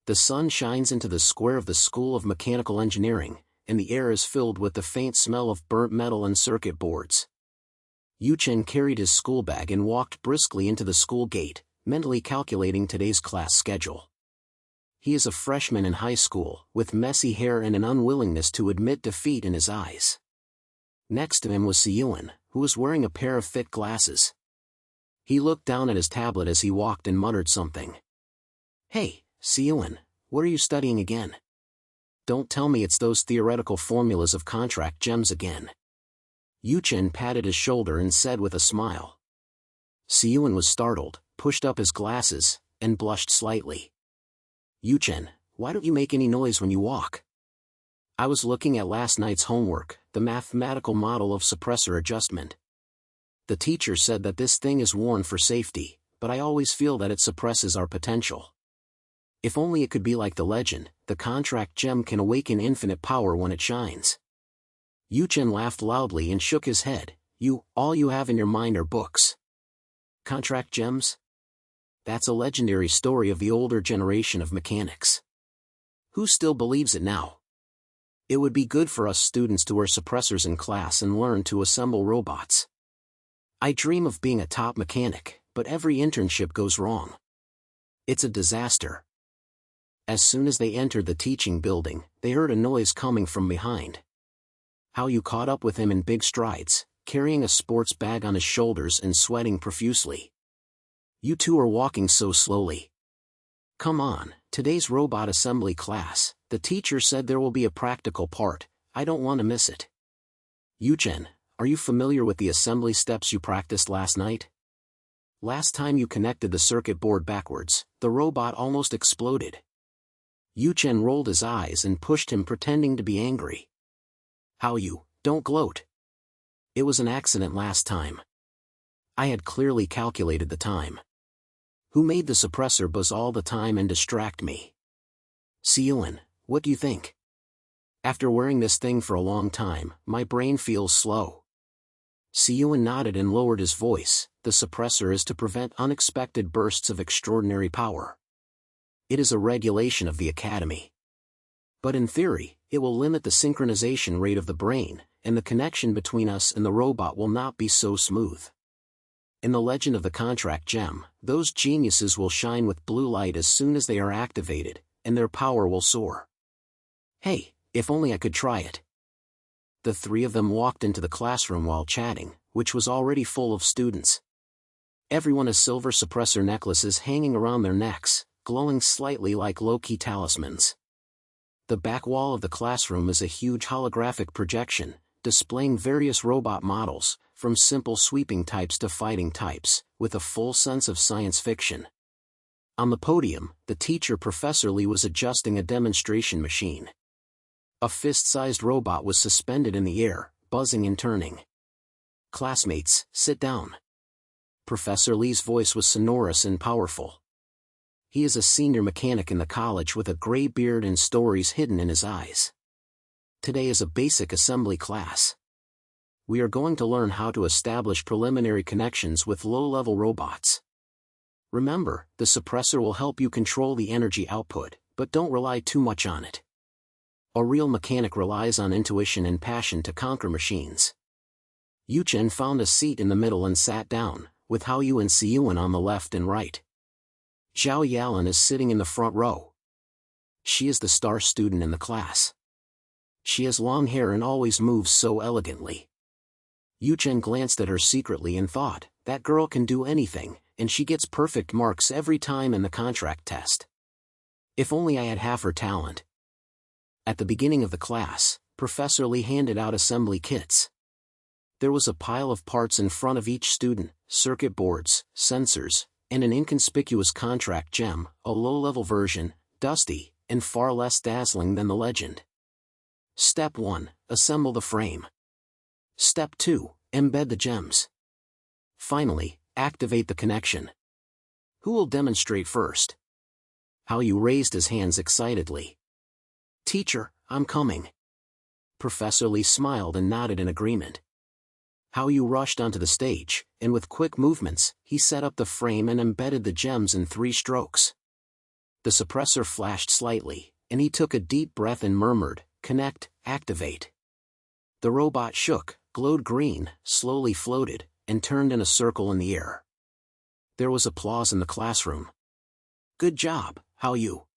The sun shines into the square of the School of Mechanical Engineering, and the air is filled with the faint smell of burnt metal and circuit boards. Yuchen carried his school bag and walked briskly into the school gate, mentally calculating today's class schedule. He is a freshman in high school, with messy hair and an unwillingness to admit defeat in his eyes. Next to him was Yuchen, who was wearing a pair of thick glasses. He looked down at his tablet as he walked and muttered something. "Hey, Yuchen, what are you studying again? Don't tell me it's those theoretical formulas of contract gems again." Yuchen patted his shoulder and said with a smile. Yuchen was startled, pushed up his glasses, and blushed slightly. "Yuchen, why don't you make any noise when you walk?" "I was looking at last night's homework, the mathematical model of suppressor adjustment. The teacher said that this thing is worn for safety, but I always feel that it suppresses our potential. If only it could be like the legend, the contract gem can awaken infinite power when it shines." Yuchen laughed loudly and shook his head. All you have in your mind are books. Contract gems? That's a legendary story of the older generation of mechanics. Who still believes it now? It would be good for us students to wear suppressors in class and learn to assemble robots. I dream of being a top mechanic, but every internship goes wrong. It's a disaster. As soon as they entered the teaching building, they heard a noise coming from behind. Yu caught up with him in big strides, carrying a sports bag on his shoulders and sweating profusely. "You two are walking so slowly. Come on, today's robot assembly class. The teacher said there will be a practical part. I don't want to miss it." "Yuchen, are you familiar with the assembly steps you practiced last night? Last time you connected the circuit board backwards, the robot almost exploded." Yuchen rolled his eyes and pushed him, pretending to be angry. Don't gloat. It was an accident last time. I had clearly calculated the time. Who made the suppressor buzz all the time and distract me? Yuchen, what do you think? After wearing this thing for a long time, my brain feels slow. Yuchen nodded and lowered his voice. The suppressor is to prevent unexpected bursts of extraordinary power. It is a regulation of the academy. But in theory, it will limit the synchronization rate of the brain, and the connection between us and the robot will not be so smooth. In the legend of the contract gem, those geniuses will shine with blue light as soon as they are activated, and their power will soar. Hey, if only I could try it. The three of them walked into the classroom while chatting, which was already full of students. Everyone has silver suppressor necklaces hanging around their necks, glowing slightly like low-key talismans. The back wall of the classroom is a huge holographic projection, displaying various robot models, from simple sweeping types to fighting types, with a full sense of science fiction. On the podium, the teacher Professor Lee was adjusting a demonstration machine. A fist-sized robot was suspended in the air, buzzing and turning. "Classmates, sit down." Professor Lee's voice was sonorous and powerful. He is a senior mechanic in the college with a gray beard and stories hidden in his eyes. Today is a basic assembly class. We are going to learn how to establish preliminary connections with low-level robots. Remember, the suppressor will help you control the energy output, but don't rely too much on it. A real mechanic relies on intuition and passion to conquer machines. Yuchen found a seat in the middle and sat down, with Yu and Yuchen on the left and right. Zhao Yalan is sitting in the front row. She is the star student in the class. She has long hair and always moves so elegantly. Yuchen glanced at her secretly and thought, that girl can do anything, and she gets perfect marks every time in the contract test. If only I had half her talent. At the beginning of the class, Professor Lee handed out assembly kits. There was a pile of parts in front of each student, circuit boards, sensors, and an inconspicuous contract gem, a low-level version, dusty, and far less dazzling than the legend. Step 1, assemble the frame. Step 2, embed the gems. Finally, activate the connection. Who will demonstrate first? Yu raised his hands excitedly. "Teacher, I'm coming." Professor Lee smiled and nodded in agreement. Yu rushed onto the stage, and with quick movements, he set up the frame and embedded the gems in 3 strokes. The suppressor flashed slightly, and he took a deep breath and murmured, "Connect, activate." The robot shook, glowed green, slowly floated, and turned in a circle in the air. There was applause in the classroom. "Good job, how you?"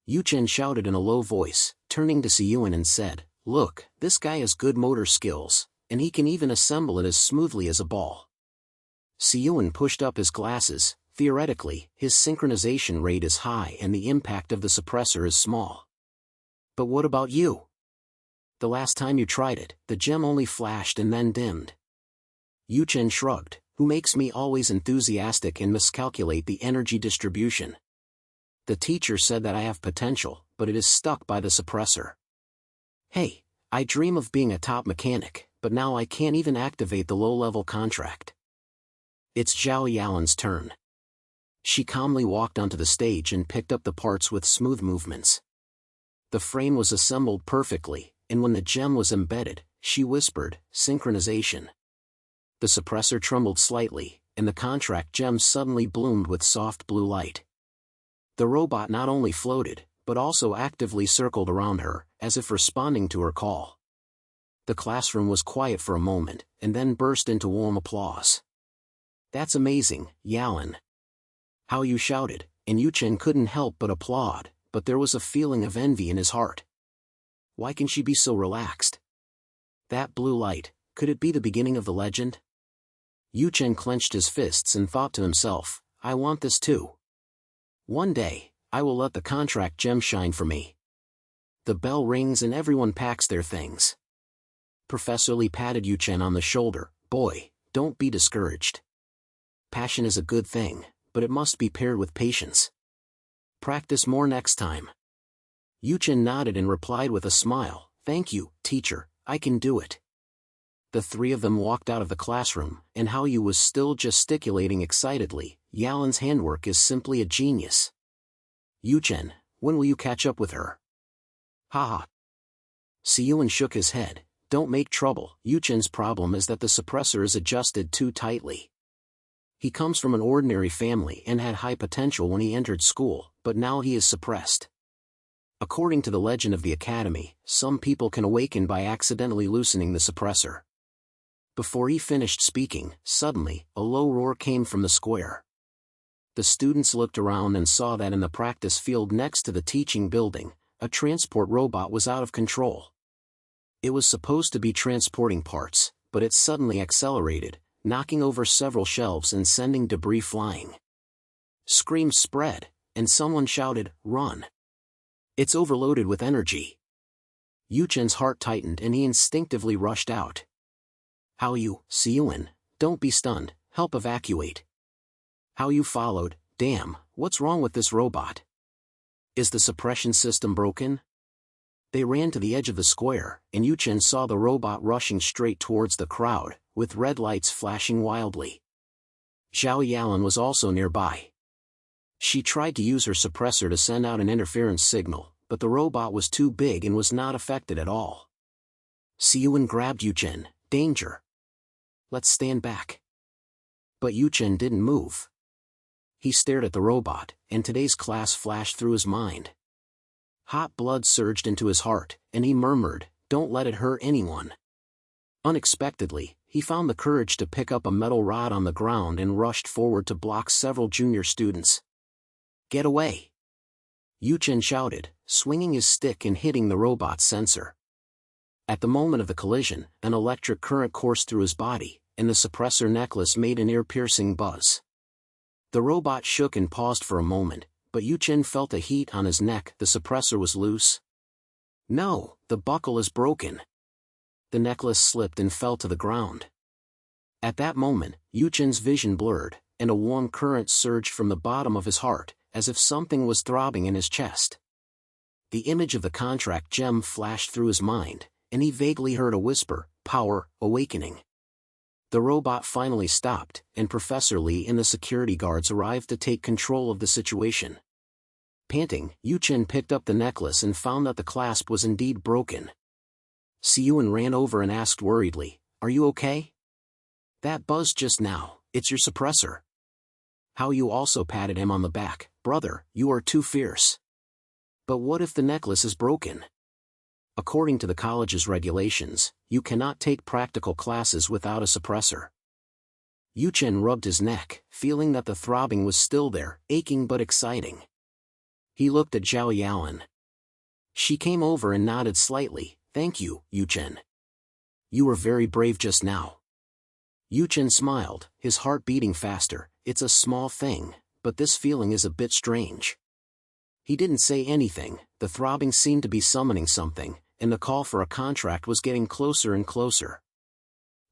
Yuchen shouted in a low voice, turning to Yuchen and said, "Look, this guy has good motor skills, and he can even assemble it as smoothly as a ball." Yuchen pushed up his glasses. Theoretically, his synchronization rate is high and the impact of the suppressor is small. "But what about you? The last time you tried it, the gem only flashed and then dimmed." Yuchen shrugged. "Who makes me always enthusiastic and miscalculate the energy distribution? The teacher said that I have potential, but it is stuck by the suppressor. Hey, I dream of being a top mechanic, but now I can't even activate the low-level contract." It's Zhao Yalin's turn. She calmly walked onto the stage and picked up the parts with smooth movements. The frame was assembled perfectly, and when the gem was embedded, she whispered, "Synchronization." The suppressor trembled slightly, and the contract gem suddenly bloomed with soft blue light. The robot not only floated, but also actively circled around her, as if responding to her call. The classroom was quiet for a moment, and then burst into warm applause. "That's amazing, Yalin." How you shouted, and Yuchen couldn't help but applaud, but there was a feeling of envy in his heart. Why can she be so relaxed? That blue light, could it be the beginning of the legend? Yuchen clenched his fists and thought to himself, "I want this too. One day, I will let the contract gem shine for me." The bell rings and everyone packs their things. Professor Lee patted Yuchen on the shoulder. "Boy, don't be discouraged. Passion is a good thing, but it must be paired with patience. Practice more next time." Yuchen nodded and replied with a smile, "Thank you, teacher, I can do it." The three of them walked out of the classroom, and Hao Yu was still gesticulating excitedly. "Yalin's handwork is simply a genius. Yuchen, when will you catch up with her?" "Haha." Yuchen shook his head. "Don't make trouble. Yuchen's problem is that the suppressor is adjusted too tightly. He comes from an ordinary family and had high potential when he entered school, but now he is suppressed. According to the legend of the academy, some people can awaken by accidentally loosening the suppressor." Before he finished speaking, suddenly, a low roar came from the square. The students looked around and saw that in the practice field next to the teaching building, a transport robot was out of control. It was supposed to be transporting parts, but it suddenly accelerated, knocking over several shelves and sending debris flying. Screams spread, and someone shouted, "Run! It's overloaded with energy." Yuchen's heart tightened and he instinctively rushed out. "Hao Yu, Yuchen, don't be stunned, help evacuate." Hao Yu followed. "Damn, what's wrong with this robot? Is the suppression system broken?" They ran to the edge of the square, and Yuchen saw the robot rushing straight towards the crowd, with red lights flashing wildly. Zhao Yalin was also nearby. She tried to use her suppressor to send out an interference signal, but the robot was too big and was not affected at all. Yuchen grabbed Yuchen. "Danger! Let's stand back." But Yuchen didn't move. He stared at the robot, and today's class flashed through his mind. Hot blood surged into his heart, and he murmured, "Don't let it hurt anyone." Unexpectedly, he found the courage to pick up a metal rod on the ground and rushed forward to block several junior students. "Get away!" Yuchen shouted, swinging his stick and hitting the robot's sensor. At the moment of the collision, an electric current coursed through his body, and the suppressor necklace made an ear-piercing buzz. The robot shook and paused for a moment, but Yuchen felt a heat on his neck. The suppressor was loose. "No, the buckle is broken." The necklace slipped and fell to the ground. At that moment, Yuchen's vision blurred, and a warm current surged from the bottom of his heart, as if something was throbbing in his chest. The image of the contract gem flashed through his mind, and he vaguely heard a whisper, "Power, awakening." The robot finally stopped, and Professor Lee and the security guards arrived to take control of the situation. Panting, Yuchen picked up the necklace and found that the clasp was indeed broken. Yuchen ran over and asked worriedly, "Are you okay? That buzzed just now, it's your suppressor." Hao Yu also patted him on the back. Brother, you are too fierce. But what if the necklace is broken? According to the college's regulations, you cannot take practical classes without a suppressor. Yuchen rubbed his neck, feeling that the throbbing was still there, aching but exciting. He looked at Zhao Yalan. She came over and nodded slightly. Thank you, Yuchen. You were very brave just now. Yuchen smiled, his heart beating faster. It's a small thing, but this feeling is a bit strange. He didn't say anything, the throbbing seemed to be summoning something, and the call for a contract was getting closer and closer.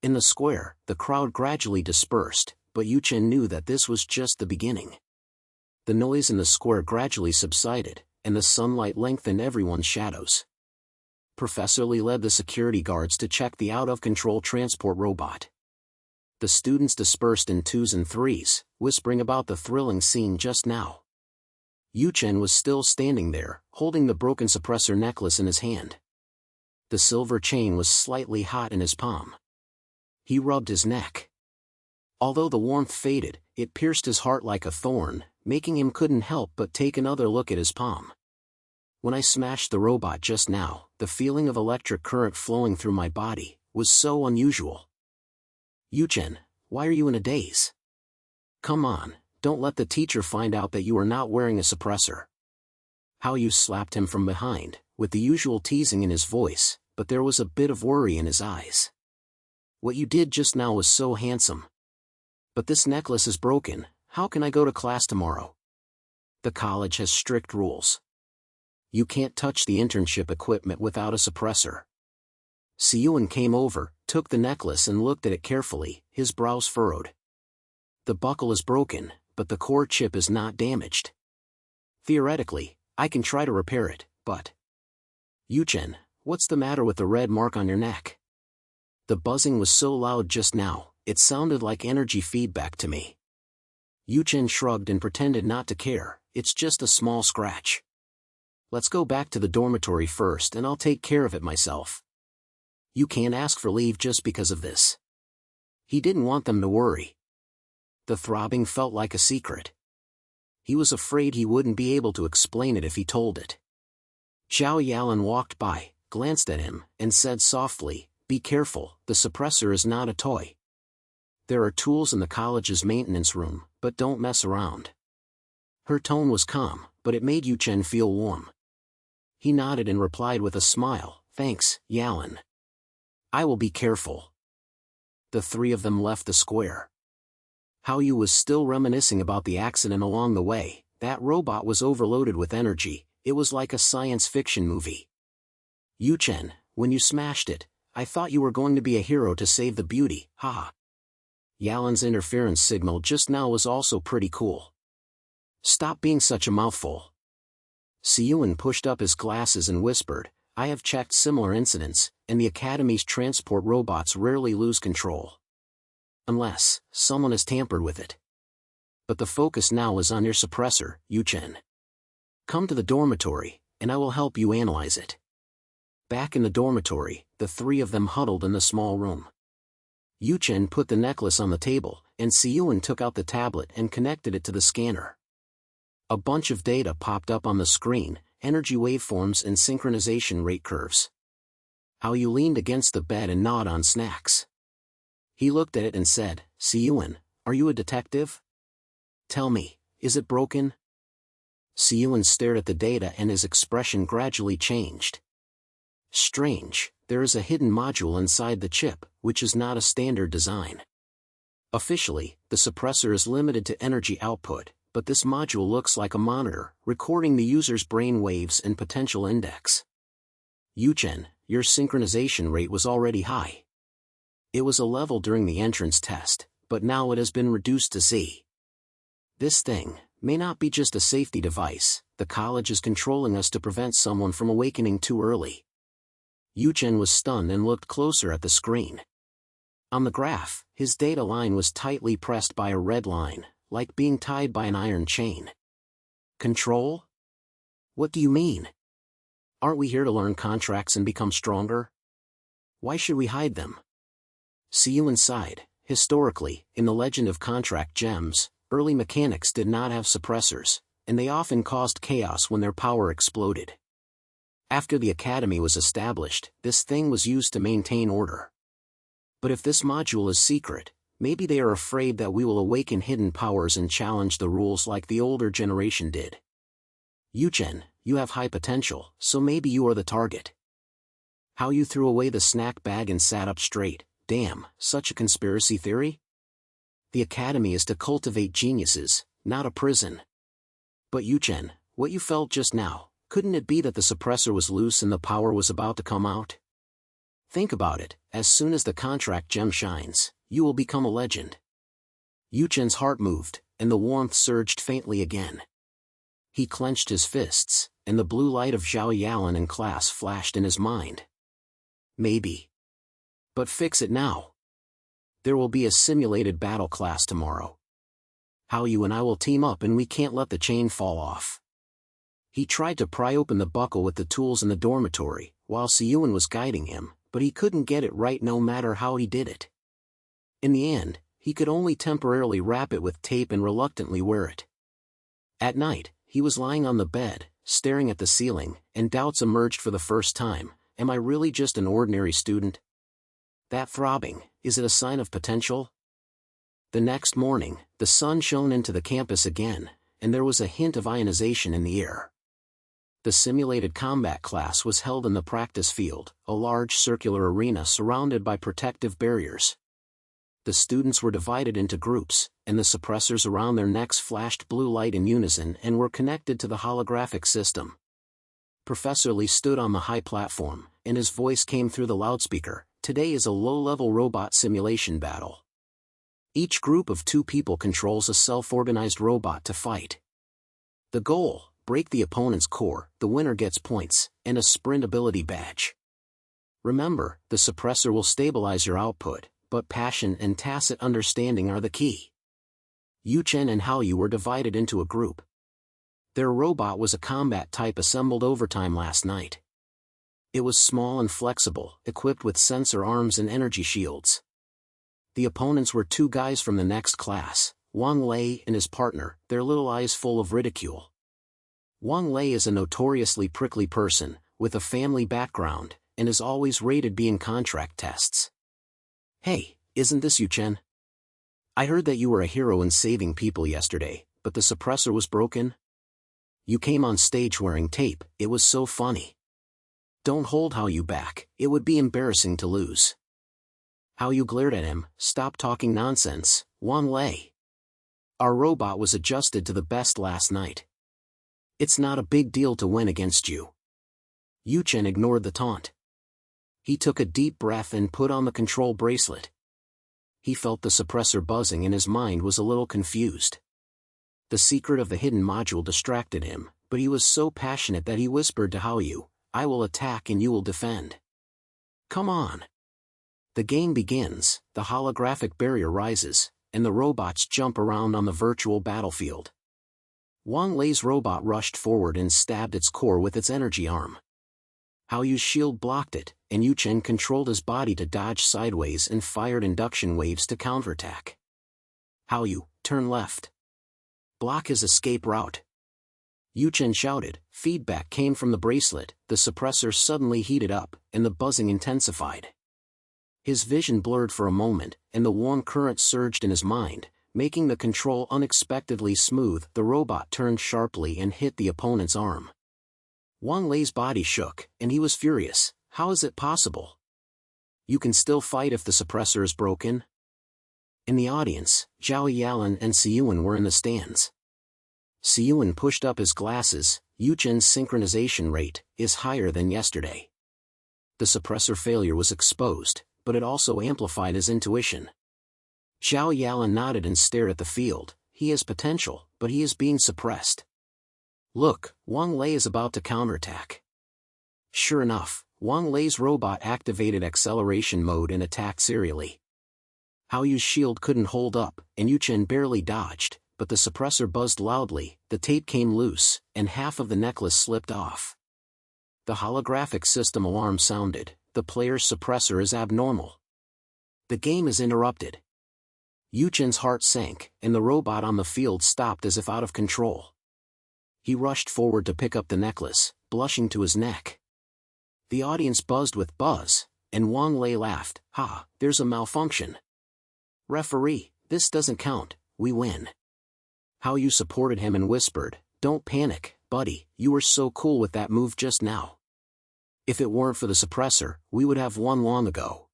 In the square, the crowd gradually dispersed, but Yuchen knew that this was just the beginning. The noise in the square gradually subsided, and the sunlight lengthened everyone's shadows. Professor Li led the security guards to check the out-of-control transport robot. The students dispersed in twos and threes, whispering about the thrilling scene just now. Yuchen was still standing there, holding the broken suppressor necklace in his hand. The silver chain was slightly hot in his palm. He rubbed his neck. Although the warmth faded, it pierced his heart like a thorn, making him couldn't help but take another look at his palm. When I smashed the robot just now, the feeling of electric current flowing through my body was so unusual. Yuchen, why are you in a daze? Come on, don't let the teacher find out that you are not wearing a suppressor. Hao Yu slapped him from behind, with the usual teasing in his voice, but there was a bit of worry in his eyes. What you did just now was so handsome. But this necklace is broken, how can I go to class tomorrow? The college has strict rules. You can't touch the internship equipment without a suppressor. Yuchen came over, took the necklace and looked at it carefully, his brows furrowed. The buckle is broken, but the core chip is not damaged. Theoretically, I can try to repair it, but... Yuchen, what's the matter with the red mark on your neck? The buzzing was so loud just now, it sounded like energy feedback to me. Yuchen shrugged and pretended not to care. It's just a small scratch. Let's go back to the dormitory first and I'll take care of it myself. You can't ask for leave just because of this. He didn't want them to worry. The throbbing felt like a secret. He was afraid he wouldn't be able to explain it if he told it. Zhao Yalan walked by, glanced at him, and said softly, "Be careful, the suppressor is not a toy. There are tools in the college's maintenance room, but don't mess around." Her tone was calm, but it made Yuchen feel warm. He nodded and replied with a smile, "Thanks, Yalan. I will be careful." The three of them left the square. Hao Yu was still reminiscing about the accident along the way. That robot was overloaded with energy, it was like a science fiction movie. Yuchen, when you smashed it, I thought you were going to be a hero to save the beauty, haha. Yalan's interference signal just now was also pretty cool. Stop being such a mouthful. Yuchen pushed up his glasses and whispered, I have checked similar incidents, and the Academy's transport robots rarely lose control. Unless someone has tampered with it. But the focus now is on your suppressor, Yuchen. Come to the dormitory, and I will help you analyze it. Back in the dormitory, the three of them huddled in the small room. Yuchen put the necklace on the table, and Yuchen took out the tablet and connected it to the scanner. A bunch of data popped up on the screen, energy waveforms and synchronization rate curves. Hao Yu leaned against the bed and gnawed on snacks. He looked at it and said, Yuchen, are you a detective? Tell me, is it broken? Yuchen stared at the data and his expression gradually changed. Strange, there is a hidden module inside the chip, which is not a standard design. Officially, the suppressor is limited to energy output, but this module looks like a monitor, recording the user's brain waves and potential index. Yuchen, your synchronization rate was already high. It was a level during the entrance test, but now it has been reduced to Z. This thing may not be just a safety device, the college is controlling us to prevent someone from awakening too early. Yuchen was stunned and looked closer at the screen. On the graph, his data line was tightly pressed by a red line, like being tied by an iron chain. Control? What do you mean? Aren't we here to learn contracts and become stronger? Why should we hide them? Yuchen sighed. Historically, in the legend of contract gems, early mechanics did not have suppressors, and they often caused chaos when their power exploded. After the academy was established, this thing was used to maintain order. But if this module is secret, maybe they are afraid that we will awaken hidden powers and challenge the rules like the older generation did. Yuchen, you have high potential, so maybe you are the target. How you threw away the snack bag and sat up straight, damn, such a conspiracy theory? The academy is to cultivate geniuses, not a prison. But Yuchen, what you felt just now, couldn't it be that the suppressor was loose and the power was about to come out? Think about it, as soon as the contract gem shines, you will become a legend. Yuchen's heart moved, and the warmth surged faintly again. He clenched his fists, and the blue light of Zhao Yalan in class flashed in his mind. Maybe. But fix it now. There will be a simulated battle class tomorrow. How you and I will team up and we can't let the chain fall off. He tried to pry open the buckle with the tools in the dormitory, while Yuchen was guiding him, but he couldn't get it right no matter how he did it. In the end, he could only temporarily wrap it with tape and reluctantly wear it. At night, he was lying on the bed, staring at the ceiling, and doubts emerged for the first time. Am I really just an ordinary student? That throbbing, is it a sign of potential? The next morning, the sun shone into the campus again, and there was a hint of ionization in the air. The simulated combat class was held in the practice field, a large circular arena surrounded by protective barriers. The students were divided into groups, and the suppressors around their necks flashed blue light in unison and were connected to the holographic system. Professor Lee stood on the high platform, and his voice came through the loudspeaker. Today is a low-level robot simulation battle. Each group of 2 people controls a self-organized robot to fight. The goal: break the opponent's core, the winner gets points, and a sprint ability badge. Remember, the suppressor will stabilize your output, but passion and tacit understanding are the key. Yuchen and Haoyu were divided into a group. Their robot was a combat type assembled overtime last night. It was small and flexible, equipped with sensor arms and energy shields. The opponents were 2 guys from the next class, Wang Lei and his partner, their little eyes full of ridicule. Wang Lei is a notoriously prickly person, with a family background, and is always rated B in contract tests. Hey, isn't this Yuchen? I heard that you were a hero in saving people yesterday, but the suppressor was broken? You came on stage wearing tape, it was so funny. Don't hold Haoyu back, it would be embarrassing to lose. Haoyu glared at him. Stop talking nonsense, Wang Lei. Our robot was adjusted to the best last night. It's not a big deal to win against you. Yuchen ignored the taunt. He took a deep breath and put on the control bracelet. He felt the suppressor buzzing and his mind was a little confused. The secret of the hidden module distracted him, but he was so passionate that he whispered to Haoyu, I will attack and you will defend. Come on. The game begins, the holographic barrier rises, and the robots jump around on the virtual battlefield. Wang Lei's robot rushed forward and stabbed its core with its energy arm. Haoyu's shield blocked it, and Yuchen controlled his body to dodge sideways and fired induction waves to counterattack. Haoyu, turn left. Block his escape route. Yuchen shouted. Feedback came from the bracelet, the suppressor suddenly heated up, and the buzzing intensified. His vision blurred for a moment, and the warm current surged in his mind, making the control unexpectedly smooth. The robot turned sharply and hit the opponent's arm. Wang Lei's body shook, and he was furious. How is it possible? You can still fight if the suppressor is broken? In the audience, Zhao Yalan and Yuchen were in the stands. Yuchen pushed up his glasses. Yuchen's synchronization rate is higher than yesterday. The suppressor failure was exposed, but it also amplified his intuition. Zhao Yalan nodded and stared at the field. He has potential, but he is being suppressed. Look, Wang Lei is about to counterattack. Sure enough, Wang Lei's robot activated acceleration mode and attacked serially. Haoyu's shield couldn't hold up, and Yuchen barely dodged, but the suppressor buzzed loudly, the tape came loose, and half of the necklace slipped off. The holographic system alarm sounded. The player's suppressor is abnormal. The game is interrupted. Yuchen's heart sank, and the robot on the field stopped as if out of control. He rushed forward to pick up the necklace, blushing to his neck. The audience buzzed with buzz, and Wang Lei laughed. "Ha, there's a malfunction. Referee, this doesn't count, we win." Hao Yu supported him and whispered, "Don't panic, buddy, you were so cool with that move just now. If it weren't for the suppressor, we would have won long ago."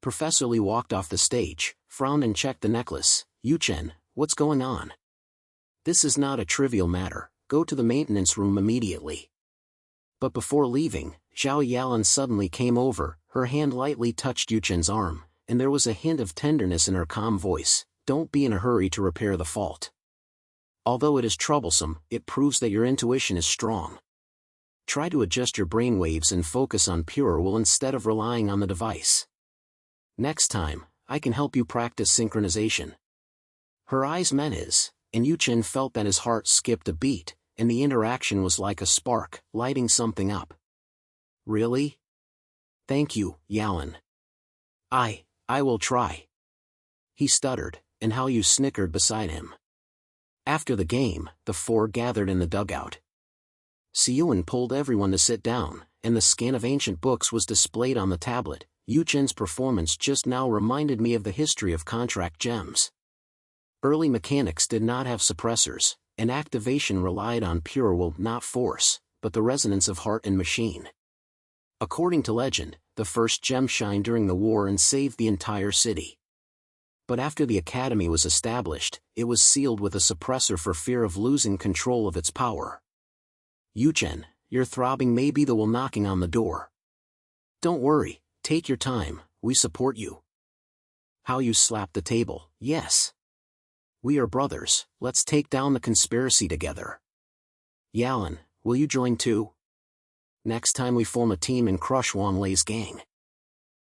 Professor Li walked off the stage, frowned and checked the necklace. "Yuchen, what's going on? This is not a trivial matter, go to the maintenance room immediately." But before leaving, Zhao Yalan suddenly came over, her hand lightly touched Yuchen's arm, and there was a hint of tenderness in her calm voice. "Don't be in a hurry to repair the fault. Although it is troublesome, it proves that your intuition is strong. Try to adjust your brainwaves and focus on pure will instead of relying on the device. Next time, I can help you practice synchronization." Her eyes met his, and Yuchen felt that his heart skipped a beat, and the interaction was like a spark, lighting something up. "Really? Thank you, Yalan. I will try." He stuttered, and Hao Yu snickered beside him. After the game, the four gathered in the dugout. Yuchen pulled everyone to sit down, and the scan of ancient books was displayed on the tablet. "Yuchen's performance just now reminded me of the history of contract gems. Early mechanics did not have suppressors, and activation relied on pure will, not force, but the resonance of heart and machine. According to legend, the first gem shined during the war and saved the entire city. But after the academy was established, it was sealed with a suppressor for fear of losing control of its power. Yuchen, your throbbing may be the will knocking on the door. Don't worry, take your time, we support you." Hao Yu slapped the table. "Yes. We are brothers, let's take down the conspiracy together. Yalan, will you join too? Next time we form a team and crush Wang Lei's gang."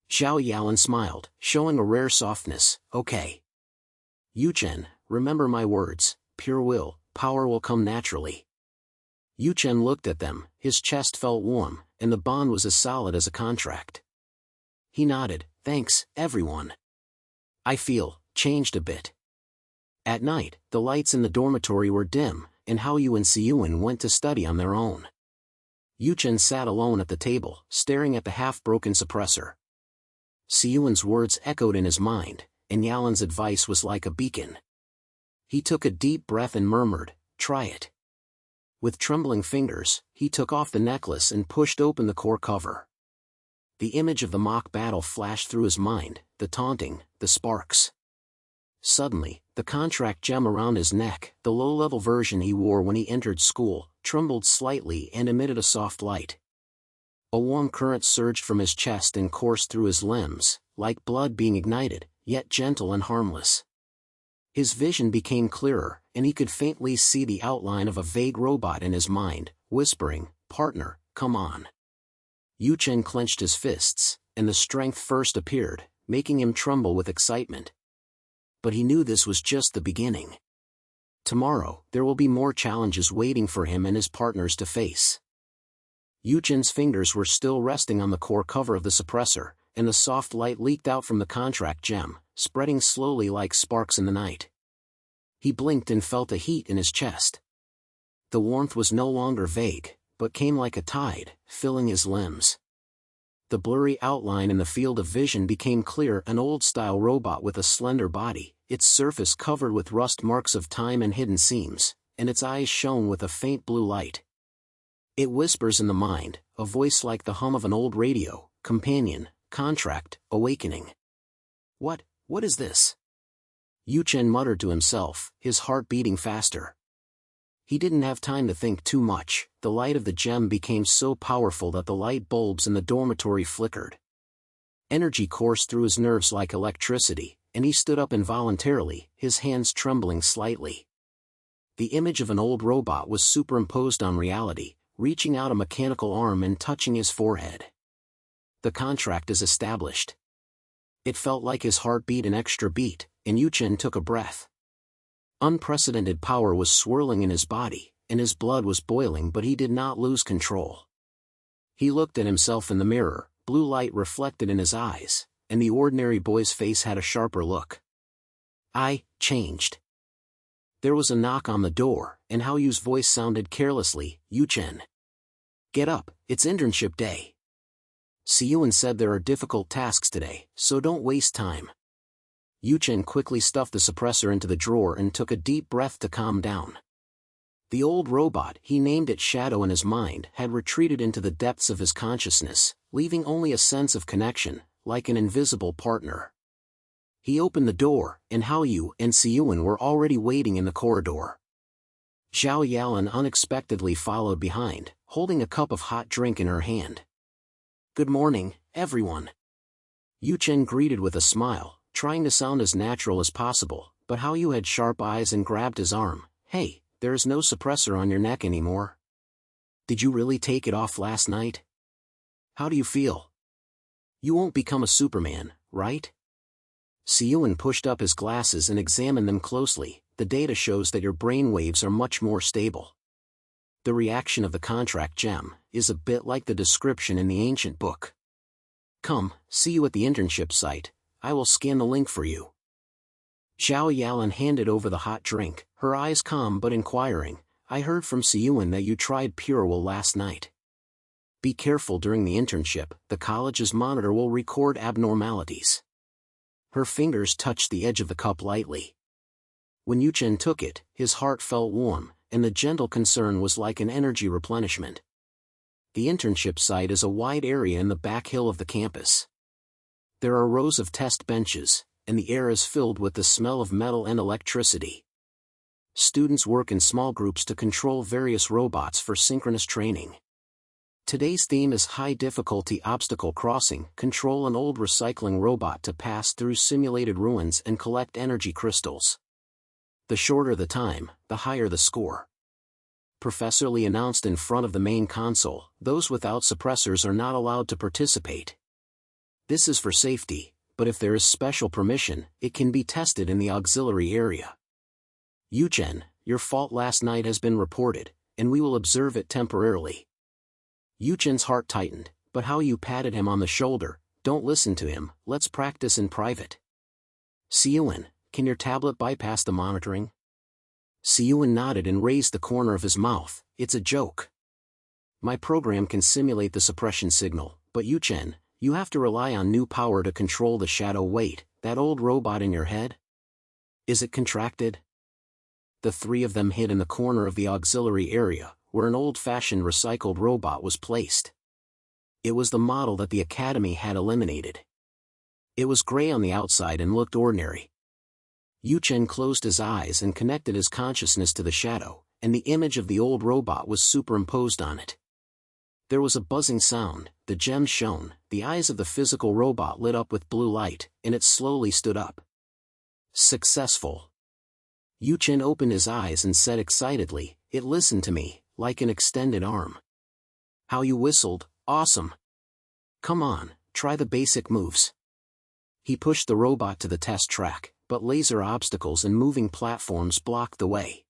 Zhao Yalan smiled, showing a rare softness. "Okay. Yuchen, remember my words, pure will, power will come naturally." Yuchen looked at them, his chest felt warm, and the bond was as solid as a contract. He nodded. "Thanks, everyone. I feel changed a bit." At night, the lights in the dormitory were dim, and Hao Yu and Yuchen went to study on their own. Yuchen sat alone at the table, staring at the half-broken suppressor. Yuchen's words echoed in his mind, and Yalan's advice was like a beacon. He took a deep breath and murmured, "Try it." With trembling fingers, he took off the necklace and pushed open the core cover. The image of the mock battle flashed through his mind, the taunting, the sparks. Suddenly, the contract gem around his neck, the low-level version he wore when he entered school, trembled slightly and emitted a soft light. A warm current surged from his chest and coursed through his limbs, like blood being ignited, yet gentle and harmless. His vision became clearer, and he could faintly see the outline of a vague robot in his mind, whispering, "Partner, come on." Yuchen clenched his fists, and the strength first appeared, making him tremble with excitement. But he knew this was just the beginning. Tomorrow, there will be more challenges waiting for him and his partners to face. Yuchen's fingers were still resting on the core cover of the suppressor, and the soft light leaked out from the contract gem, spreading slowly like sparks in the night. He blinked and felt a heat in his chest. The warmth was no longer vague, but came like a tide, filling his limbs. The blurry outline in the field of vision became clear, an old-style robot with a slender body, its surface covered with rust marks of time and hidden seams, and its eyes shone with a faint blue light. It whispers in the mind, a voice like the hum of an old radio, companion, contract, awakening. What is this?" Yuchen muttered to himself, his heart beating faster. He didn't have time to think too much. The light of the gem became so powerful that the light bulbs in the dormitory flickered. Energy coursed through his nerves like electricity, and he stood up involuntarily, his hands trembling slightly. The image of an old robot was superimposed on reality, reaching out a mechanical arm and touching his forehead. "The contract is established." It felt like his heart beat an extra beat, and Yuchen took a breath. Unprecedented power was swirling in his body, and his blood was boiling, but he did not lose control. He looked at himself in the mirror, blue light reflected in his eyes, and the ordinary boy's face had a sharper look. I changed. There was a knock on the door, and Hao Yu's voice sounded carelessly, Yuchen. Get up, it's internship day. Yuchen said there are difficult tasks today, so don't waste time. Yuchen quickly stuffed the suppressor into the drawer and took a deep breath to calm down. The old robot, he named it Shadow in his mind, had retreated into the depths of his consciousness, leaving only a sense of connection, like an invisible partner. He opened the door, and Hao Yu and Yuchen were already waiting in the corridor. Zhao Yalan unexpectedly followed behind, holding a cup of hot drink in her hand. Good morning, everyone. Yuchen greeted with a smile, trying to sound as natural as possible, but Hao Yu had sharp eyes and grabbed his arm. Hey, there is no suppressor on your neck anymore. Did you really take it off last night? How do you feel? You won't become a Superman, right? Yuchen pushed up his glasses and examined them closely. The data shows that your brain waves are much more stable. The reaction of the contract gem is a bit like the description in the ancient book. Come, see you at the internship site. I will scan the link for you. Zhao Yalan handed over the hot drink, her eyes calm but inquiring. I heard from Yuchen that you tried Purell last night. Be careful during the internship, the college's monitor will record abnormalities. Her fingers touched the edge of the cup lightly. When Yuchen took it, his heart felt warm, and the gentle concern was like an energy replenishment. The internship site is a wide area in the back hill of the campus. There are rows of test benches, and the air is filled with the smell of metal and electricity. Students work in small groups to control various robots for synchronous training. Today's theme is high-difficulty obstacle crossing. Control an old recycling robot to pass through simulated ruins and collect energy crystals. The shorter the time, the higher the score. Professor Lee announced in front of the main console, those without suppressors are not allowed to participate. This is for safety, but if there is special permission, it can be tested in the auxiliary area. Yuchen, your fault last night has been reported, and we will observe it temporarily. Yuchen's heart tightened, but Hao Yu patted him on the shoulder. Don't listen to him, let's practice in private. Yuchen, can your tablet bypass the monitoring? Yuchen nodded and raised the corner of his mouth. It's a joke. My program can simulate the suppression signal, but Yuchen, you have to rely on new power to control the shadow. Wait, that old robot in your head? Is it contracted? The three of them hid in the corner of the auxiliary area, where an old-fashioned recycled robot was placed. It was the model that the Academy had eliminated. It was gray on the outside and looked ordinary. Yuchen closed his eyes and connected his consciousness to the shadow, and the image of the old robot was superimposed on it. There was a buzzing sound, the gem shone, the eyes of the physical robot lit up with blue light, and it slowly stood up. Successful. Yuchen opened his eyes and said excitedly, it listened to me, like an extended arm. How you whistled, awesome. Come on, try the basic moves. He pushed the robot to the test track, but laser obstacles and moving platforms blocked the way.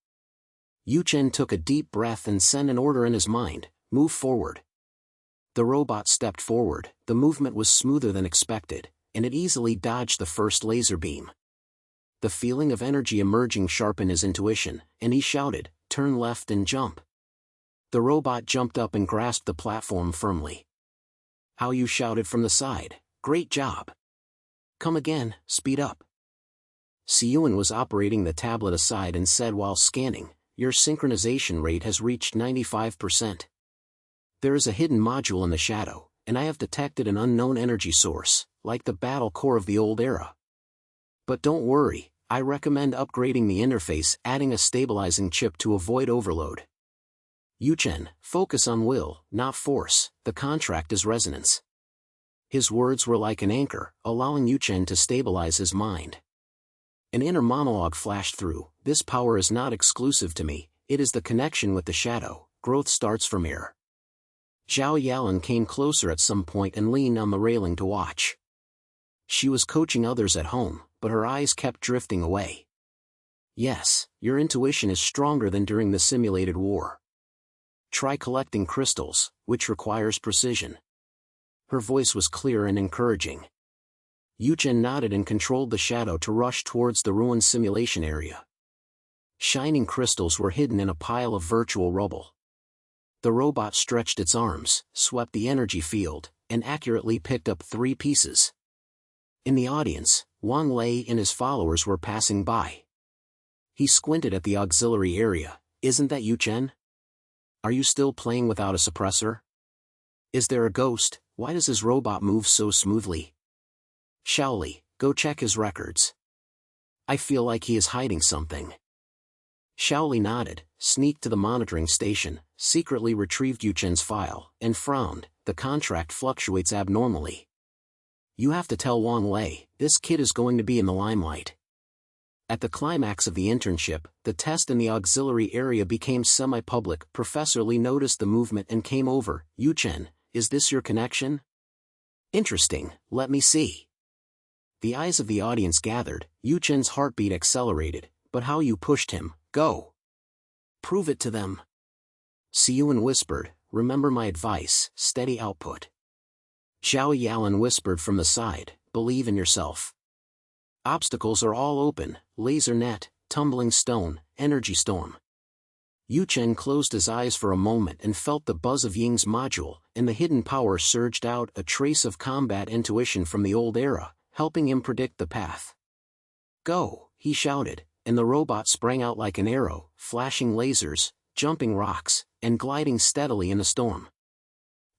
Yuchen took a deep breath and sent an order in his mind, move forward. The robot stepped forward, the movement was smoother than expected, and it easily dodged the first laser beam. The feeling of energy emerging sharpened his intuition, and he shouted, turn left and jump. The robot jumped up and grasped the platform firmly. Hao Yu shouted from the side, great job. Come again, speed up. Yuchen was operating the tablet aside and said while scanning, your synchronization rate has reached 95%. There is a hidden module in the shadow, and I have detected an unknown energy source, like the battle core of the old era. But don't worry, I recommend upgrading the interface, adding a stabilizing chip to avoid overload. Yuchen, focus on will, not force, the contract is resonance. His words were like an anchor, allowing Yuchen to stabilize his mind. An inner monologue flashed through, this power is not exclusive to me, it is the connection with the shadow, growth starts from here. Zhao Yalan came closer at some point and leaned on the railing to watch. She was coaching others at home, but her eyes kept drifting away. Yes, your intuition is stronger than during the simulated war. Try collecting crystals, which requires precision. Her voice was clear and encouraging. Yuchen nodded and controlled the shadow to rush towards the ruined simulation area. Shining crystals were hidden in a pile of virtual rubble. The robot stretched its arms, swept the energy field, and accurately picked up 3 pieces. In the audience, Wang Lei and his followers were passing by. He squinted at the auxiliary area. Isn't that Yuchen? Are you still playing without a suppressor? Is there a ghost? Why does his robot move so smoothly? Shaoli, go check his records. I feel like he is hiding something. Shaoli nodded, sneaked to the monitoring station, secretly retrieved Yuchen's file, and frowned. The contract fluctuates abnormally. You have to tell Wang Lei, this kid is going to be in the limelight. At the climax of the internship, the test in the auxiliary area became semi-public. Professor Li noticed the movement and came over. Yuchen, is this your connection? Interesting, let me see. The eyes of the audience gathered. Yuchen's heartbeat accelerated. But how you pushed him, go. Prove it to them. Yuchen whispered, remember my advice, steady output. Zhao Yalan whispered from the side, believe in yourself. Obstacles are all open, laser net, tumbling stone, energy storm. Yuchen closed his eyes for a moment and felt the buzz of Ying's module, and the hidden power surged out, a trace of combat intuition from the old era, helping him predict the path. Go, he shouted, and the robot sprang out like an arrow, flashing lasers, jumping rocks, and gliding steadily in the storm.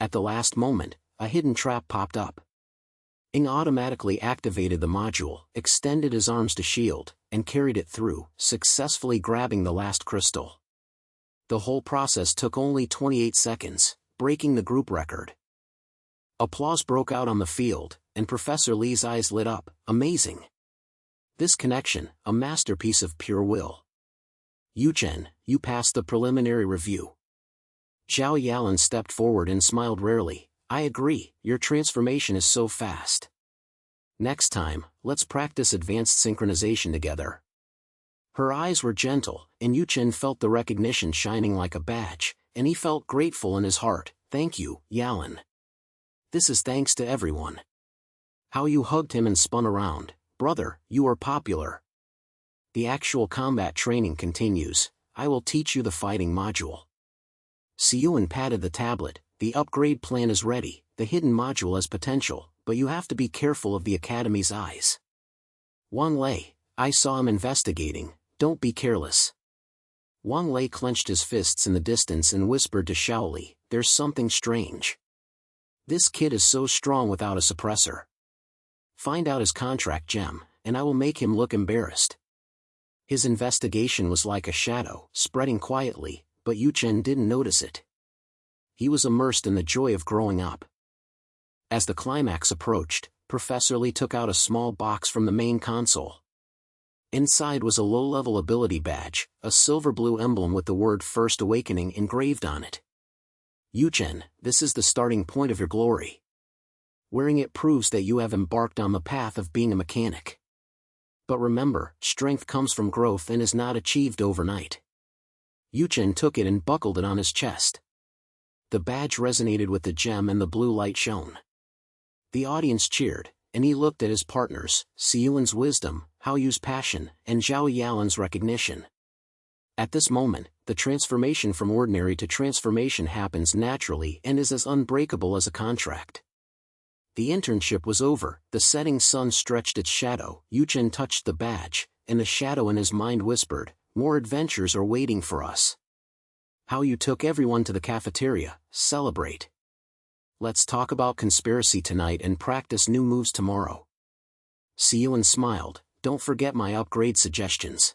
At the last moment, a hidden trap popped up. Ying automatically activated the module, extended his arms to shield, and carried it through, successfully grabbing the last crystal. The whole process took only 28 seconds, breaking the group record. Applause broke out on the field, and Professor Li's eyes lit up. Amazing. This connection, a masterpiece of pure will. Yuchen, you passed the preliminary review. Zhao Yalan stepped forward and smiled rarely. I agree, your transformation is so fast. Next time, let's practice advanced synchronization together. Her eyes were gentle, and Yuchen felt the recognition shining like a badge, and he felt grateful in his heart. Thank you, Yalan. This is thanks to everyone. How you hugged him and spun around. Brother, you are popular. The actual combat training continues. I will teach you the fighting module. Yuchen patted the tablet. The upgrade plan is ready. The hidden module has potential, but you have to be careful of the Academy's eyes. Wang Lei, I saw him investigating. Don't be careless. Wang Lei clenched his fists in the distance and whispered to Shaoli, there's something strange. This kid is so strong without a suppressor. Find out his contract gem, and I will make him look embarrassed. His investigation was like a shadow, spreading quietly, but Yuchen didn't notice it. He was immersed in the joy of growing up. As the climax approached, Professor Li took out a small box from the main console. Inside was a low-level ability badge, a silver-blue emblem with the word First Awakening engraved on it. Yuchen, this is the starting point of your glory. Wearing it proves that you have embarked on the path of being a mechanic. But remember, strength comes from growth and is not achieved overnight. Yuchen took it and buckled it on his chest. The badge resonated with the gem and the blue light shone. The audience cheered, and he looked at his partners, Yuchen's wisdom, Haoyu's passion, and Zhao Yalan's recognition. At this moment, the transformation from ordinary to transformation happens naturally and is as unbreakable as a contract. The internship was over, the setting sun stretched its shadow, Yuchen touched the badge, and the shadow in his mind whispered, more adventures are waiting for us. Haoyu took everyone to the cafeteria, celebrate. Let's talk about conspiracy tonight and practice new moves tomorrow. Yuchen smiled, don't forget my upgrade suggestions.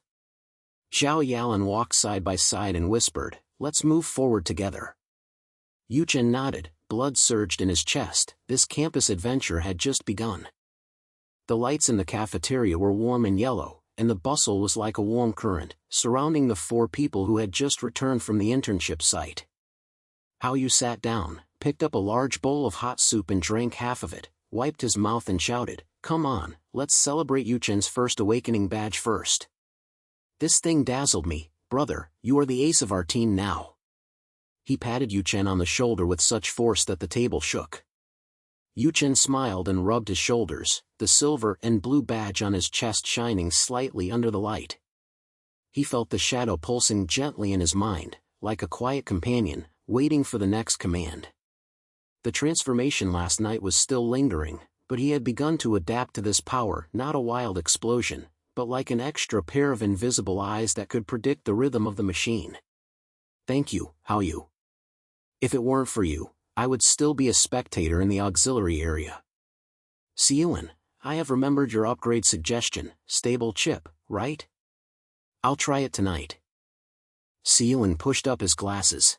Zhao Yalan walked side by side and whispered, let's move forward together. Yuchen nodded, blood surged in his chest, this campus adventure had just begun. The lights in the cafeteria were warm and yellow, and the bustle was like a warm current, surrounding the 4 people who had just returned from the internship site. Haoyu sat down, picked up a large bowl of hot soup and drank half of it, wiped his mouth and shouted, come on, let's celebrate Yuchen's First Awakening badge first. This thing dazzled me, brother, you are the ace of our team now. He patted Yuchen on the shoulder with such force that the table shook. Yuchen smiled and rubbed his shoulders, the silver and blue badge on his chest shining slightly under the light. He felt the shadow pulsing gently in his mind, like a quiet companion, waiting for the next command. The transformation last night was still lingering, but he had begun to adapt to this power, not a wild explosion, but like an extra pair of invisible eyes that could predict the rhythm of the machine. Thank you, Hao Yu. If it weren't for you, I would still be a spectator in the auxiliary area. Yuchen, I have remembered your upgrade suggestion, stable chip, right? I'll try it tonight. Yuchen pushed up his glasses.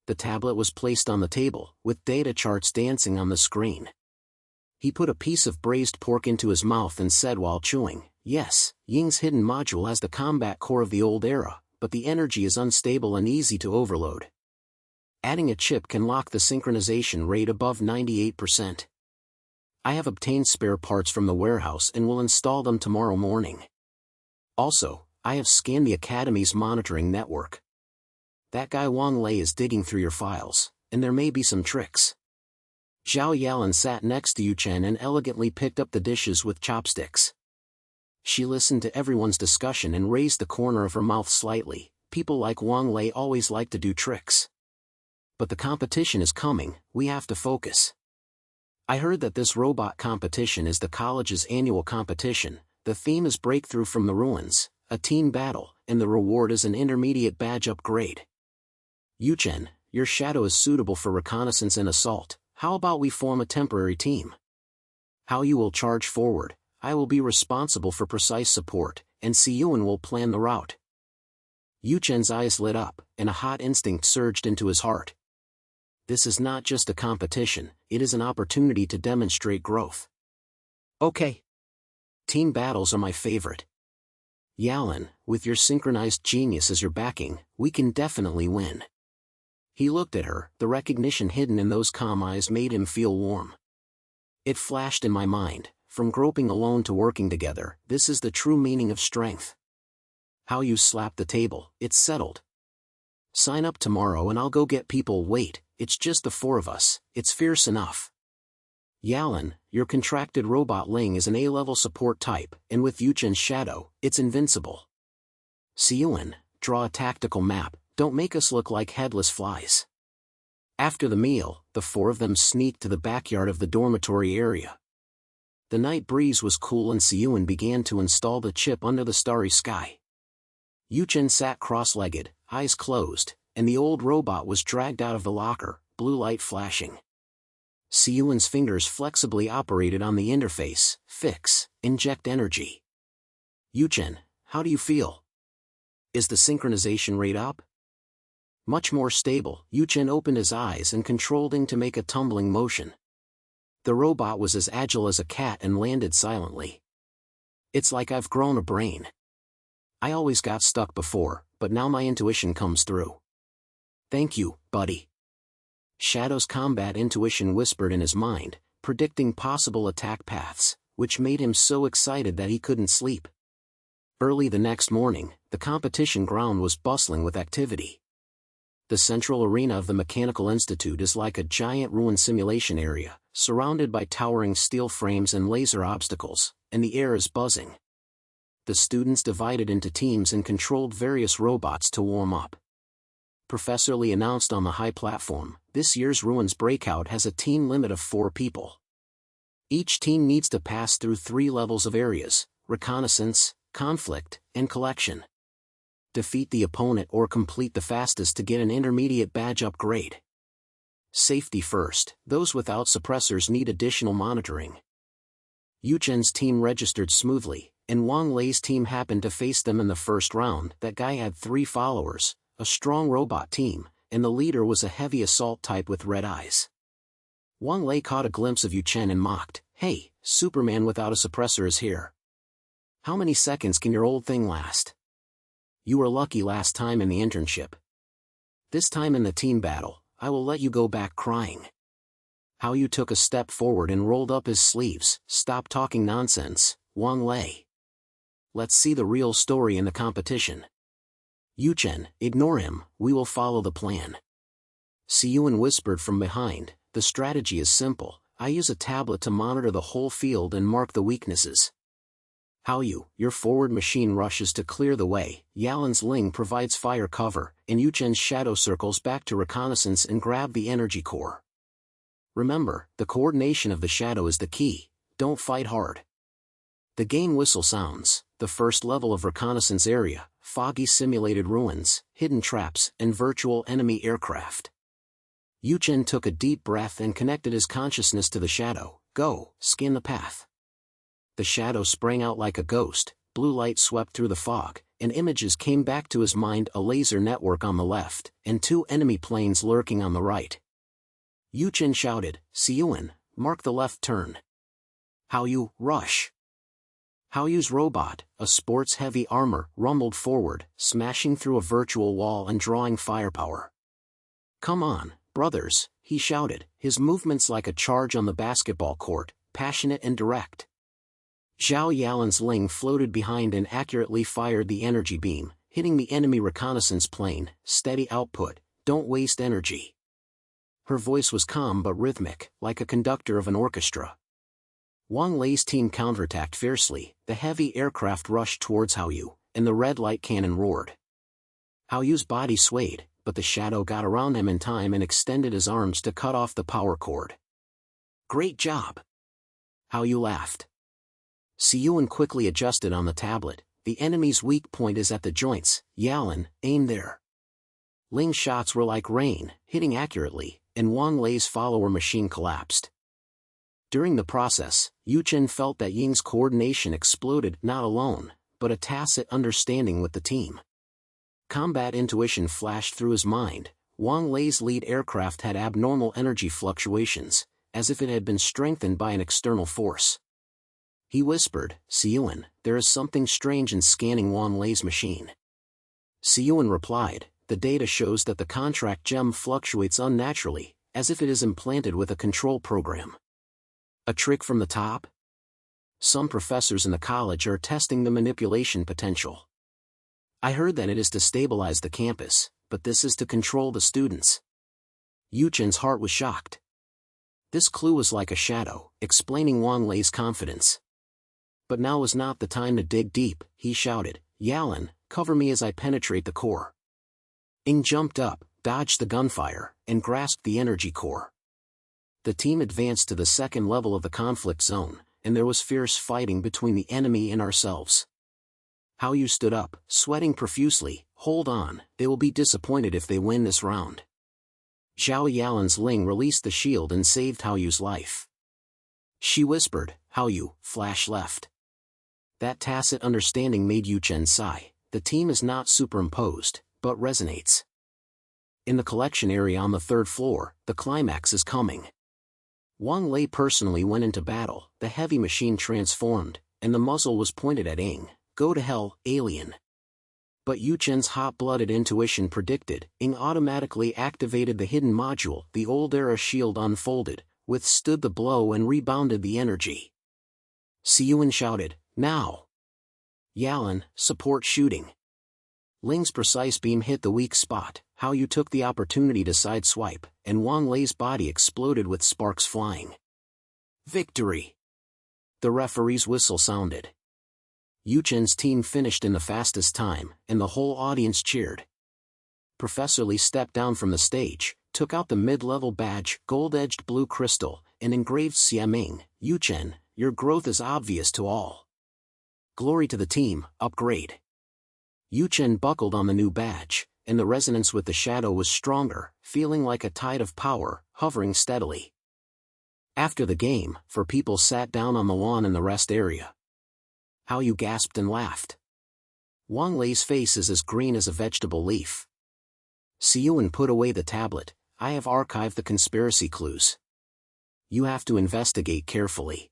The tablet was placed on the table, with data charts dancing on the screen. He put a piece of braised pork into his mouth and said while chewing, yes, Ying's hidden module has the combat core of the old era, but the energy is unstable and easy to overload. Adding a chip can lock the synchronization rate above 98%. I have obtained spare parts from the warehouse and will install them tomorrow morning. Also, I have scanned the Academy's monitoring network. That guy Wang Lei is digging through your files, and there may be some tricks. Zhao Yalan sat next to Yuchen and elegantly picked up the dishes with chopsticks. She listened to everyone's discussion and raised the corner of her mouth slightly. People like Wang Lei always like to do tricks. But the competition is coming, we have to focus. I heard that this robot competition is the college's annual competition. The theme is Breakthrough from the Ruins, a team battle, and the reward is an intermediate badge upgrade. Yuchen, your shadow is suitable for reconnaissance and assault. How about we form a temporary team? Hao Yu will charge forward, I will be responsible for precise support, and Yuchen will plan the route. Yuchen's eyes lit up, and a hot instinct surged into his heart. This is not just a competition, it is an opportunity to demonstrate growth. Okay. Team battles are my favorite. Yalan, with your synchronized genius as your backing, we can definitely win. He looked at her, the recognition hidden in those calm eyes made him feel warm. It flashed in my mind, from groping alone to working together, this is the true meaning of strength. Hao Yu slapped the table, it's settled. Sign up tomorrow and I'll go get people. Wait, it's just the four of us, it's fierce enough. Yalan, your contracted robot Ling is an A-level support type, and with Yuchen's shadow, it's invincible. Yuchen, draw a tactical map, don't make us look like headless flies. After the meal, the four of them sneaked to the backyard of the dormitory area. The night breeze was cool and Yuchen began to install the chip under the starry sky. Yuchen sat cross-legged, eyes closed, and the old robot was dragged out of the locker, blue light flashing. Yuchen's fingers flexibly operated on the interface, fix, inject energy. Yuchen, how do you feel? Is the synchronization rate up? Much more stable. Yuchen opened his eyes and controlled Ing to make a tumbling motion. The robot was as agile as a cat and landed silently. It's like I've grown a brain. I always got stuck before, but now my intuition comes through. Thank you, buddy. Shadow's combat intuition whispered in his mind, predicting possible attack paths, which made him so excited that he couldn't sleep. Early the next morning, the competition ground was bustling with activity. The central arena of the Mechanical Institute is like a giant ruin simulation area, surrounded by towering steel frames and laser obstacles, and the air is buzzing. The students divided into teams and controlled various robots to warm up. Professor Lee announced on the high platform, this year's Ruins Breakout has a team limit of 4 people. Each team needs to pass through 3 levels of areas, reconnaissance, conflict, and collection. Defeat the opponent or complete the fastest to get an intermediate badge upgrade. Safety first, those without suppressors need additional monitoring. Yuchen's team registered smoothly, and Wang Lei's team happened to face them in the first round. That guy had 3 followers, a strong robot team, and the leader was a heavy assault type with red eyes. Wang Lei caught a glimpse of Yuchen and mocked, "Hey, Superman without a suppressor is here. How many seconds can your old thing last? You were lucky last time in the internship. This time in the team battle, I will let you go back crying." Hao Yu took a step forward and rolled up his sleeves. "Stop talking nonsense, Wang Lei. Let's see the real story in the competition." Yuchen, ignore him, we will follow the plan. Yuchen whispered from behind, the strategy is simple, I use a tablet to monitor the whole field and mark the weaknesses. Your forward machine rushes to clear the way, Yalan's Ling provides fire cover, and Yuchen's shadow circles back to reconnaissance and grab the energy core. Remember, the coordination of the shadow is the key, don't fight hard. The game whistle sounds, the first level of reconnaissance area, foggy simulated ruins, hidden traps, and virtual enemy aircraft. Yuchen took a deep breath and connected his consciousness to the shadow. Go, scan the path. The shadow sprang out like a ghost, blue light swept through the fog, and images came back to his mind, a laser network on the left, and 2 enemy planes lurking on the right. Yuchen shouted, Siyuan, mark the left turn. Rush. Haoyu's robot, a sports-heavy armor, rumbled forward, smashing through a virtual wall and drawing firepower. Come on, brothers, he shouted, his movements like a charge on the basketball court, passionate and direct. Zhao Yalan's Ling floated behind and accurately fired the energy beam, hitting the enemy reconnaissance plane. Steady output, don't waste energy. Her voice was calm but rhythmic, like a conductor of an orchestra. Wang Lei's team counterattacked fiercely, the heavy aircraft rushed towards Haoyu, and the red light cannon roared. Haoyu's body swayed, but the shadow got around him in time and extended his arms to cut off the power cord. Great job! Haoyu laughed. Siyuan quickly adjusted on the tablet, the enemy's weak point is at the joints, Yalan, aim there. Ling's shots were like rain, hitting accurately, and Wang Lei's follower machine collapsed. During the process, Yuchen felt that Ying's coordination exploded, not alone, but a tacit understanding with the team. Combat intuition flashed through his mind. Wang Lei's lead aircraft had abnormal energy fluctuations, as if it had been strengthened by an external force. He whispered, Siyuan, there is something strange in scanning Wang Lei's machine. Siyuan replied, the data shows that the contract gem fluctuates unnaturally, as if it is implanted with a control program. A trick from the top? Some professors in the college are testing the manipulation potential. I heard that it is to stabilize the campus, but this is to control the students. Yuchen's heart was shocked. This clue was like a shadow, explaining Wang Lei's confidence. But now was not the time to dig deep, he shouted, Yalan, cover me as I penetrate the core. Ying jumped up, dodged the gunfire, and grasped the energy core. The team advanced to the second level of the conflict zone, and there was fierce fighting between the enemy and ourselves. Haoyu stood up, sweating profusely, hold on, they will be disappointed if they win this round. Zhao Yalan's Ling released the shield and saved Haoyu's life. She whispered, Haoyu, flash left. That tacit understanding made Yuchen sigh, the team is not superimposed, but resonates. In the collection area on the 3rd floor, the climax is coming. Wang Lei personally went into battle, the heavy machine transformed, and the muzzle was pointed at Ying. Go to hell, alien. But Yuchen's hot-blooded intuition predicted, Ying automatically activated the hidden module, the old era shield unfolded, withstood the blow and rebounded the energy. Siyuan shouted, now! Yalan, support shooting. Ling's precise beam hit the weak spot, Haoyu took the opportunity to sideswipe, and Wang Lei's body exploded with sparks flying. Victory! The referee's whistle sounded. Yuchen's team finished in the fastest time, and the whole audience cheered. Professor Li stepped down from the stage, took out the mid-level badge, gold-edged blue crystal, and engraved Xiaming, Yuchen, your growth is obvious to all. Glory to the team, upgrade. Yuchen buckled on the new badge, and the resonance with the shadow was stronger, feeling like a tide of power, hovering steadily. After the game, people sat down on the lawn in the rest area. Haoyu gasped and laughed. Wang Lei's face is as green as a vegetable leaf. Siyuan put away the tablet, I have archived the conspiracy clues. You have to investigate carefully.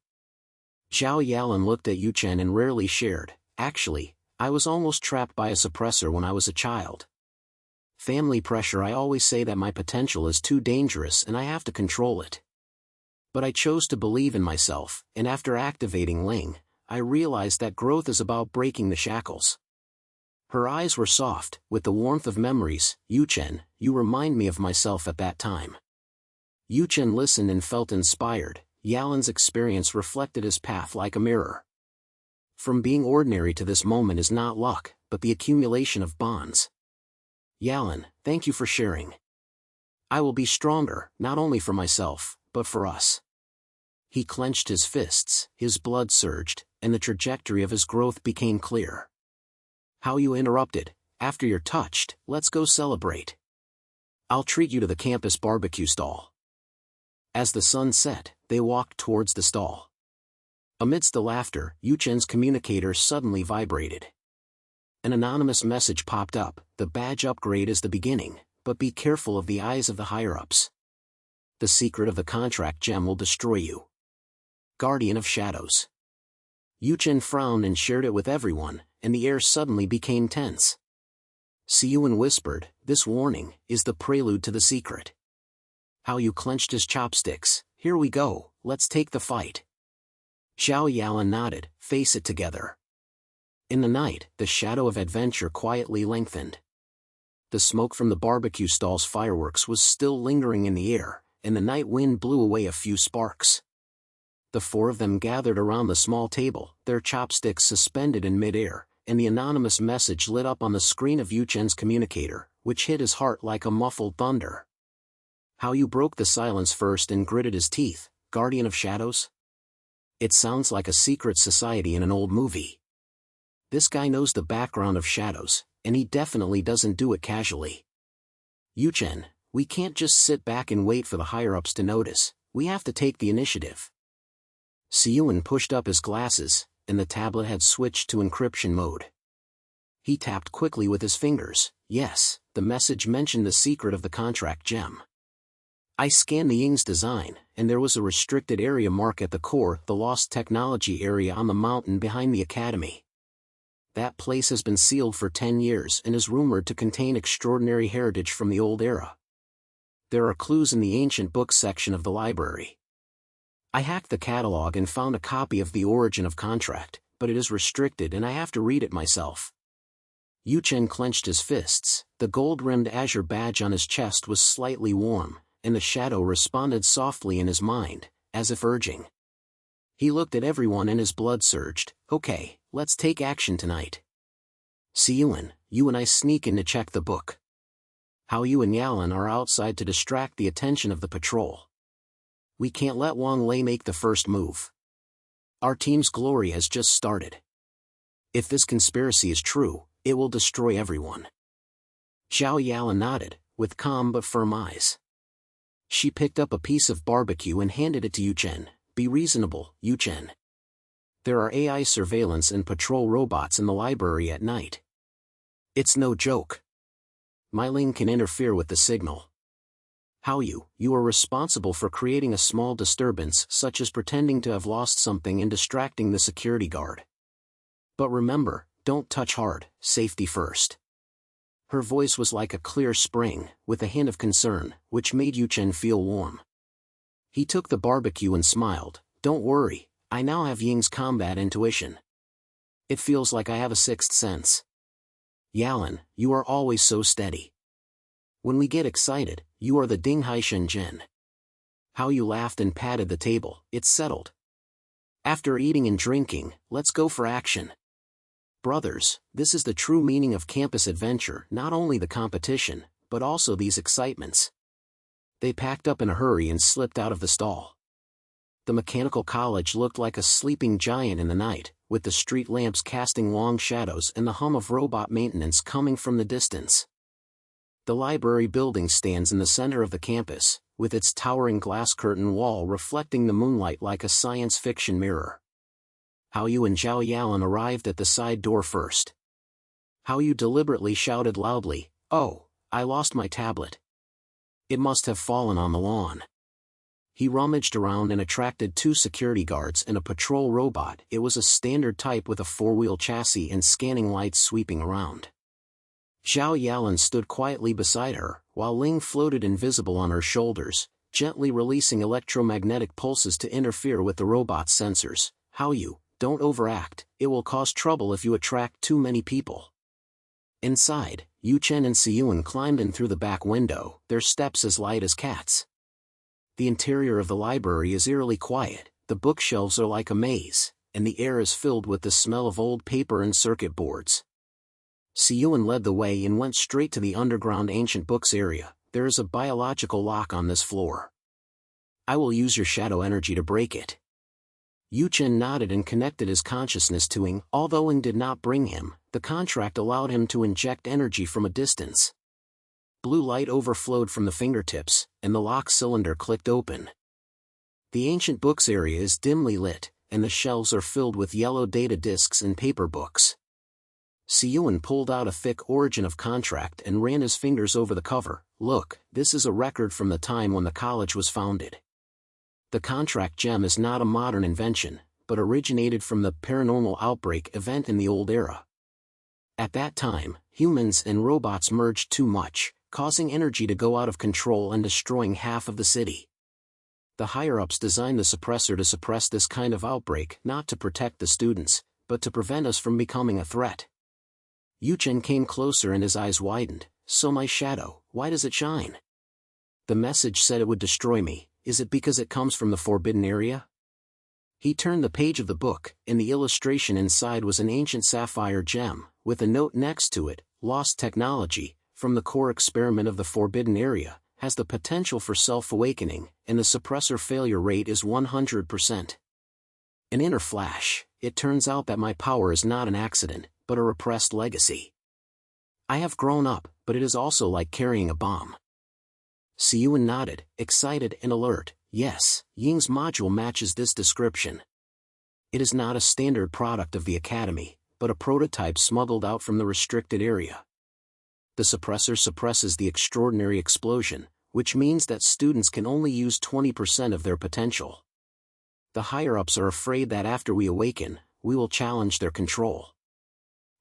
Zhao Yalan looked at Yuchen and rarely shared, actually, I was almost trapped by a suppressor when I was a child. Family pressure, I always say that my potential is too dangerous and I have to control it. But I chose to believe in myself, and after activating Ling, I realized that growth is about breaking the shackles. Her eyes were soft, with the warmth of memories. Yuchen, you remind me of myself at that time. Yuchen listened and felt inspired. Yalan's experience reflected his path like a mirror. From being ordinary to this moment is not luck, but the accumulation of bonds. Yalan, thank you for sharing. I will be stronger, not only for myself, but for us. He clenched his fists, his blood surged, and the trajectory of his growth became clear. How you interrupted. After you're touched, let's go celebrate. I'll treat you to the campus barbecue stall. As the sun set, they walked towards the stall. Amidst the laughter, Yuchen's communicator suddenly vibrated. An anonymous message popped up. The badge upgrade is the beginning, but be careful of the eyes of the higher-ups. The secret of the contract gem will destroy you. Guardian of Shadows. Yuchen frowned and shared it with everyone, and the air suddenly became tense. Siyuan whispered, this warning is the prelude to the secret. How you clenched his chopsticks. Here we go, let's take the fight. Zhao Yalan nodded, face it together. In the night, the shadow of adventure quietly lengthened. The smoke from the barbecue stall's fireworks was still lingering in the air, and the night wind blew away a few sparks. The four of them gathered around the small table, their chopsticks suspended in mid-air, and the anonymous message lit up on the screen of Yuchen's communicator, which hit his heart like a muffled thunder. How you broke the silence first and gritted his teeth, Guardian of Shadows? It sounds like a secret society in an old movie. This guy knows the background of shadows, and he definitely doesn't do it casually. Yuchen, we can't just sit back and wait for the higher-ups to notice, we have to take the initiative. Siyuan pushed up his glasses, and the tablet had switched to encryption mode. He tapped quickly with his fingers. Yes, the message mentioned the secret of the contract gem. I scanned the Ying's design, and there was a restricted area mark at the core, the lost technology area on the mountain behind the academy. That place has been sealed for 10 years and is rumored to contain extraordinary heritage from the old era. There are clues in the ancient books section of the library. I hacked the catalog and found a copy of The Origin of Contract, but it is restricted and I have to read it myself. Yuchen clenched his fists. The gold-rimmed azure badge on his chest was slightly warm, and the shadow responded softly in his mind, as if urging. He looked at everyone and his blood surged. Okay, let's take action tonight. Siyuan, you and I sneak in to check the book. How you and Yalan are outside to distract the attention of the patrol. We can't let Wang Lei make the first move. Our team's glory has just started. If this conspiracy is true, it will destroy everyone. Zhao Yalan nodded, with calm but firm eyes. She picked up a piece of barbecue and handed it to Yuchen. Be reasonable, Yuchen. There are AI surveillance and patrol robots in the library at night. It's no joke. My Ling can interfere with the signal. How you are responsible for creating a small disturbance such as pretending to have lost something and distracting the security guard. But remember, don't touch hard, safety first. Her voice was like a clear spring, with a hint of concern, which made Yuchen feel warm. He took the barbecue and smiled. Don't worry, I now have Ying's combat intuition. It feels like I have a sixth sense. Yalan, you are always so steady. When we get excited, you are the Dinghai Shenzhen. How you laughed and patted the table. It's settled. After eating and drinking, let's go for action. Brothers, this is the true meaning of campus adventure, not only the competition, but also these excitements. They packed up in a hurry and slipped out of the stall. The mechanical college looked like a sleeping giant in the night, with the street lamps casting long shadows and the hum of robot maintenance coming from the distance. The library building stands in the center of the campus, with its towering glass curtain wall reflecting the moonlight like a science fiction mirror. How you and Zhao Yalan arrived at the side door first. How you deliberately shouted loudly, "Oh, I lost my tablet. It must have fallen on the lawn." He rummaged around and attracted 2 security guards and a patrol robot. It was a standard type with a 4-wheel chassis and scanning lights sweeping around. Zhao Yalan stood quietly beside her, while Ling floated invisible on her shoulders, gently releasing electromagnetic pulses to interfere with the robot's sensors. How you, don't overact, it will cause trouble if you attract too many people. Inside, Yuchen and Siyuan climbed in through the back window, their steps as light as cats. The interior of the library is eerily quiet, the bookshelves are like a maze, and the air is filled with the smell of old paper and circuit boards. Yuchen led the way and went straight to the underground ancient books area. There is a biological lock on this floor. I will use your shadow energy to break it. Yuchen nodded and connected his consciousness to Ing. Although Ing did not bring him, the contract allowed him to inject energy from a distance. Blue light overflowed from the fingertips, and the lock cylinder clicked open. The ancient books area is dimly lit, and the shelves are filled with yellow data discs and paper books. Yuchen pulled out a thick origin of contract and ran his fingers over the cover. Look, this is a record from the time when the college was founded. The contract gem is not a modern invention, but originated from the paranormal outbreak event in the old era. At that time, humans and robots merged too much, causing energy to go out of control and destroying half of the city. The higher-ups designed the suppressor to suppress this kind of outbreak, not to protect the students, but to prevent us from becoming a threat. Yuchen came closer and his eyes widened. So my shadow, why does it shine? The message said it would destroy me. Is it because it comes from the forbidden area? He turned the page of the book, and the illustration inside was an ancient sapphire gem, with a note next to it: lost technology, from the core experiment of the forbidden area, has the potential for self-awakening, and the suppressor failure rate is 100%. An inner flash, it turns out that my power is not an accident, but a repressed legacy. I have grown up, but it is also like carrying a bomb. Yuchen nodded, excited and alert. Yes, Ying's module matches this description. It is not a standard product of the Academy, but a prototype smuggled out from the restricted area. The suppressor suppresses the extraordinary explosion, which means that students can only use 20% of their potential. The higher-ups are afraid that after we awaken, we will challenge their control.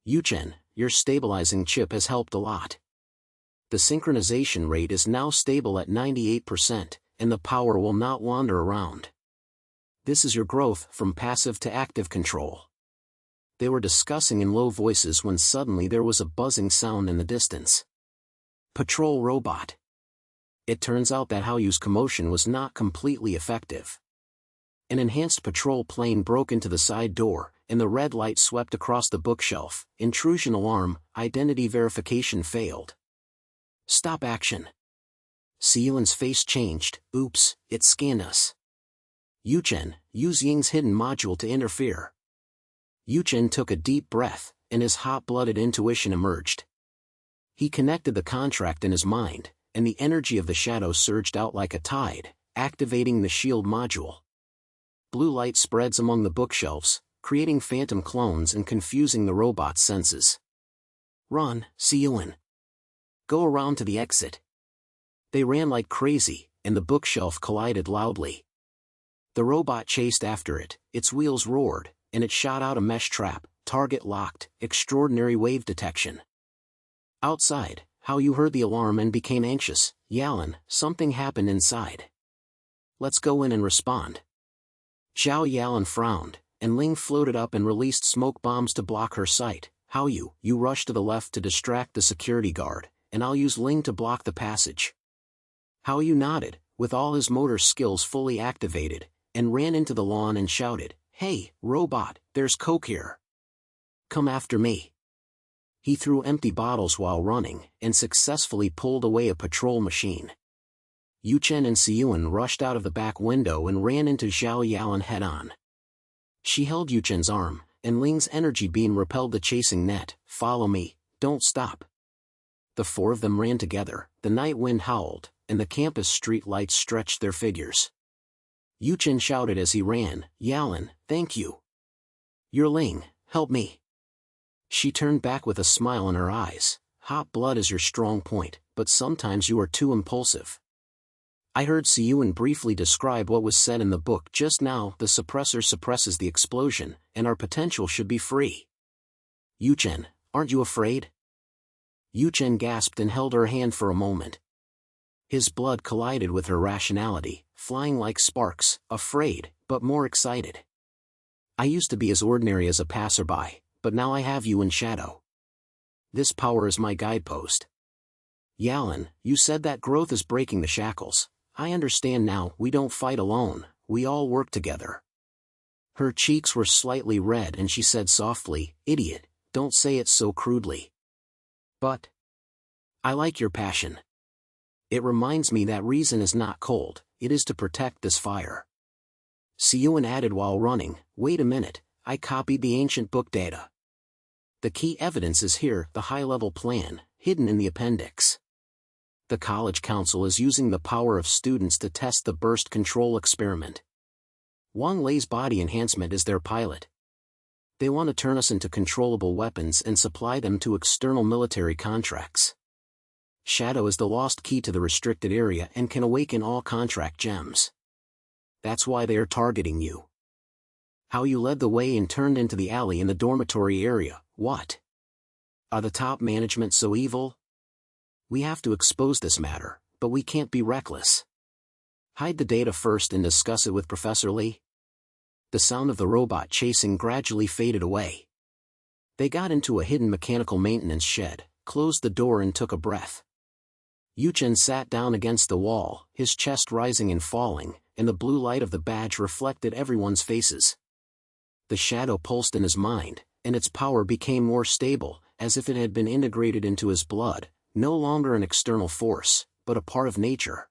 Yuchen, your stabilizing chip has helped a lot. The synchronization rate is now stable at 98%, and the power will not wander around. This is your growth from passive to active control. They were discussing in low voices when suddenly there was a buzzing sound in the distance. Patrol robot. It turns out that Haoyu's commotion was not completely effective. An enhanced patrol plane broke into the side door, and the red light swept across the bookshelf. Intrusion alarm, identity verification failed. Stop action. Yuchen's face changed. Oops, it scanned us. Yuchen, use Ying's hidden module to interfere. Yuchen took a deep breath, and his hot-blooded intuition emerged. He connected the contract in his mind, and the energy of the shadow surged out like a tide, activating the shield module. Blue light spreads among the bookshelves, creating phantom clones and confusing the robot's senses. Run, Yuchen. Go around to the exit. They ran like crazy, and the bookshelf collided loudly. The robot chased after it, its wheels roared, and it shot out a mesh trap. Target locked, extraordinary wave detection. Outside, Haoyu heard the alarm and became anxious. Yalan, something happened inside. Let's go in and respond. Zhao Yalan frowned, and Ling floated up and released smoke bombs to block her sight. Haoyu, you rush to the left to distract the security guard, and I'll use Ling to block the passage. Haoyu nodded, with all his motor skills fully activated, and ran into the lawn and shouted, Hey, robot, there's coke here. Come after me. He threw empty bottles while running, and successfully pulled away a patrol machine. Yuchen and Yuchen rushed out of the back window and ran into Zhao Yalan head-on. She held Yuchen's arm, and Ling's energy beam repelled the chasing net. Follow me, don't stop. The four of them ran together, the night wind howled, and the campus street lights stretched their figures. Yuchen shouted as he ran, Yalan, thank you. You're Ling, help me. She turned back with a smile in her eyes. Hot blood is your strong point, but sometimes you are too impulsive. I heard Yuchen briefly describe what was said in the book just now. The suppressor suppresses the explosion, and our potential should be free. Yuchen, aren't you afraid? Yuchen gasped and held her hand for a moment. His blood collided with her rationality, flying like sparks, afraid, but more excited. I used to be as ordinary as a passerby, but now I have you in shadow. This power is my guidepost. Yalan, you said that growth is breaking the shackles. I understand now, we don't fight alone, we all work together. Her cheeks were slightly red and she said softly, idiot, don't say it so crudely. But I like your passion. It reminds me that reason is not cold, it is to protect this fire. Yuchen added while running, wait a minute, I copied the ancient book data. The key evidence is here, the high-level plan, hidden in the appendix. The college council is using the power of students to test the burst control experiment. Wang Lei's body enhancement is their pilot. They want to turn us into controllable weapons and supply them to external military contracts. Shadow is the lost key to the restricted area and can awaken all contract gems. That's why they are targeting you. How you led the way and turned into the alley in the dormitory area, what? Are the top management so evil? We have to expose this matter, but we can't be reckless. Hide the data first and discuss it with Professor Lee. The sound of the robot chasing gradually faded away. They got into a hidden mechanical maintenance shed, closed the door and took a breath. Yuchen sat down against the wall, his chest rising and falling, and the blue light of the badge reflected everyone's faces. The shadow pulsed in his mind, and its power became more stable, as if it had been integrated into his blood, no longer an external force, but a part of nature.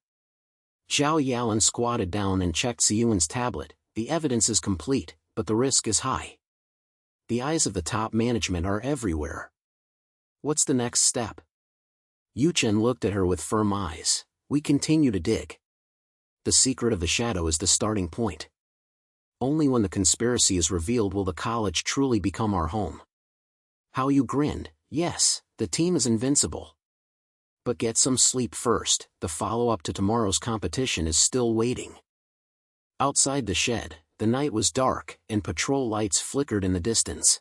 Zhao Yalan squatted down and checked Yuchen's tablet. The evidence is complete, but the risk is high. The eyes of the top management are everywhere. What's the next step? Yuchen looked at her with firm eyes. We continue to dig. The secret of the shadow is the starting point. Only when the conspiracy is revealed will the college truly become our home. How you grinned, yes, the team is invincible. But get some sleep first, the follow-up to tomorrow's competition is still waiting. Outside the shed, the night was dark, and patrol lights flickered in the distance.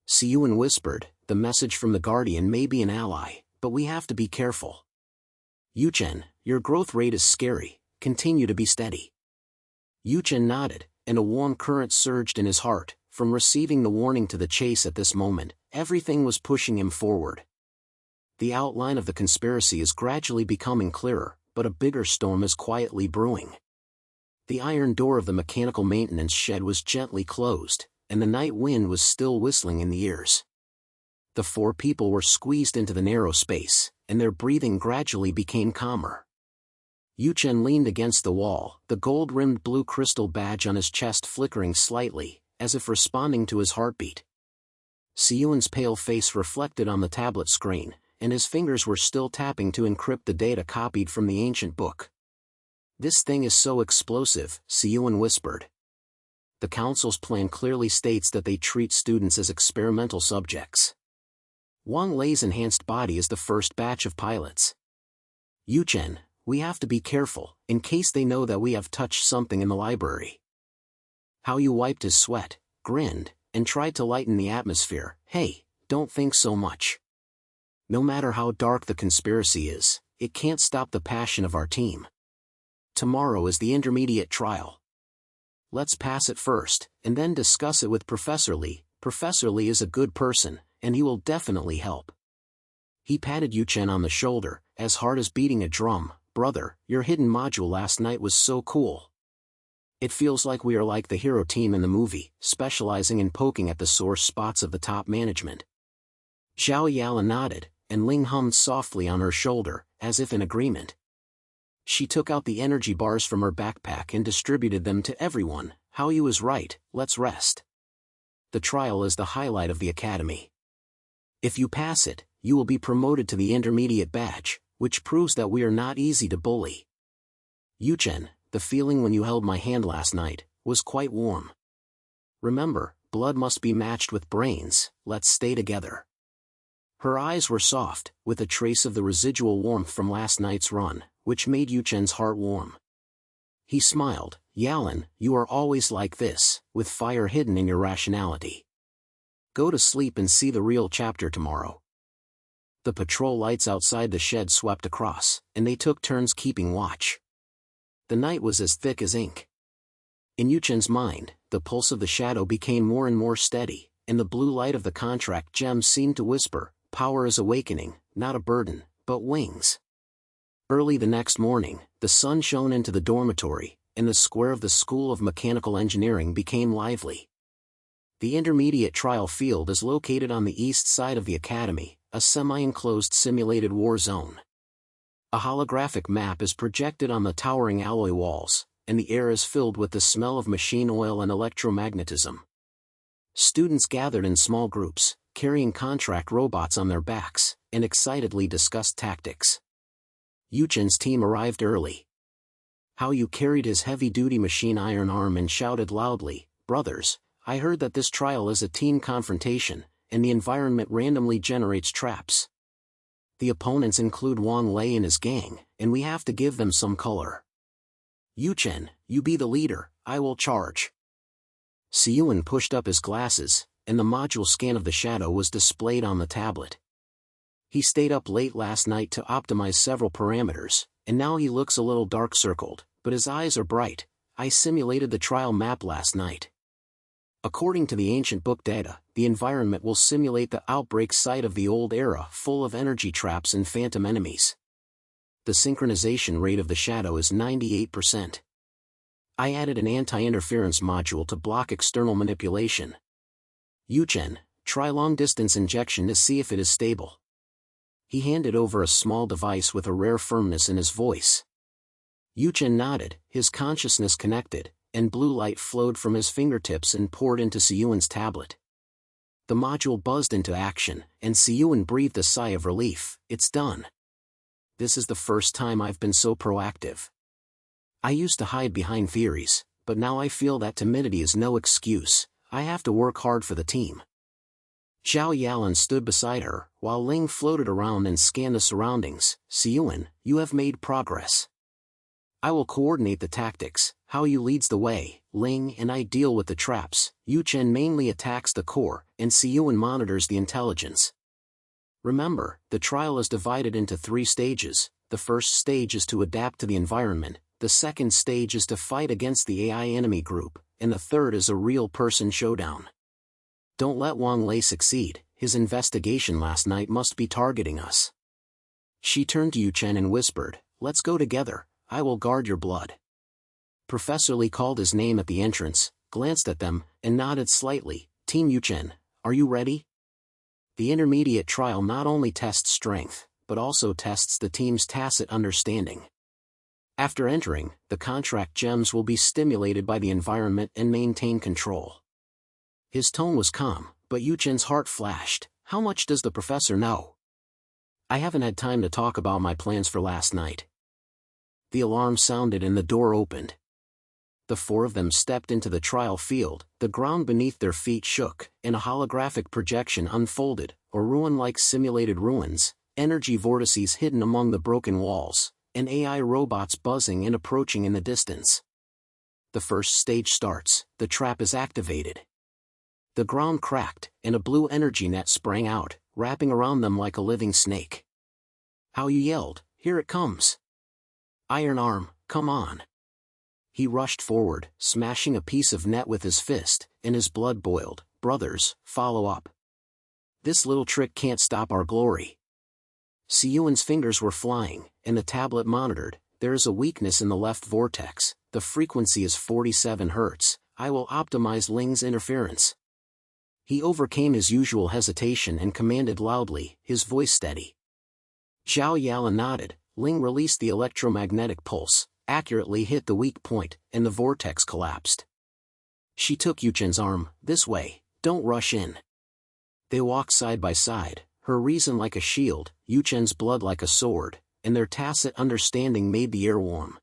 Yuchen whispered, the message from the Guardian may be an ally, but we have to be careful. Yuchen, your growth rate is scary, continue to be steady. Yuchen nodded, and a warm current surged in his heart. From receiving the warning to the chase at this moment, everything was pushing him forward. The outline of the conspiracy is gradually becoming clearer, but a bigger storm is quietly brewing. The iron door of the mechanical maintenance shed was gently closed, and the night wind was still whistling in the ears. The four people were squeezed into the narrow space, and their breathing gradually became calmer. Yuchen leaned against the wall, the gold-rimmed blue crystal badge on his chest flickering slightly, as if responding to his heartbeat. Yuchen's pale face reflected on the tablet screen, and his fingers were still tapping to encrypt the data copied from the ancient book. This thing is so explosive, Yuchen whispered. The council's plan clearly states that they treat students as experimental subjects. Wang Lei's enhanced body is the first batch of pilots. Yuchen, we have to be careful, in case they know that we have touched something in the library. How you wiped his sweat, grinned, and tried to lighten the atmosphere. Hey, don't think so much. No matter how dark the conspiracy is, it can't stop the passion of our team. Tomorrow is the intermediate trial. Let's pass it first, and then discuss it with Professor Lee. Professor Lee is a good person, and he will definitely help. He patted Yuchen on the shoulder, as hard as beating a drum. Brother, your hidden module last night was so cool. It feels like we are like the hero team in the movie, specializing in poking at the sore spots of the top management. Zhao Yalan nodded, and Ling hummed softly on her shoulder, as if in agreement. She took out the energy bars from her backpack and distributed them to everyone. How you is right, let's rest. The trial is the highlight of the academy. If you pass it, you will be promoted to the intermediate badge, which proves that we are not easy to bully. Yuchen, the feeling when you held my hand last night, was quite warm. Remember, blood must be matched with brains, let's stay together. Her eyes were soft, with a trace of the residual warmth from last night's run, which made Yuchen's heart warm. He smiled, Yalan, you are always like this, with fire hidden in your rationality. Go to sleep and see the real chapter tomorrow. The patrol lights outside the shed swept across, and they took turns keeping watch. The night was as thick as ink. In Yuchen's mind, the pulse of the shadow became more and more steady, and the blue light of the contract gems seemed to whisper, power is awakening, not a burden, but wings. Early the next morning, The sun shone into the dormitory, and the square of the School of Mechanical Engineering became lively. The intermediate trial field is located on the east side of the academy, a semi-enclosed simulated war zone. A holographic map is projected on the towering alloy walls, and the air is filled with the smell of machine oil and electromagnetism. Students gathered in small groups, carrying contract robots on their backs, and excitedly discussed tactics. Yuchen's team arrived early. Hao Yu carried his heavy-duty machine iron arm and shouted loudly, "Brothers, I heard that this trial is a team confrontation, and the environment randomly generates traps. The opponents include Wang Lei and his gang, and we have to give them some color. Yuchen, you be the leader, I will charge." Yuchen pushed up his glasses, and the module scan of the shadow was displayed on the tablet. He stayed up late last night to optimize several parameters, and now he looks a little dark-circled, but his eyes are bright. I simulated the trial map last night. According to the ancient book data, the environment will simulate the outbreak site of the old era, full of energy traps and phantom enemies. The synchronization rate of the shadow is 98%. I added an anti-interference module to block external manipulation. Yuchen, try long-distance injection to see if it is stable. He handed over a small device with a rare firmness in his voice. Yuchen nodded, his consciousness connected, and blue light flowed from his fingertips and poured into Yuchen's tablet. The module buzzed into action, and Yuchen breathed a sigh of relief. It's done. This is the first time I've been so proactive. I used to hide behind theories, but now I feel that timidity is no excuse. I have to work hard for the team. Zhao Yalan stood beside her, while Ling floated around and scanned the surroundings. "Yuchen, you have made progress. I will coordinate the tactics. Hao Yu leads the way, Ling and I deal with the traps, Yuchen mainly attacks the core, and Yuchen monitors the intelligence. Remember, the trial is divided into 3 stages. The first stage is to adapt to the environment, the second stage is to fight against the AI enemy group, and the third is a real-person showdown. Don't let Wang Lei succeed, his investigation last night must be targeting us." She turned to Yuchen and whispered, "Let's go together, I will guard your blood." Professor Li called his name at the entrance, glanced at them, and nodded slightly. "Team Yuchen, are you ready?" The intermediate trial not only tests strength, but also tests the team's tacit understanding. After entering, the contract gems will be stimulated by the environment and maintain control. His tone was calm, but Yuchen's heart flashed. How much does the professor know? I haven't had time to talk about my plans for last night. The alarm sounded and the door opened. The 4 of them stepped into the trial field, the ground beneath their feet shook, and a holographic projection unfolded, a ruin-like simulated ruins, energy vortices hidden among the broken walls, and AI robots buzzing and approaching in the distance. The first stage starts, the trap is activated. The ground cracked, and a blue energy net sprang out, wrapping around them like a living snake. Hao Yu yelled, "Here it comes! Iron Arm, come on!" He rushed forward, smashing a piece of net with his fist, and his blood boiled. "Brothers, follow up. This little trick can't stop our glory." Yuchen's fingers were flying, and the tablet monitored. "There is a weakness in the left vortex, the frequency is 47 Hz, I will optimize Ling's interference." He overcame his usual hesitation and commanded loudly, his voice steady. Zhao Yalan nodded. Ling released the electromagnetic pulse, accurately hit the weak point, and the vortex collapsed. She took Yuchen's arm. "This way, don't rush in." They walked side by side, her reason like a shield, Yuchen's blood like a sword, and their tacit understanding made the air warm.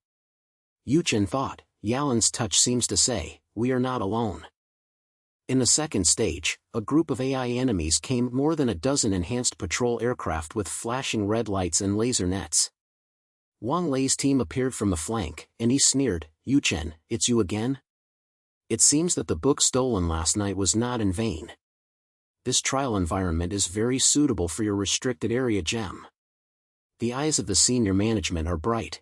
Yuchen thought, Yalan's touch seems to say, "We are not alone." In the second stage, a group of AI enemies came, more than a dozen enhanced patrol aircraft with flashing red lights and laser nets. Wang Lei's team appeared from the flank, and he sneered, "Yuchen, it's you again? It seems that the book stolen last night was not in vain. This trial environment is very suitable for your restricted area gem." The eyes of the senior management are bright.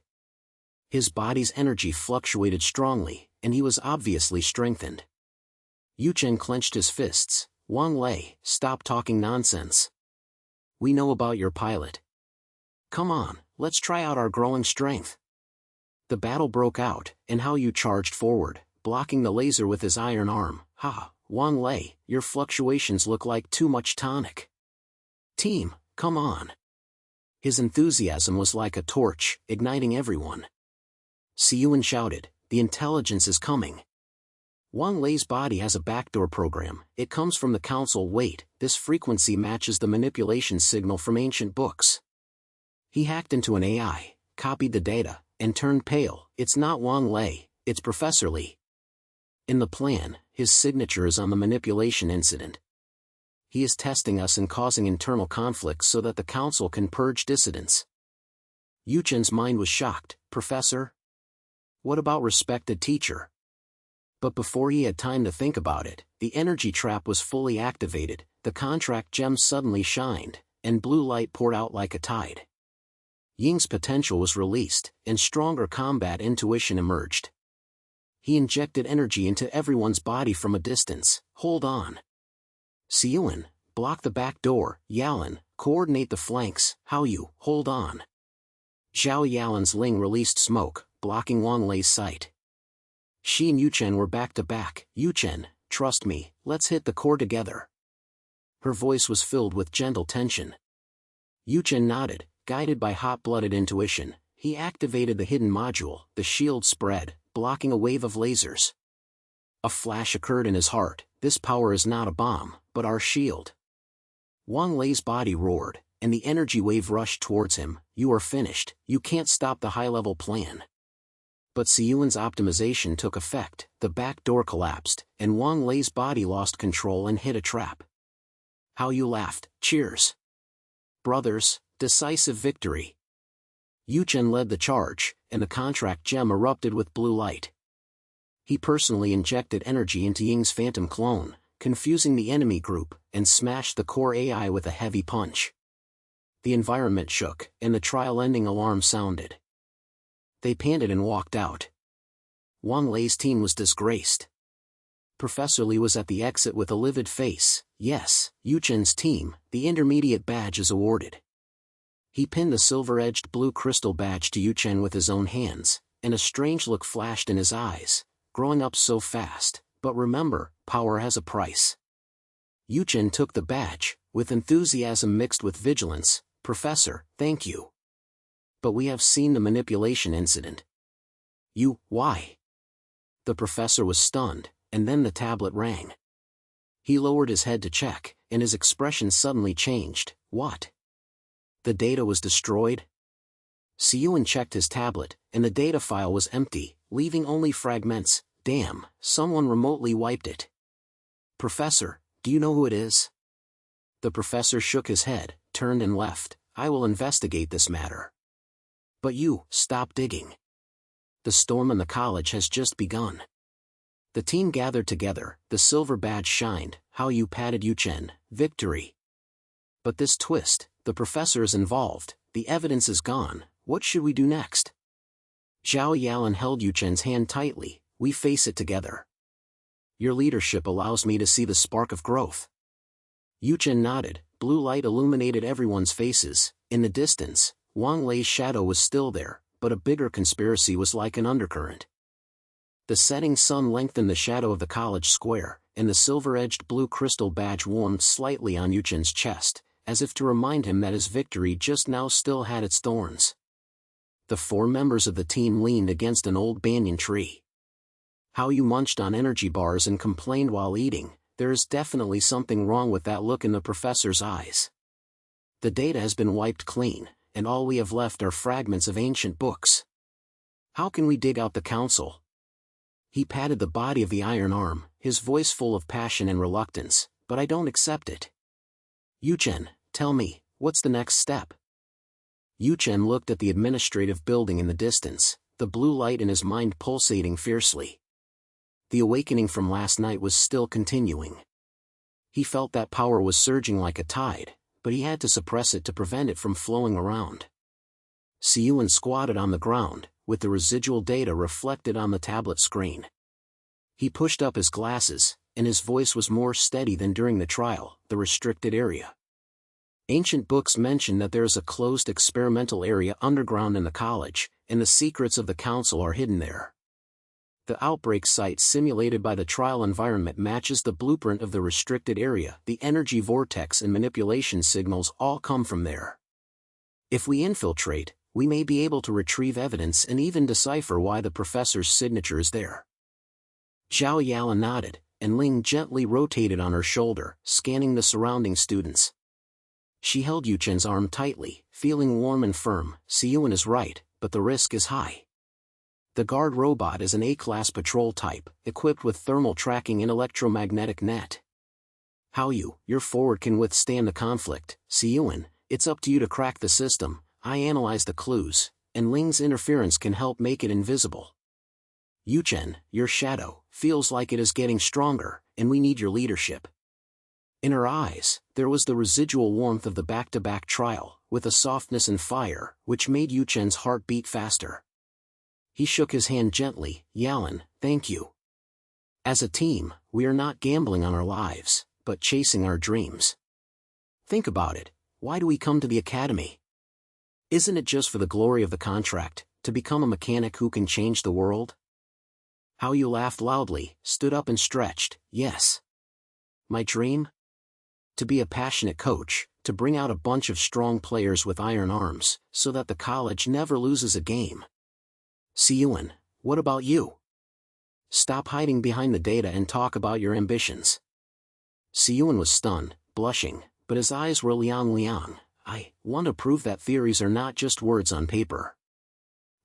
His body's energy fluctuated strongly, and he was obviously strengthened. Yuchen clenched his fists. "Wang Lei, stop talking nonsense. We know about your pilot. Come on, let's try out our growing strength." The battle broke out, and Hao Yu charged forward, blocking the laser with his iron arm. "Ha, Wang Lei, your fluctuations look like too much tonic. Team, come on." His enthusiasm was like a torch, igniting everyone. Yuchen shouted, "The intelligence is coming." Wang Lei's body has a backdoor program. It comes from the council. Wait, this frequency matches the manipulation signal from ancient books. He hacked into an AI, copied the data, and turned pale. It's not Wang Lei, it's Professor Li. In the plan, his signature is on the manipulation incident. He is testing us and causing internal conflicts so that the council can purge dissidents. Yuchen's mind was shocked. "Professor? What about respected teacher?" But before he had time to think about it, the energy trap was fully activated, the contract gem suddenly shined, and blue light poured out like a tide. Ying's potential was released, and stronger combat intuition emerged. He injected energy into everyone's body from a distance. "Hold on. Yuchen, block the back door. Yalan, coordinate the flanks. Hao Yu, hold on." Zhao Yalan's Ling released smoke, blocking Wang Lei's sight. She and Yuchen were back to back. "Yuchen, trust me, let's hit the core together." Her voice was filled with gentle tension. Yuchen nodded, guided by hot-blooded intuition. He activated the hidden module. The shield spread, blocking a wave of lasers. A flash occurred in his heart. This power is not a bomb, but our shield. Wang Lei's body roared, and the energy wave rushed towards him. "You are finished. You can't stop the high-level plan." But Yuchen's optimization took effect. The back door collapsed, and Wang Lei's body lost control and hit a trap. Hao Yu laughed. "Cheers. Brothers, decisive victory." Yuchen led the charge, and the contract gem erupted with blue light. He personally injected energy into Ying's phantom clone, confusing the enemy group, and smashed the core AI with a heavy punch. The environment shook, and the trial-ending alarm sounded. They panted and walked out. Wang Lei's team was disgraced. Professor Li was at the exit with a livid face. "Yes, Yuchen's team, the intermediate badge is awarded." He pinned the silver-edged blue crystal badge to Yuchen with his own hands, and a strange look flashed in his eyes. "Growing up so fast, but remember, power has a price." Yuchen took the badge, with enthusiasm mixed with vigilance. "Professor, thank you. But we have seen the manipulation incident." Why?" The professor was stunned, and then the tablet rang. He lowered his head to check, and his expression suddenly changed. "What? The data was destroyed?" Yuchen checked his tablet, and the data file was empty, leaving only fragments. "Damn, someone remotely wiped it." "Professor, do you know who it is?" The professor shook his head, turned and left. "I will investigate this matter. But you, stop digging. The storm in the college has just begun." The team gathered together, the silver badge shined. Hao Yu patted Yuchen. "Victory." But this twist, the professor is involved, the evidence is gone. What should we do next? Zhao Yalan held Yuchen's hand tightly. "We face it together. Your leadership allows me to see the spark of growth." Yuchen nodded. Blue light illuminated everyone's faces. In the distance, Wang Lei's shadow was still there, but a bigger conspiracy was like an undercurrent. The setting sun lengthened the shadow of the college square, and the silver-edged blue crystal badge warmed slightly on Yuchen's chest, as if to remind him that his victory just now still had its thorns. The 4 members of the team leaned against an old banyan tree. Hao Yu munched on energy bars and complained while eating. There is definitely something wrong with that look in the professor's eyes. The data has been wiped clean, and all we have left are fragments of ancient books. How can we dig out the council? He patted the body of the iron arm, his voice full of passion and reluctance. But I don't accept it. Yuchen, tell me, what's the next step? Yuchen looked at the administrative building in the distance, the blue light in his mind pulsating fiercely. The awakening from last night was still continuing. He felt that power was surging like a tide, but he had to suppress it to prevent it from flowing around. Yuchen squatted on the ground, with the residual data reflected on the tablet screen. He pushed up his glasses, and his voice was more steady than during the trial. The restricted area. Ancient books mention that there is a closed experimental area underground in the college, and the secrets of the council are hidden there. The outbreak site simulated by the trial environment matches the blueprint of the restricted area. The energy vortex and manipulation signals all come from there. If we infiltrate, we may be able to retrieve evidence and even decipher why the professor's signature is there. Zhao Yalan nodded, and Ling gently rotated on her shoulder, scanning the surrounding students. She held Yuchen's arm tightly, feeling warm and firm. Yuchen is right, but the risk is high. The guard robot is an A-class patrol type, equipped with thermal tracking and electromagnetic net. How your forward can withstand the conflict, Yuchen, it's up to you to crack the system. I analyze the clues, and Ling's interference can help make it invisible. Yuchen, your shadow, feels like it is getting stronger, and we need your leadership. In her eyes, there was the residual warmth of the back-to-back trial, with a softness and fire, which made Yuchen's heart beat faster. He shook his hand gently. Yalan, thank you. As a team, we are not gambling on our lives, but chasing our dreams. Think about it, why do we come to the academy? Isn't it just for the glory of the contract, to become a mechanic who can change the world? How you laughed loudly, stood up and stretched. Yes. My dream? To be a passionate coach, to bring out a bunch of strong players with iron arms, so that the college never loses a game. Yuchen, what about you? Stop hiding behind the data and talk about your ambitions. Yuchen was stunned, blushing, but his eyes were liang. I want to prove that theories are not just words on paper.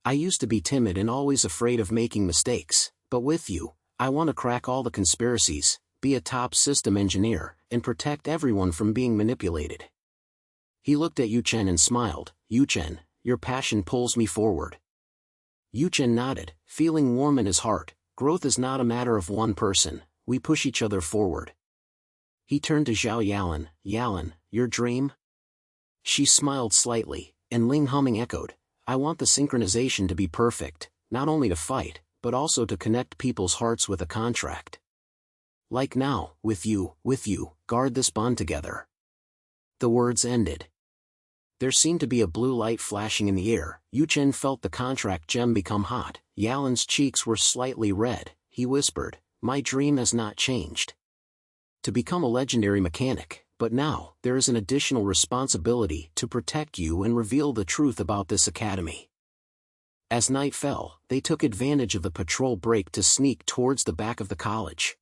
I used to be timid and always afraid of making mistakes, but with you, I want to crack all the conspiracies, be a top system engineer, and protect everyone from being manipulated. He looked at Yuchen and smiled. Yuchen, your passion pulls me forward. Yuchen nodded, feeling warm in his heart. Growth is not a matter of one person, we push each other forward. He turned to Zhao Yalan. Yalan, your dream? She smiled slightly, and Ling humming echoed. I want the synchronization to be perfect, not only to fight, but also to connect people's hearts with a contract. Like now, with you, guard this bond together. The words ended. There seemed to be a blue light flashing in the air. Yuchen felt the contract gem become hot. Yalan's cheeks were slightly red. He whispered, my dream has not changed. To become a legendary mechanic, but now, there is an additional responsibility to protect you and reveal the truth about this academy. As night fell, they took advantage of the patrol break to sneak towards the back of the college.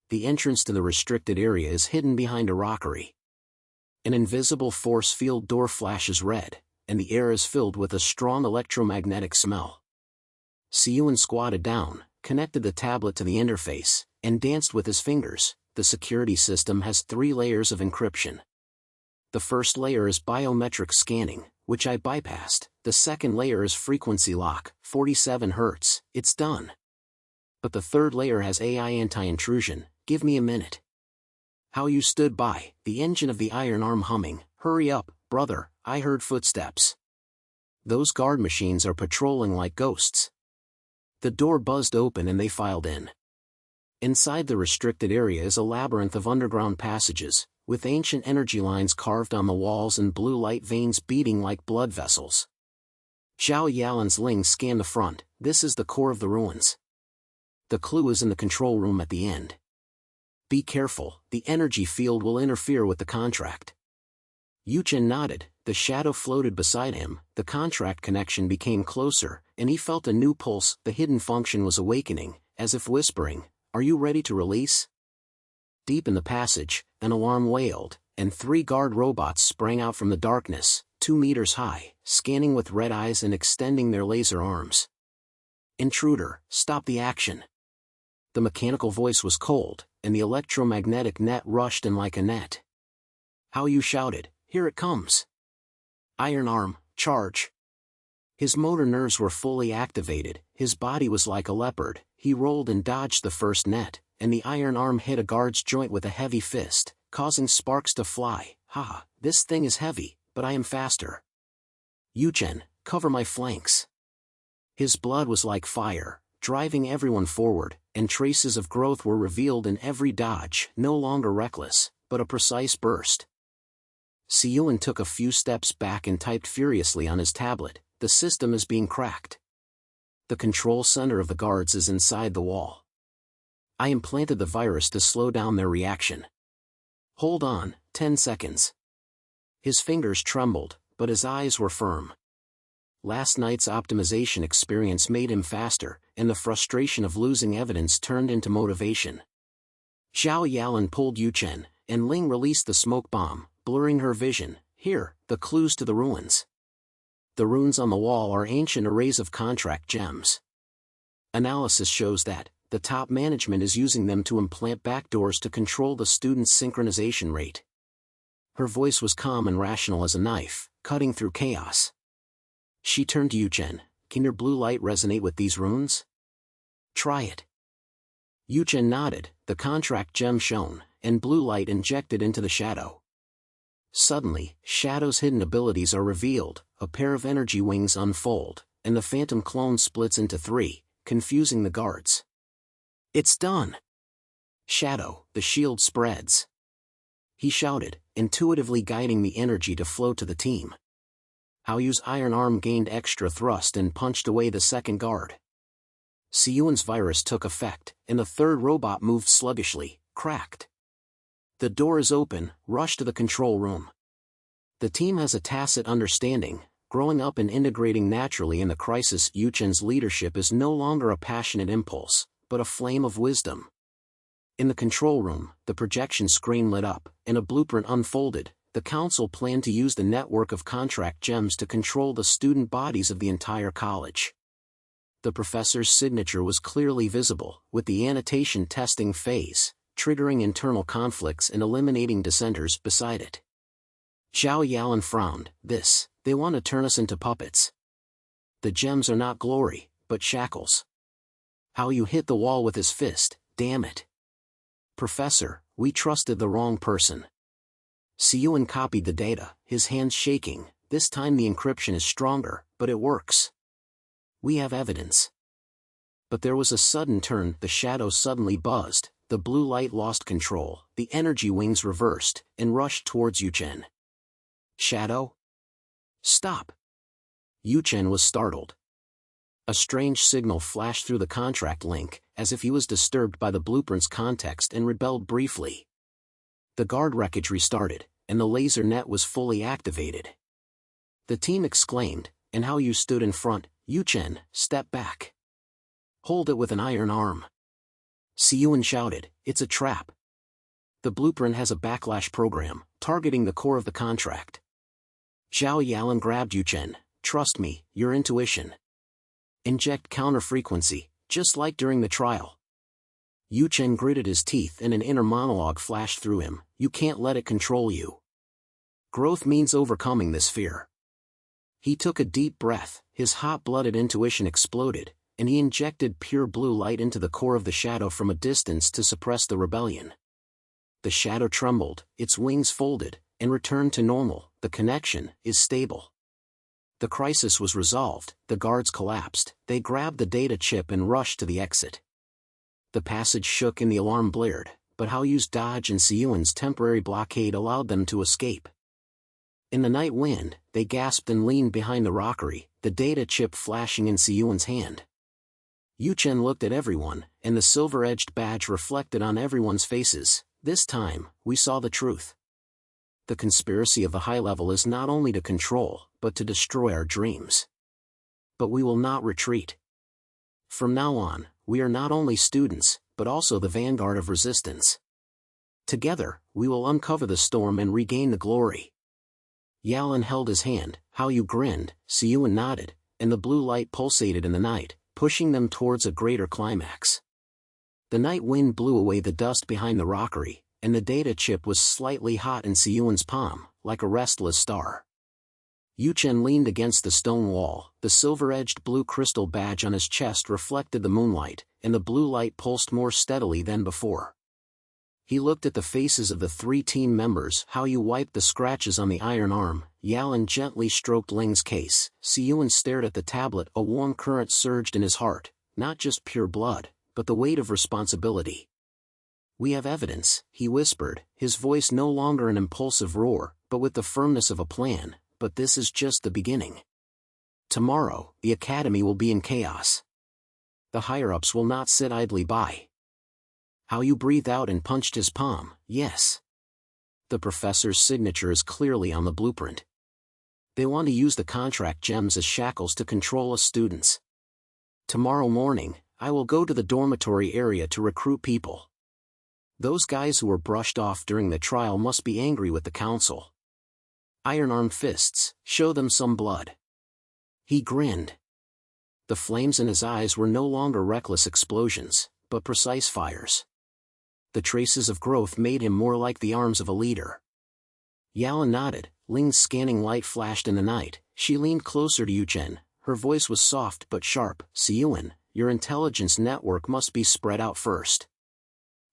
The entrance to the restricted area is hidden behind a rockery. An invisible force field door flashes red, and the air is filled with a strong electromagnetic smell. Yuchen squatted down, connected the tablet to the interface, and danced with his fingers. The security system has 3 layers of encryption. The first layer is biometric scanning, which I bypassed. The second layer is frequency lock, 47 Hz, it's done. But the third layer has AI anti-intrusion. Give me a minute. How you stood by, the engine of the iron arm humming. Hurry up, brother, I heard footsteps. Those guard machines are patrolling like ghosts. The door buzzed open and they filed in. Inside the restricted area is a labyrinth of underground passages, with ancient energy lines carved on the walls and blue light veins beating like blood vessels. Zhao Yalan's Ling scanned the front. This is the core of the ruins. The clue is in the control room at the end. Be careful, the energy field will interfere with the contract. Yuchen nodded, the shadow floated beside him, the contract connection became closer, and he felt a new pulse. The hidden function was awakening, as if whispering, are you ready to release? Deep in the passage, an alarm wailed, and 3 guard robots sprang out from the darkness, 2 meters high, scanning with red eyes and extending their laser arms. Intruder, stop the action. The mechanical voice was cold, and the electromagnetic net rushed in like a net. How you shouted, here it comes. Iron arm, charge. His motor nerves were fully activated, his body was like a leopard. He rolled and dodged the first net, and the iron arm hit a guard's joint with a heavy fist, causing sparks to fly. Ha, this thing is heavy, but I am faster. Yuchen, cover my flanks. His blood was like fire, driving everyone forward, and traces of growth were revealed in every dodge, no longer reckless, but a precise burst. Yuchen took a few steps back and typed furiously on his tablet. The system is being cracked. The control center of the guards is inside the wall. I implanted the virus to slow down their reaction. Hold on, 10 seconds. His fingers trembled, but his eyes were firm. Last night's optimization experience made him faster, and the frustration of losing evidence turned into motivation. Zhao Yalan pulled Yuchen, and Ling released the smoke bomb, blurring her vision. Here, the clues to the ruins. The runes on the wall are ancient arrays of contract gems. Analysis shows that the top management is using them to implant backdoors to control the students' synchronization rate. Her voice was calm and rational as a knife, cutting through chaos. She turned to Yuchen. Can your blue light resonate with these runes? Try it. Yuchen nodded, the contract gem shone, and blue light injected into the shadow. Suddenly, Shadow's hidden abilities are revealed, a pair of energy wings unfold, and the phantom clone splits into 3, confusing the guards. It's done! Shadow, the shield spreads. He shouted, intuitively guiding the energy to flow to the team. Haoyu's iron arm gained extra thrust and punched away the second guard. Siyuan's virus took effect, and the third robot moved sluggishly, cracked. The door is open, rush to the control room. The team has a tacit understanding, growing up and integrating naturally in the crisis. Yuchen's leadership is no longer a passionate impulse, but a flame of wisdom. In the control room, the projection screen lit up, and a blueprint unfolded. The council planned to use the network of contract gems to control the student bodies of the entire college. The professor's signature was clearly visible, with the annotation testing phase, triggering internal conflicts and eliminating dissenters beside it. Zhao Yalan frowned. They want to turn us into puppets. The gems are not glory, but shackles. Haoyu hit the wall with his fist. Damn it. Professor, we trusted the wrong person. Siyuan copied the data, his hands shaking. This time the encryption is stronger, but it works. We have evidence. But there was a sudden turn. The shadow suddenly buzzed, the blue light lost control, the energy wings reversed, and rushed towards Yuchen. Shadow? Stop! Yuchen was startled. A strange signal flashed through the contract link, as if he was disturbed by the blueprint's context and rebelled briefly. The guard wreckage restarted, and the laser net was fully activated. The team exclaimed, and Haoyu stood in front. Yuchen, step back. Hold it with an iron arm. Siyuan shouted, it's a trap. The blueprint has a backlash program, targeting the core of the contract. Zhao Yalan grabbed Yuchen. Trust me, your intuition. Inject counter-frequency, just like during the trial. Yuchen gritted his teeth and an inner monologue flashed through him. You can't let it control you. Growth means overcoming this fear. He took a deep breath, his hot-blooded intuition exploded, and he injected pure blue light into the core of the shadow from a distance to suppress the rebellion. The shadow trembled, its wings folded, and returned to normal. The connection is stable. The crisis was resolved. The guards collapsed. They grabbed the data chip and rushed to the exit. The passage shook and the alarm blared, but Haoyu's dodge and Siyuan's temporary blockade allowed them to escape. In the night wind, they gasped and leaned behind the rockery, the data chip flashing in Siyuan's hand. Yuchen looked at everyone, and the silver-edged badge reflected on everyone's faces. This time, we saw the truth. The conspiracy of the high level is not only to control, but to destroy our dreams. But we will not retreat. From now on, we are not only students, but also the vanguard of resistance. Together, we will uncover the storm and regain the glory. Yalan held his hand, Haoyu grinned, Siyuan nodded, and the blue light pulsated in the night, pushing them towards a greater climax. The night wind blew away the dust behind the rockery, and the data chip was slightly hot in Siyuan's palm, like a restless star. Yuchen leaned against the stone wall, the silver-edged blue crystal badge on his chest reflected the moonlight, and the blue light pulsed more steadily than before. He looked at the faces of the 3 team members. Haoyu wiped the scratches on the iron arm, Yalan gently stroked Ling's case, Siyuan stared at the tablet. A warm current surged in his heart, not just pure blood, but the weight of responsibility. We have evidence, he whispered, his voice no longer an impulsive roar, but with the firmness of a plan, but this is just the beginning. Tomorrow, the academy will be in chaos. The higher-ups will not sit idly by. How you breathed out and punched his palm, yes. The professor's signature is clearly on the blueprint. They want to use the contract gems as shackles to control us students. Tomorrow morning, I will go to the dormitory area to recruit people. Those guys who were brushed off during the trial must be angry with the council. Iron-armed fists, show them some blood. He grinned. The flames in his eyes were no longer reckless explosions, but precise fires. The traces of growth made him more like the arms of a leader. Yalan nodded. Ling's scanning light flashed in the night. She leaned closer to Yuchen. Her voice was soft but sharp. Yuchen, your intelligence network must be spread out first.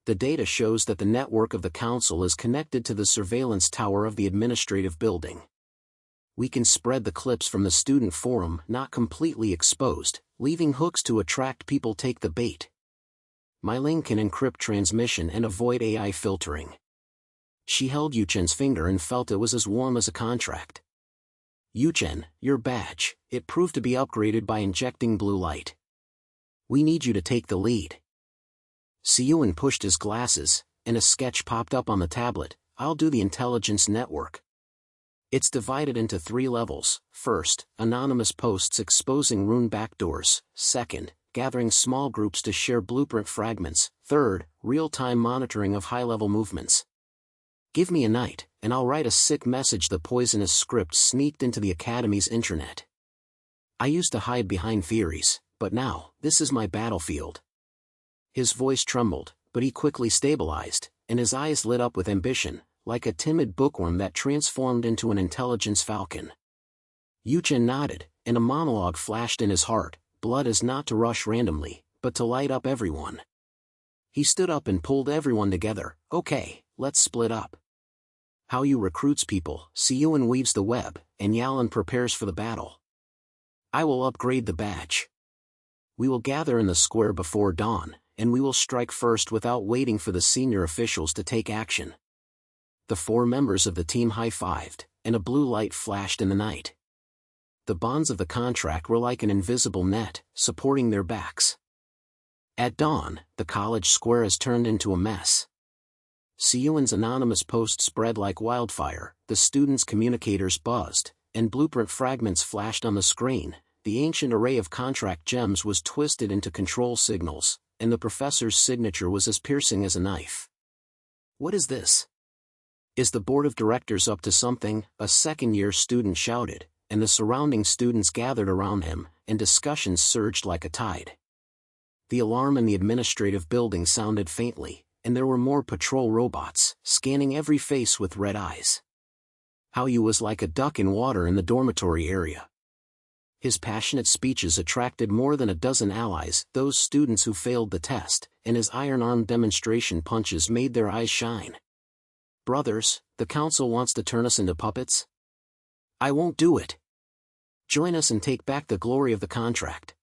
The data shows that the network of the council is connected to the surveillance tower of the administrative building. We can spread the clips from the student forum, not completely exposed, leaving hooks to attract people. Take the bait. My Ling can encrypt transmission and avoid AI filtering. She held Yuchen's finger and felt it was as warm as a contract. Yuchen, your badge, it proved to be upgraded by injecting blue light. We need you to take the lead. Yuchen pushed his glasses, and a sketch popped up on the tablet. I'll do the intelligence network. It's divided into 3 levels. First, anonymous posts exposing rune backdoors. Second, gathering small groups to share blueprint fragments. Third, real-time monitoring of high-level movements. Give me a night, and I'll write a sick message. The poisonous script sneaked into the Academy's intranet. I used to hide behind theories, but now, this is my battlefield. His voice trembled, but he quickly stabilized, and his eyes lit up with ambition, like a timid bookworm that transformed into an intelligence falcon. Yuchen nodded, and a monologue flashed in his heart. Blood is not to rush randomly, but to light up everyone. He stood up and pulled everyone together. Okay, let's split up. How you recruits people. Yuchen weaves the web, and Yalan prepares for the battle. I will upgrade the badge. We will gather in the square before dawn, and we will strike first without waiting for the senior officials to take action. The 4 members of the team high-fived, and a blue light flashed in the night. The bonds of the contract were like an invisible net, supporting their backs. At dawn, the college square has turned into a mess. Yuchen's anonymous post spread like wildfire, the students' communicators buzzed, and blueprint fragments flashed on the screen. The ancient array of contract gems was twisted into control signals, and the professor's signature was as piercing as a knife. What is this? Is the board of directors up to something? A second-year student shouted, and the surrounding students gathered around him, and discussions surged like a tide. The alarm in the administrative building sounded faintly, and there were more patrol robots, scanning every face with red eyes. How you was like a duck in water in the dormitory area. His passionate speeches attracted more than a dozen allies, those students who failed the test, and his iron-armed demonstration punches made their eyes shine. Brothers, the council wants to turn us into puppets? I won't do it. Join us and take back the glory of the contract.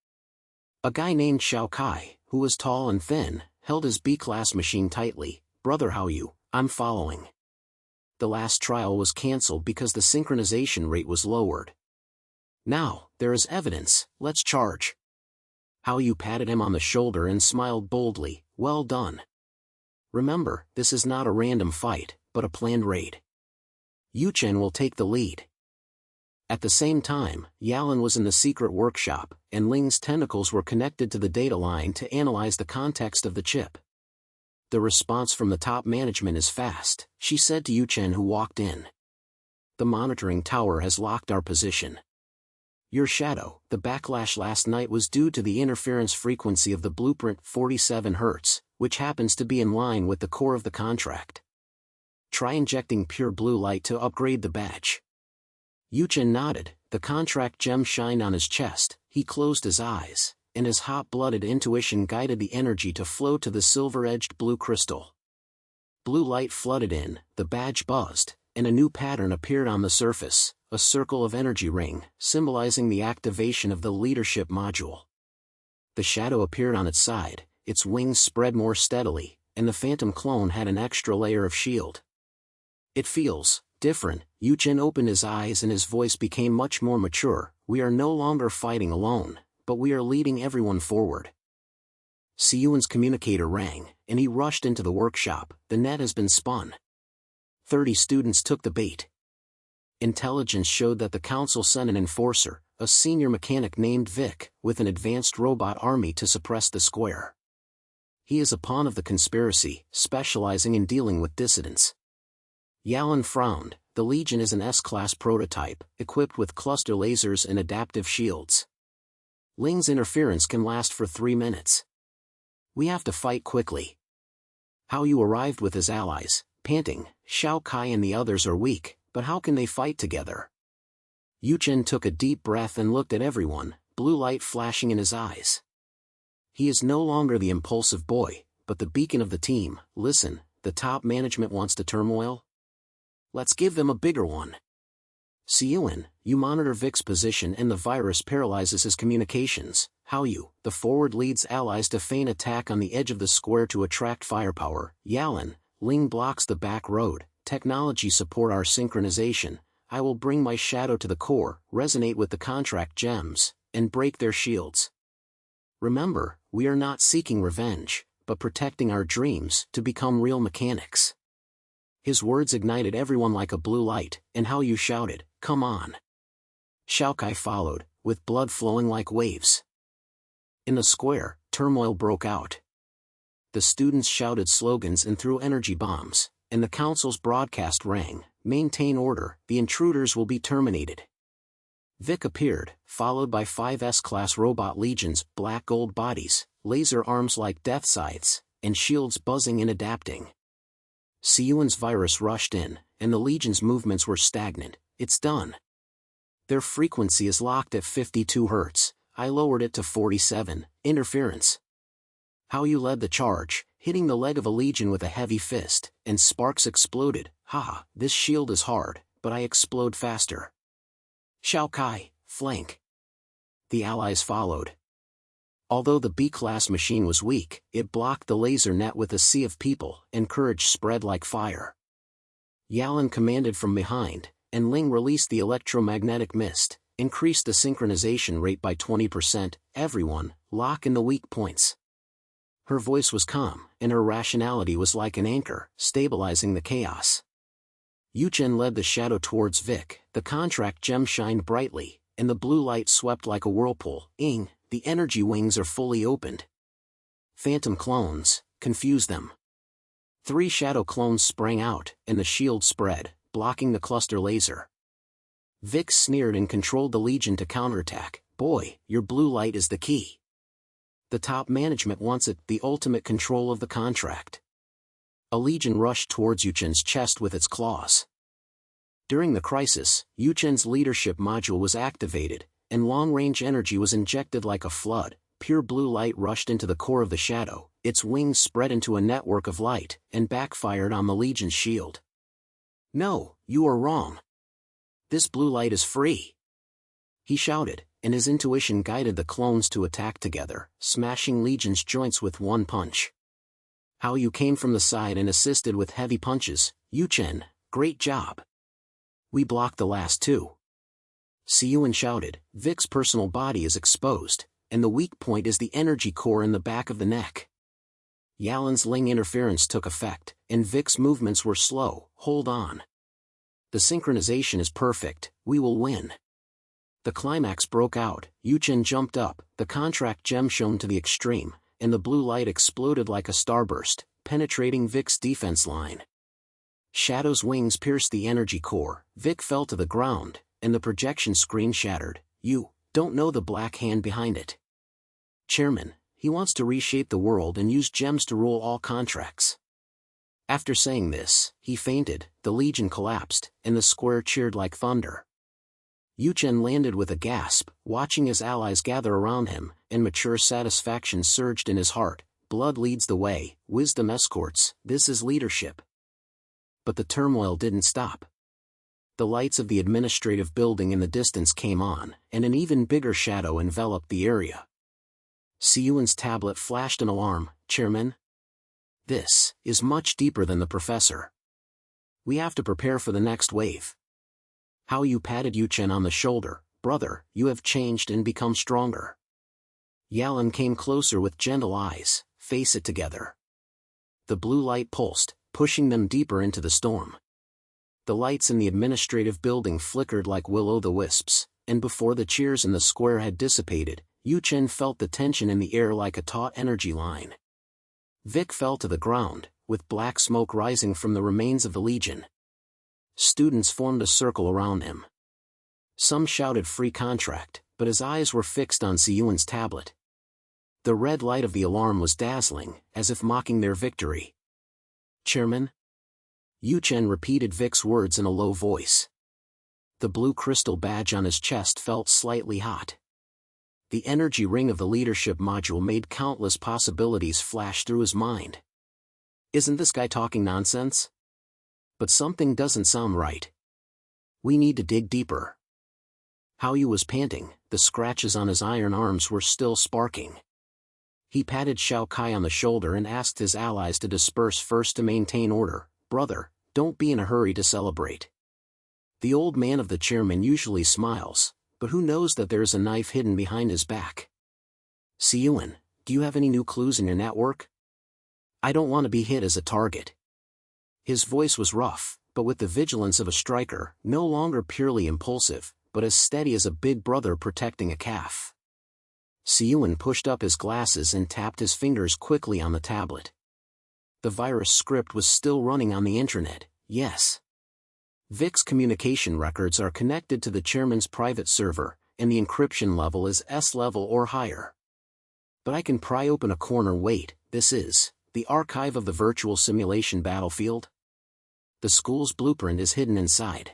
A guy named Xiao Kai, who was tall and thin, held his B-class machine tightly. Brother how you, I'm following. The last trial was cancelled because the synchronization rate was lowered. Now, there is evidence, let's charge. How you patted him on the shoulder and smiled boldly. Well done. Remember, this is not a random fight, but a planned raid. Yuchen will take the lead. At the same time, Yalan was in the secret workshop, and Ling's tentacles were connected to the data line to analyze the context of the chip. The response from the top management is fast, she said to Yuchen, who walked in. The monitoring tower has locked our position. Your shadow, the backlash last night was due to the interference frequency of the blueprint 47 Hz, which happens to be in line with the core of the contract. Try injecting pure blue light to upgrade the badge. Yuchen nodded, the contract gem shined on his chest, he closed his eyes, and his hot-blooded intuition guided the energy to flow to the silver-edged blue crystal. Blue light flooded in, the badge buzzed, and a new pattern appeared on the surface, a circle of energy ring, symbolizing the activation of the leadership module. The shadow appeared on its side, its wings spread more steadily, and the phantom clone had an extra layer of shield. It feels Different, Yuchen opened his eyes and his voice became much more mature. We are no longer fighting alone, but we are leading everyone forward. Siyuan's communicator rang, and he rushed into the workshop. The net has been spun. 30 students took the bait. Intelligence showed that the council sent an enforcer, a senior mechanic named Vic, with an advanced robot army to suppress the square. He is a pawn of the conspiracy, specializing in dealing with dissidents. Yalan frowned. The Legion is an S-class prototype, equipped with cluster lasers and adaptive shields. Ling's interference can last for 3 minutes. We have to fight quickly. How you arrived with his allies, panting, Xiao Kai and the others are weak, but how can they fight together? Yuchen took a deep breath and looked at everyone, blue light flashing in his eyes. He is no longer the impulsive boy, but the beacon of the team. Listen, the top management wants to turmoil. Let's give them a bigger one. Siyuan, you monitor Vic's position and the virus paralyzes his communications. How you, the forward leads allies to feign attack on the edge of the square to attract firepower. Yalan, Ling blocks the back road. Technology support our synchronization. I will bring my shadow to the core, resonate with the contract gems, and break their shields. Remember, we are not seeking revenge, but protecting our dreams to become real mechanics. His words ignited everyone like a blue light, and Hao Yu shouted, "Come on!" Xiaokai followed, with blood flowing like waves. In the square, turmoil broke out. The students shouted slogans and threw energy bombs, and the council's broadcast rang, "Maintain order, the intruders will be terminated." Vic appeared, followed by 5 S-class robot legions, black gold bodies, laser arms like death scythes, and shields buzzing and adapting. Siyuan's virus rushed in, and the legion's movements were stagnant. It's done. Their frequency is locked at 52 Hz. I lowered it to 47. Interference. Hao Yu led the charge, hitting the leg of a legion with a heavy fist, and sparks exploded. Haha, this shield is hard, but I explode faster. Xiao Kai, flank. The allies followed. Although the B-class machine was weak, it blocked the laser net with a sea of people, and courage spread like fire. Yalan commanded from behind, and Ling released the electromagnetic mist, increased the synchronization rate by 20%. Everyone, lock in the weak points. Her voice was calm, and her rationality was like an anchor, stabilizing the chaos. Yuchen led the shadow towards Vic. The contract gem shined brightly, and the blue light swept like a whirlpool. Ing, the energy wings are fully opened. Phantom clones, confuse them. 3 shadow clones sprang out, and the shield spread, blocking the cluster laser. Vic sneered and controlled the legion to counterattack. Boy, your blue light is the key. The top management wants it, the ultimate control of the contract. A legion rushed towards Yuchen's chest with its claws. During the crisis, Yuchen's leadership module was activated, and long-range energy was injected like a flood. Pure blue light rushed into the core of the shadow, its wings spread into a network of light, and backfired on the legion's shield. No, you are wrong. This blue light is free. He shouted, and his intuition guided the clones to attack together, smashing Legion's joints with one punch. Hao Yu came from the side and assisted with heavy punches. Yuchen, great job. We blocked the last 2. Siyuan shouted, Vic's personal body is exposed, and the weak point is the energy core in the back of the neck. Yalan's Ling interference took effect, and Vic's movements were slow. Hold on. The synchronization is perfect, we will win. The climax broke out. Yuchen jumped up, the contract gem shone to the extreme, and the blue light exploded like a starburst, penetrating Vic's defense line. Shadow's wings pierced the energy core. Vic fell to the ground, and the projection screen shattered. You don't know the black hand behind it. Chairman, he wants to reshape the world and use gems to rule all contracts. After saying this, he fainted, the Legion collapsed, and the square cheered like thunder. Yuchen landed with a gasp, watching his allies gather around him, and mature satisfaction surged in his heart. Blood leads the way, wisdom escorts, this is leadership. But the turmoil didn't stop. The lights of the administrative building in the distance came on, and an even bigger shadow enveloped the area. Siyuan's tablet flashed an alarm. Chairman? This is much deeper than the professor. We have to prepare for the next wave. Hao Yu patted Yuchen on the shoulder. Brother, you have changed and become stronger. Yalan came closer with gentle eyes. Face it together. The blue light pulsed, pushing them deeper into the storm. The lights in the administrative building flickered like will-o'-the-wisps, and before the cheers in the square had dissipated, Yuchen felt the tension in the air like a taut energy line. Vic fell to the ground, with black smoke rising from the remains of the Legion. Students formed a circle around him. Some shouted free contract, but his eyes were fixed on Siyuan's tablet. The red light of the alarm was dazzling, as if mocking their victory. Chairman? Yuchen repeated Vic's words in a low voice. The blue crystal badge on his chest felt slightly hot. The energy ring of the leadership module made countless possibilities flash through his mind. Isn't this guy talking nonsense? But something doesn't sound right. We need to dig deeper. Hao Yu was panting, the scratches on his iron arms were still sparking. He patted Shao Kai on the shoulder and asked his allies to disperse first to maintain order. Brother, don't be in a hurry to celebrate. The old man of the chairman usually smiles, but who knows that there is a knife hidden behind his back? Siyuan, do you have any new clues in your network? I don't want to be hit as a target. His voice was rough, but with the vigilance of a striker, no longer purely impulsive, but as steady as a big brother protecting a calf. Siyuan pushed up his glasses and tapped his fingers quickly on the tablet. The virus script was still running on the intranet, yes. Vic's communication records are connected to the chairman's private server, and the encryption level is S-level or higher. But I can pry open a corner. Wait, this is the archive of the virtual simulation battlefield? The school's blueprint is hidden inside.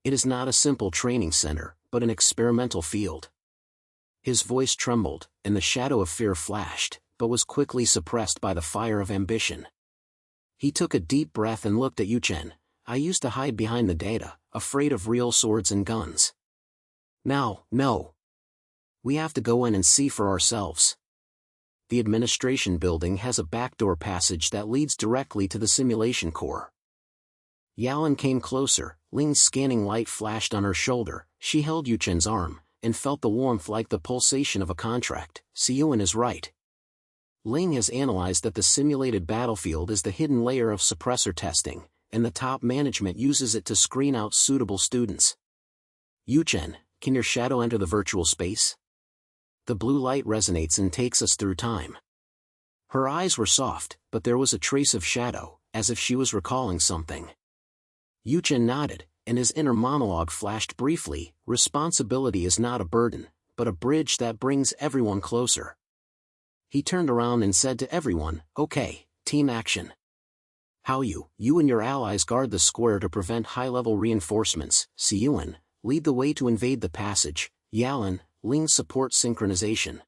It is not a simple training center, but an experimental field. His voice trembled, and the shadow of fear flashed, but was quickly suppressed by the fire of ambition. He took a deep breath and looked at Yuchen. I used to hide behind the data, afraid of real swords and guns. Now, no. We have to go in and see for ourselves. The administration building has a backdoor passage that leads directly to the simulation core. Yalan came closer, Ling's scanning light flashed on her shoulder. She held Yuchen's arm, and felt the warmth like the pulsation of a contract. Siyuan is right. Ling has analyzed that the simulated battlefield is the hidden layer of suppressor testing, and the top management uses it to screen out suitable students. Yuchen, can your shadow enter the virtual space? The blue light resonates and takes us through time. Her eyes were soft, but there was a trace of shadow, as if she was recalling something. Yuchen nodded, and his inner monologue flashed briefly. Responsibility is not a burden, but a bridge that brings everyone closer. He turned around and said to everyone, okay, team action. Hao Yu, you and your allies guard the square to prevent high-level reinforcements. Siyuan, lead the way to invade the passage. Yalan, Ling support synchronization.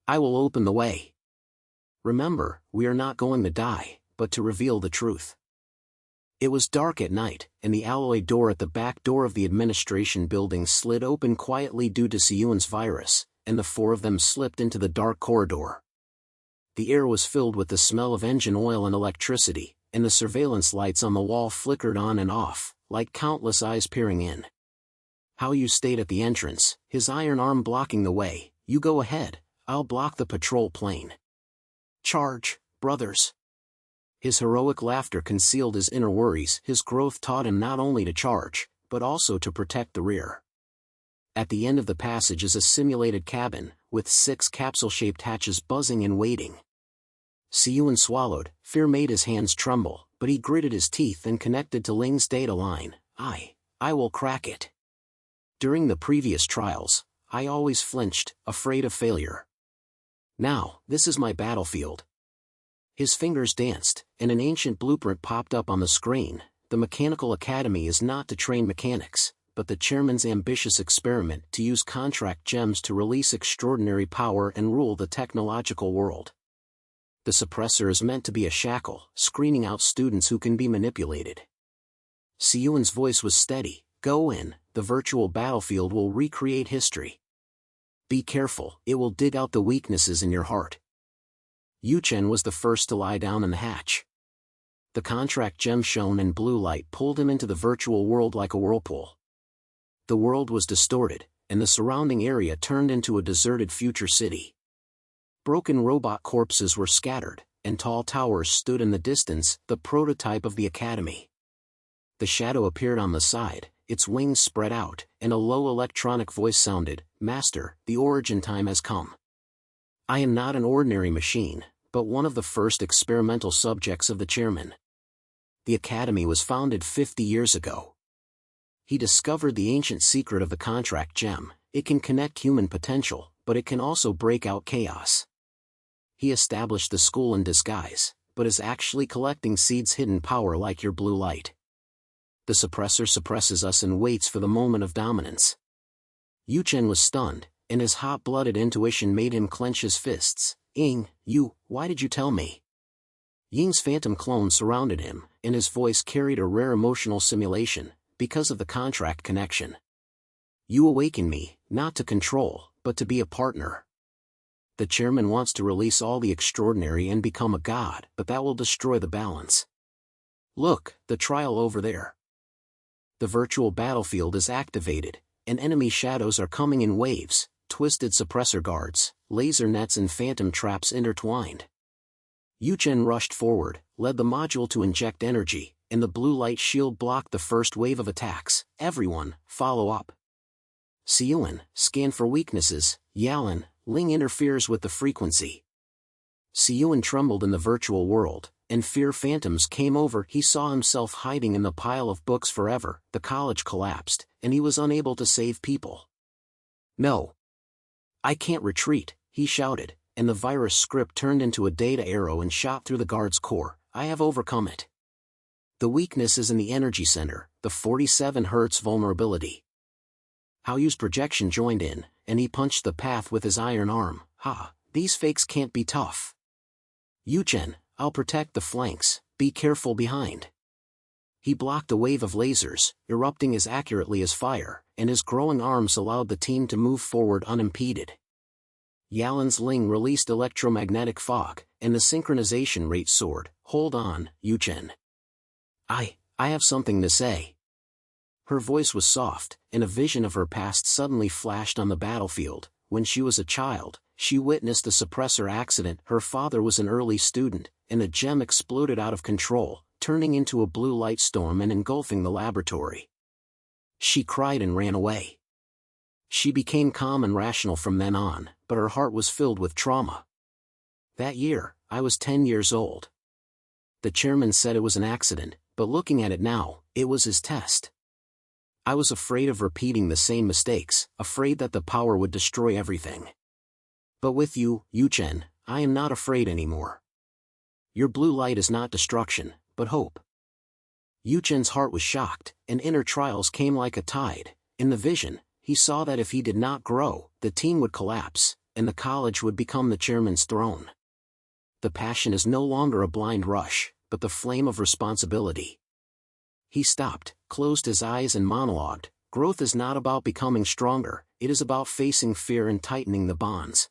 I will open the way. Remember, we are not going to die, but to reveal the truth. It was dark at night, and the alloy door at the back door of the administration building slid open quietly due to Siyuan's virus, and the four of them slipped into the dark corridor. The air was filled with the smell of engine oil and electricity, and the surveillance lights on the wall flickered on and off, like countless eyes peering in. Hao Yu stayed at the entrance, his iron arm blocking the way. You go ahead, I'll block the patrol plane. Charge, brothers. His heroic laughter concealed his inner worries. His growth taught him not only to charge, but also to protect the rear. At the end of the passage is a simulated cabin, with 6 capsule-shaped hatches buzzing and waiting. Siyuan swallowed, fear made his hands tremble, but he gritted his teeth and connected to Ling's data line. I will crack it. During the previous trials, I always flinched, afraid of failure. Now, this is my battlefield. His fingers danced, and an ancient blueprint popped up on the screen. The Mechanical Academy is not to train mechanics, but the chairman's ambitious experiment to use contract gems to release extraordinary power and rule the technological world. The suppressor is meant to be a shackle, screening out students who can be manipulated. Siyuan's voice was steady. Go in, the virtual battlefield will recreate history. Be careful, it will dig out the weaknesses in your heart. Yuchen was the first to lie down in the hatch. The contract gem shone in blue light pulled him into the virtual world like a whirlpool. The world was distorted, and the surrounding area turned into a deserted future city. Broken robot corpses were scattered, and tall towers stood in the distance, the prototype of the academy. The shadow appeared on the side, its wings spread out, and a low electronic voice sounded, "Master, the origin time has come. I am not an ordinary machine, but one of the first experimental subjects of the chairman. The academy was founded 50 years ago. He discovered the ancient secret of the contract gem. It can connect human potential, but it can also break out chaos. He established the school in disguise, but is actually collecting seeds hidden power like your blue light. The suppressor suppresses us and waits for the moment of dominance." Yuchen was stunned, and his hot-blooded intuition made him clench his fists. Why did you tell me?" Ying's phantom clone surrounded him, and his voice carried a rare emotional simulation, because of the contract connection. "You awaken me, not to control, but to be a partner. The chairman wants to release all the extraordinary and become a god, but that will destroy the balance. Look, the trial over there. The virtual battlefield is activated, and enemy shadows are coming in waves, twisted suppressor guards, laser nets and phantom traps intertwined." Yuchen rushed forward, led the module to inject energy, and the blue light shield blocked the first wave of attacks. "Everyone, follow up. Siyuan, scan for weaknesses. Yalan, Ling interferes with the frequency." Siyuan trembled in the virtual world, and fear phantoms came over. He saw himself hiding in the pile of books forever. The college collapsed, and he was unable to save people. "No. I can't retreat," he shouted, and the virus script turned into a data arrow and shot through the guard's core. "I have overcome it. The weakness is in the energy center, the 47 Hz vulnerability." Haoyu's projection joined in, and he punched the path with his iron arm. "Ha, these fakes can't be tough. Yuchen, I'll protect the flanks, be careful behind." He blocked a wave of lasers, erupting as accurately as fire, and his growing arms allowed the team to move forward unimpeded. Yalan's Ling released electromagnetic fog, and the synchronization rate soared. "Hold on, Yuchen. I have something to say." Her voice was soft, and a vision of her past suddenly flashed on the battlefield. When she was a child, she witnessed a suppressor accident. Her father was an early student, and the gem exploded out of control, turning into a blue light storm and engulfing the laboratory. She cried and ran away. She became calm and rational from then on, but her heart was filled with trauma. "That year, I was 10 years old. The chairman said it was an accident, but looking at it now, it was his test. I was afraid of repeating the same mistakes, afraid that the power would destroy everything. But with you, Yuchen, I am not afraid anymore. Your blue light is not destruction, but hope." Yuchen's heart was shocked, and inner trials came like a tide. In the vision, he saw that if he did not grow, the team would collapse, and the college would become the chairman's throne. The passion is no longer a blind rush, but the flame of responsibility. He stopped, closed his eyes and monologued. "Growth is not about becoming stronger, it is about facing fear and tightening the bonds."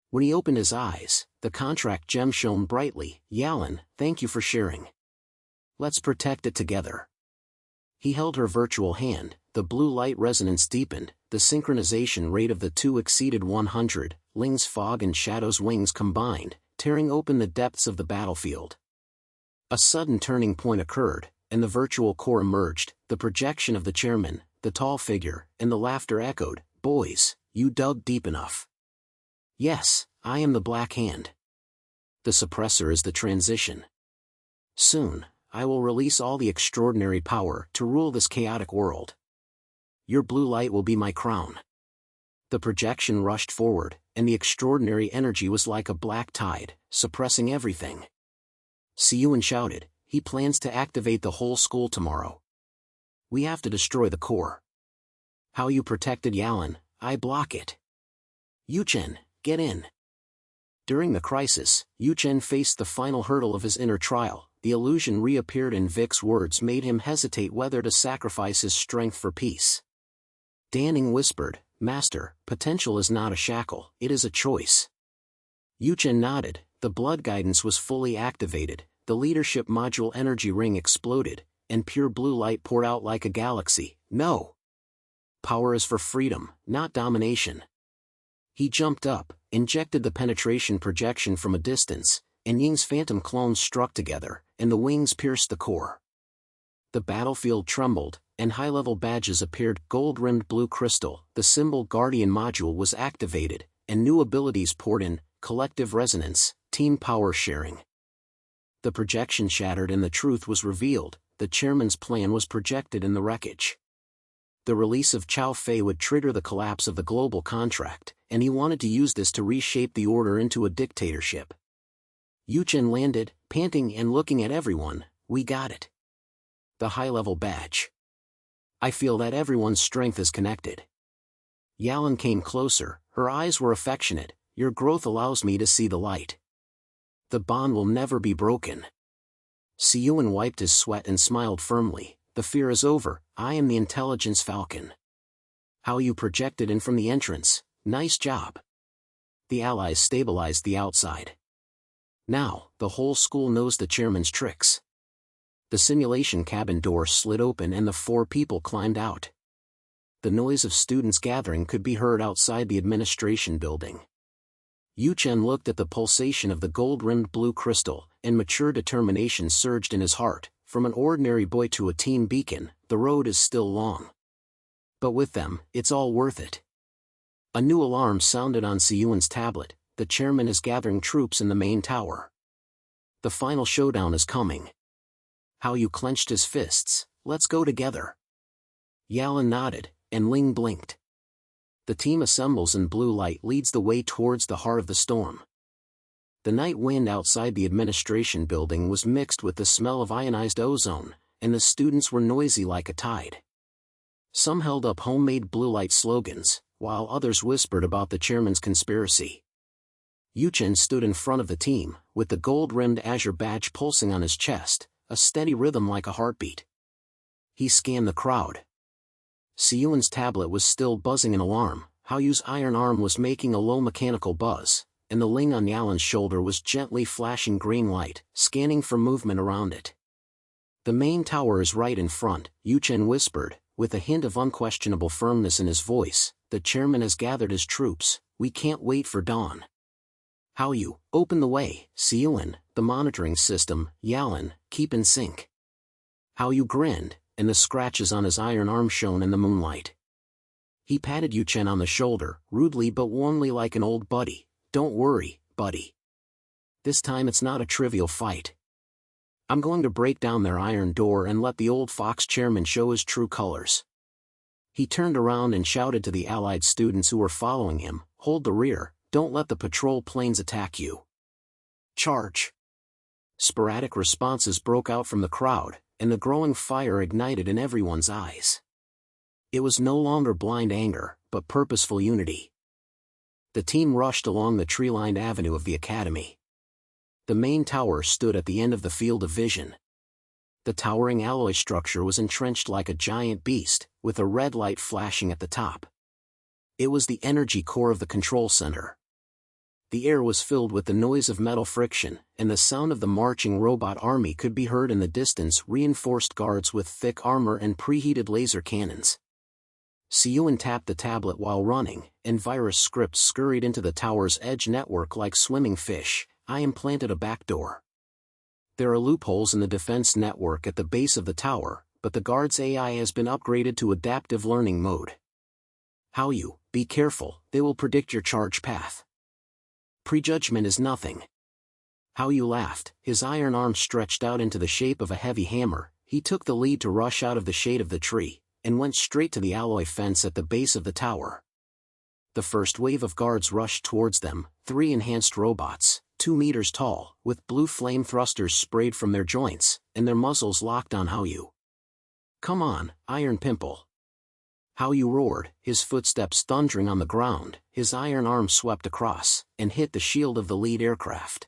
When he opened his eyes, the contract gem shone brightly. "Yalan, thank you for sharing. Let's protect it together." He held her virtual hand, the blue light resonance deepened, the synchronization rate of the two exceeded 100, Ling's fog and Shadow's wings combined, tearing open the depths of the battlefield. A sudden turning point occurred, and the virtual core emerged, the projection of the chairman, the tall figure, and the laughter echoed. "Boys, you dug deep enough. Yes, I am the Black Hand. The suppressor is the transition. Soon, I will release all the extraordinary power to rule this chaotic world. Your blue light will be my crown." The projection rushed forward, and the extraordinary energy was like a black tide, suppressing everything. Siyuan shouted, "He plans to activate the whole school tomorrow. We have to destroy the core." Haoyu protected Yalan. "I block it. Yuchen, get in." During the crisis, Yuchen faced the final hurdle of his inner trial. The illusion reappeared and Vic's words made him hesitate whether to sacrifice his strength for peace. Danning whispered, "Master, potential is not a shackle, it is a choice." Yuchen nodded, The blood guidance was fully activated, the leadership module energy ring exploded, and pure blue light poured out like a galaxy. No! Power is for freedom, not domination. He jumped up, injected the penetration projection from a distance, and Ying's phantom clones struck together, and the wings pierced the core. The battlefield trembled, and high-level badges appeared. Gold-rimmed blue crystal, the symbol Guardian module was activated, and new abilities poured in: collective resonance, team power sharing. The projection shattered and the truth was revealed. The chairman's plan was projected in the wreckage. The release of Chao Fei would trigger the collapse of the global contract, and he wanted to use this to reshape the order into a dictatorship. Yuchen landed, panting and looking at everyone. We got it. The high-level badge. I feel that everyone's strength is connected. Yalan came closer, her eyes were affectionate. Your growth allows me to see the light. The bond will never be broken. Yuchen wiped his sweat and smiled firmly. The fear is over. I am the intelligence falcon. How you projected in from the entrance. Nice job. The allies stabilized the outside. Now, the whole school knows the chairman's tricks. The simulation cabin door slid open and the 4 people climbed out. The noise of students gathering could be heard outside the administration building. Yuchen looked at the pulsation of the gold-rimmed blue crystal, and mature determination surged in his heart. From an ordinary boy to a team beacon, the road is still long. But with them, it's all worth it. A new alarm sounded on Yuchen's tablet. The chairman is gathering troops in the main tower. The final showdown is coming. How you clenched his fists. Let's go together. Yalan nodded, and Ling blinked. The team assembles and blue light leads the way towards the heart of the storm. The night wind outside the administration building was mixed with the smell of ionized ozone, and the students were noisy like a tide. Some held up homemade blue light slogans, while others whispered about the chairman's conspiracy. Yuchen stood in front of the team, with the gold-rimmed azure badge pulsing on his chest, a steady rhythm like a heartbeat. He scanned the crowd. Yuchen's tablet was still buzzing an alarm. Haoyu's iron arm was making a low mechanical buzz, and the ling on Yalan's shoulder was gently flashing green light, scanning for movement around it. The main tower is right in front, Yuchen whispered, with a hint of unquestionable firmness in his voice. The chairman has gathered his troops. We can't wait for dawn. Haoyu, open the way. Yuchen, the monitoring system. Yalan, keep in sync. Haoyu grinned, and the scratches on his iron arm shone in the moonlight. He patted Yuchen on the shoulder, rudely but warmly like an old buddy. Don't worry, buddy. This time it's not a trivial fight. I'm going to break down their iron door and let the old fox chairman show his true colors. He turned around and shouted to the allied students who were following him, hold the rear, don't let the patrol planes attack you. Charge! Sporadic responses broke out from the crowd, and the growing fire ignited in everyone's eyes. It was no longer blind anger, but purposeful unity. The team rushed along the tree-lined avenue of the academy. The main tower stood at the end of the field of vision. The towering alloy structure was entrenched like a giant beast, with a red light flashing at the top. It was the energy core of the control center. The air was filled with the noise of metal friction, and the sound of the marching robot army could be heard in the distance. Reinforced guards with thick armor and preheated laser cannons. Yuchen tapped the tablet while running, and virus scripts scurried into the tower's edge network like swimming fish. I implanted a backdoor. There are loopholes in the defense network at the base of the tower, but the guard's AI has been upgraded to adaptive learning mode. Haoyu, be careful, they will predict your charge path. Prejudgment is nothing. Haoyu laughed, his iron arm stretched out into the shape of a heavy hammer. He took the lead to rush out of the shade of the tree, and went straight to the alloy fence at the base of the tower. The first wave of guards rushed towards them, 3 enhanced robots, 2 meters tall, with blue flame thrusters sprayed from their joints, and their muzzles locked on Haoyu. Come on, Iron Pimple. Haoyu roared, his footsteps thundering on the ground. His iron arm swept across, and hit the shield of the lead aircraft.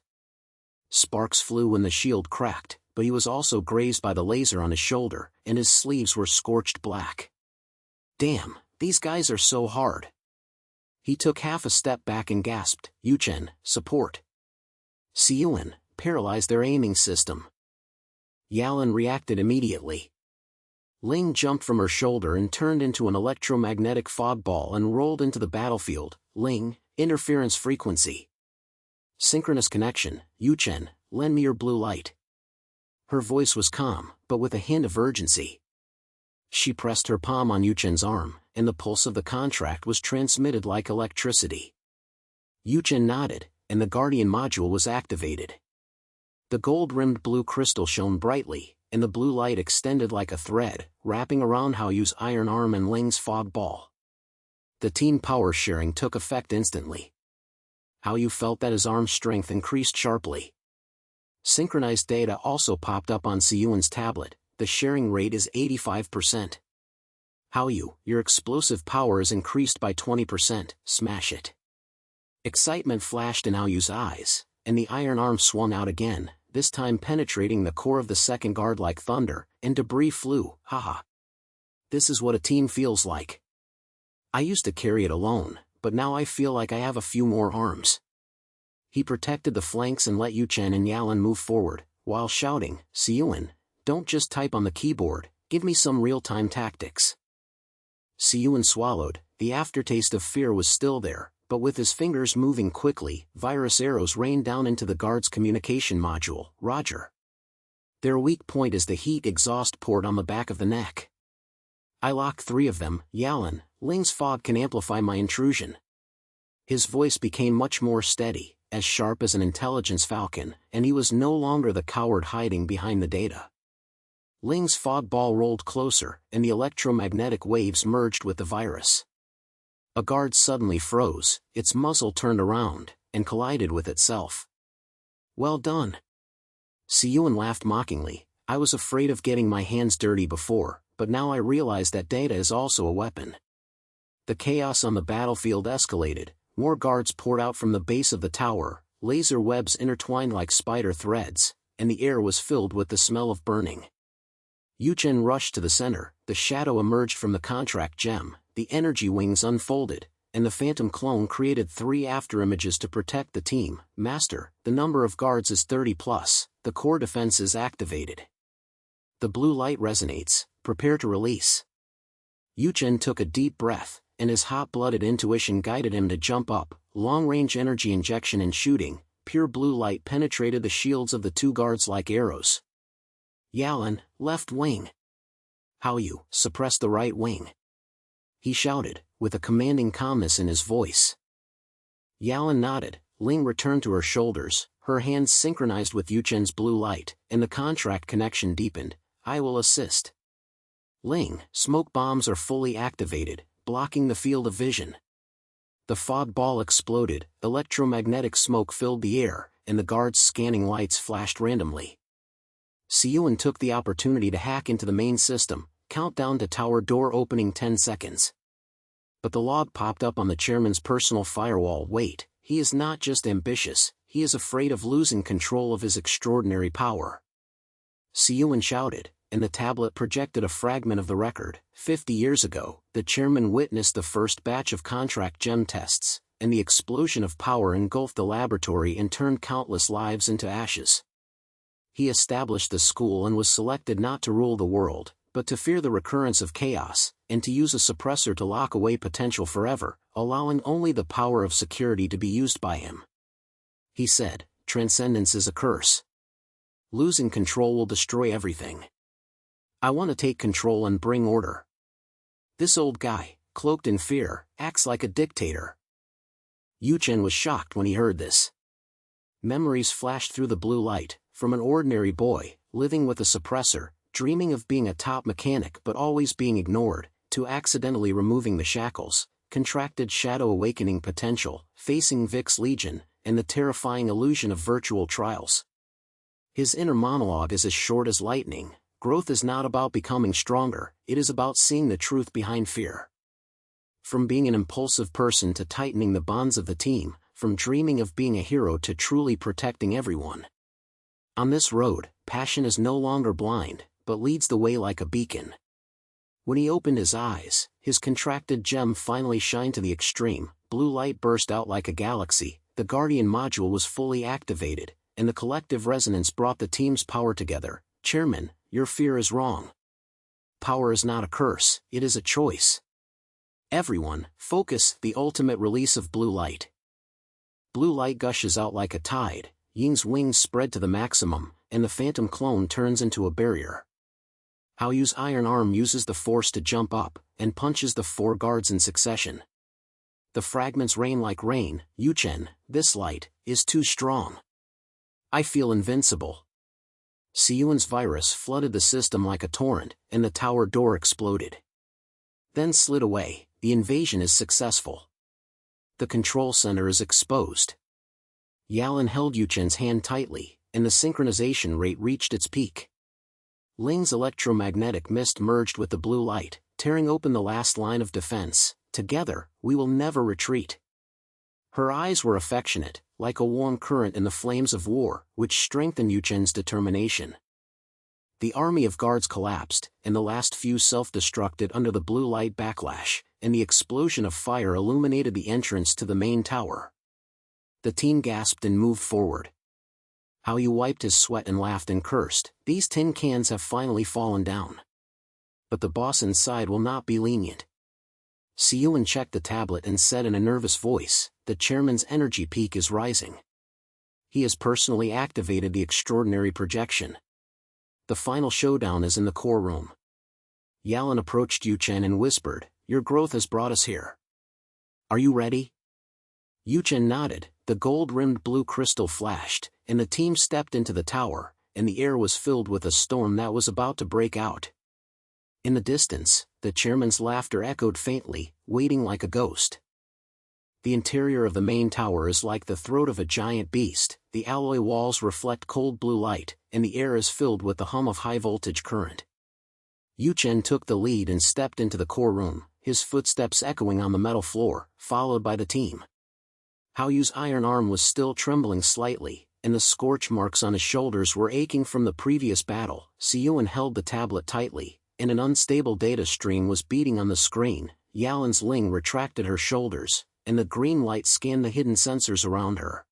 Sparks flew when the shield cracked, but he was also grazed by the laser on his shoulder, and his sleeves were scorched black. Damn, these guys are so hard. He took half a step back and gasped, Yuchen, support. Yuchen, paralyze their aiming system. Yalan reacted immediately. Ling jumped from her shoulder and turned into an electromagnetic fog ball and rolled into the battlefield. Ling, interference frequency. Synchronous connection. Yuchen, lend me your blue light. Her voice was calm, but with a hint of urgency. She pressed her palm on Yuchen's arm, and the pulse of the contract was transmitted like electricity. Yuchen nodded, and the Guardian module was activated. The gold-rimmed blue crystal shone brightly, and the blue light extended like a thread, wrapping around Haoyu's iron arm and Ling's fog ball. The team power sharing took effect instantly. Haoyu felt that his arm's strength increased sharply. Synchronized data also popped up on Yuchen's tablet. The sharing rate is 85%. Haoyu, your explosive power is increased by 20%, smash it. Excitement flashed in Haoyu's eyes, and the iron arm swung out again, this time penetrating the core of the second guard like thunder, and debris flew. Haha. This is what a team feels like. I used to carry it alone, but now I feel like I have a few more arms. He protected the flanks and let Yuchen and Yalan move forward, while shouting, Yuchen, don't just type on the keyboard, give me some real-time tactics. Yuchen swallowed, the aftertaste of fear was still there, but with his fingers moving quickly, virus arrows rained down into the guard's communication module. Roger. Their weak point is the heat exhaust port on the back of the neck. I lock 3 of them. Yalan, Ling's fog can amplify my intrusion. His voice became much more steady, as sharp as an intelligence falcon, and he was no longer the coward hiding behind the data. Ling's fog ball rolled closer, and the electromagnetic waves merged with the virus. A guard suddenly froze, its muzzle turned around, and collided with itself. Well done. Yuchen laughed mockingly. I was afraid of getting my hands dirty before, but now I realize that data is also a weapon. The chaos on the battlefield escalated, more guards poured out from the base of the tower, laser webs intertwined like spider threads, and the air was filled with the smell of burning. Yuchen rushed to the center, the shadow emerged from the contract gem, the energy wings unfolded, and the phantom clone created 3 afterimages to protect the team. Master, the number of guards is 30+, the core defense is activated. The blue light resonates, prepare to release. Yuchen took a deep breath, and his hot-blooded intuition guided him to jump up. Long-range energy injection and shooting, pure blue light penetrated the shields of the 2 guards like arrows. Yalan, left wing. Haoyu, suppress the right wing. He shouted, with a commanding calmness in his voice. Yalan nodded. Ling returned to her shoulders, her hands synchronized with Yuchen's blue light, and the contract connection deepened. I will assist. Ling, smoke bombs are fully activated, blocking the field of vision. The fog ball exploded, electromagnetic smoke filled the air, and the guards' scanning lights flashed randomly. Yuchen took the opportunity to hack into the main system, countdown to tower door opening 10 seconds. But the log popped up on the chairman's personal firewall. Wait, he is not just ambitious, he is afraid of losing control of his extraordinary power. Yuchen shouted, and the tablet projected a fragment of the record. 50 years ago, the chairman witnessed the first batch of contract gem tests, and the explosion of power engulfed the laboratory and turned countless lives into ashes. He established the school and was selected not to rule the world, but to fear the recurrence of chaos, and to use a suppressor to lock away potential forever, allowing only the power of security to be used by him. He said, transcendence is a curse. Losing control will destroy everything. I want to take control and bring order. This old guy, cloaked in fear, acts like a dictator. Yuchen was shocked when he heard this. Memories flashed through the blue light, from an ordinary boy, living with a suppressor, dreaming of being a top mechanic but always being ignored, to accidentally removing the shackles, contracted shadow awakening potential, facing Vic's Legion, and the terrifying illusion of virtual trials. His inner monologue is as short as lightning. Growth is not about becoming stronger, it is about seeing the truth behind fear. From being an impulsive person to tightening the bonds of the team, from dreaming of being a hero to truly protecting everyone. On this road, passion is no longer blind, but leads the way like a beacon. When he opened his eyes, his contracted gem finally shined to the extreme, blue light burst out like a galaxy, the Guardian module was fully activated, and the collective resonance brought the team's power together. Chairman, your fear is wrong. Power is not a curse, it is a choice. Everyone, focus, the ultimate release of blue light. Blue light gushes out like a tide, Ying's wings spread to the maximum, and the phantom clone turns into a barrier. Haoyu's iron arm uses the force to jump up, and punches the 4 guards in succession. The fragments rain like rain. Yuchen, this light is too strong. I feel invincible. Siyuan's virus flooded the system like a torrent, and the tower door exploded. Then slid away. The invasion is successful. The control center is exposed. Yalan held Yuchen's hand tightly, and the synchronization rate reached its peak. Ling's electromagnetic mist merged with the blue light, tearing open the last line of defense. Together, we will never retreat. Her eyes were affectionate, like a warm current in the flames of war, which strengthened Yuchen's determination. The army of guards collapsed, and the last few self-destructed under the blue light backlash, and the explosion of fire illuminated the entrance to the main tower. The team gasped and moved forward. Haoyu wiped his sweat and laughed and cursed. These tin cans have finally fallen down. But the boss inside will not be lenient. Siyuan checked the tablet and said in a nervous voice, the chairman's energy peak is rising. He has personally activated the extraordinary projection. The final showdown is in the core room. Yalan approached Yuchen and whispered, your growth has brought us here. Are you ready? Yuchen nodded, the gold-rimmed blue crystal flashed, and the team stepped into the tower, and the air was filled with a storm that was about to break out. In the distance, the chairman's laughter echoed faintly, waiting like a ghost. The interior of the main tower is like the throat of a giant beast, the alloy walls reflect cold blue light, and the air is filled with the hum of high-voltage current. Yuchen took the lead and stepped into the core room, his footsteps echoing on the metal floor, followed by the team. Haoyu's iron arm was still trembling slightly, and the scorch marks on his shoulders were aching from the previous battle. Siyuan held the tablet tightly, and an unstable data stream was beating on the screen. Yalan's Ling retracted her shoulders, and the green light scanned the hidden sensors around her.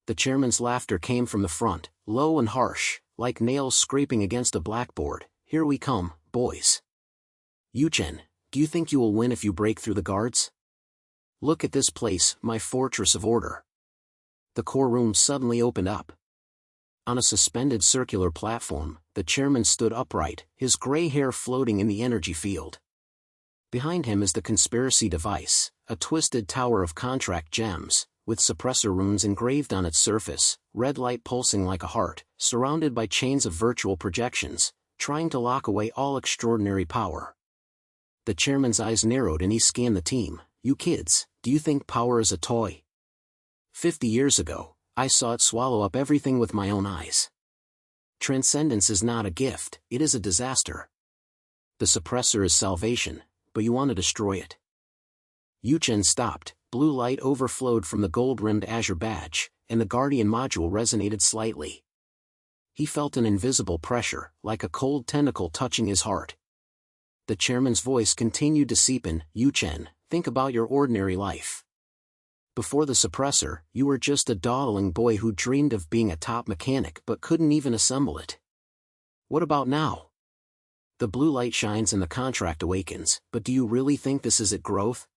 The chairman's laughter came from the front, low and harsh, like nails scraping against a blackboard. Here we come, boys. Yuchen, do you think you will win if you break through the guards? Look at this place, my fortress of order. The core room suddenly opened up. On a suspended circular platform, the chairman stood upright, his gray hair floating in the energy field. Behind him is the conspiracy device, a twisted tower of contract gems, with suppressor runes engraved on its surface, red light pulsing like a heart, surrounded by chains of virtual projections, trying to lock away all extraordinary power. The chairman's eyes narrowed and he scanned the team. You kids, do you think power is a toy? 50 years ago, I saw it swallow up everything with my own eyes. Transcendence is not a gift, it is a disaster. The suppressor is salvation, but you want to destroy it. Yuchen stopped, blue light overflowed from the gold-rimmed azure badge, and the Guardian module resonated slightly. He felt an invisible pressure, like a cold tentacle touching his heart. The chairman's voice continued to seep in. Yuchen, think about your ordinary life. Before the suppressor, you were just a dawdling boy who dreamed of being a top mechanic but couldn't even assemble it. What about now? The blue light shines and the contract awakens, but do you really think this is it growth?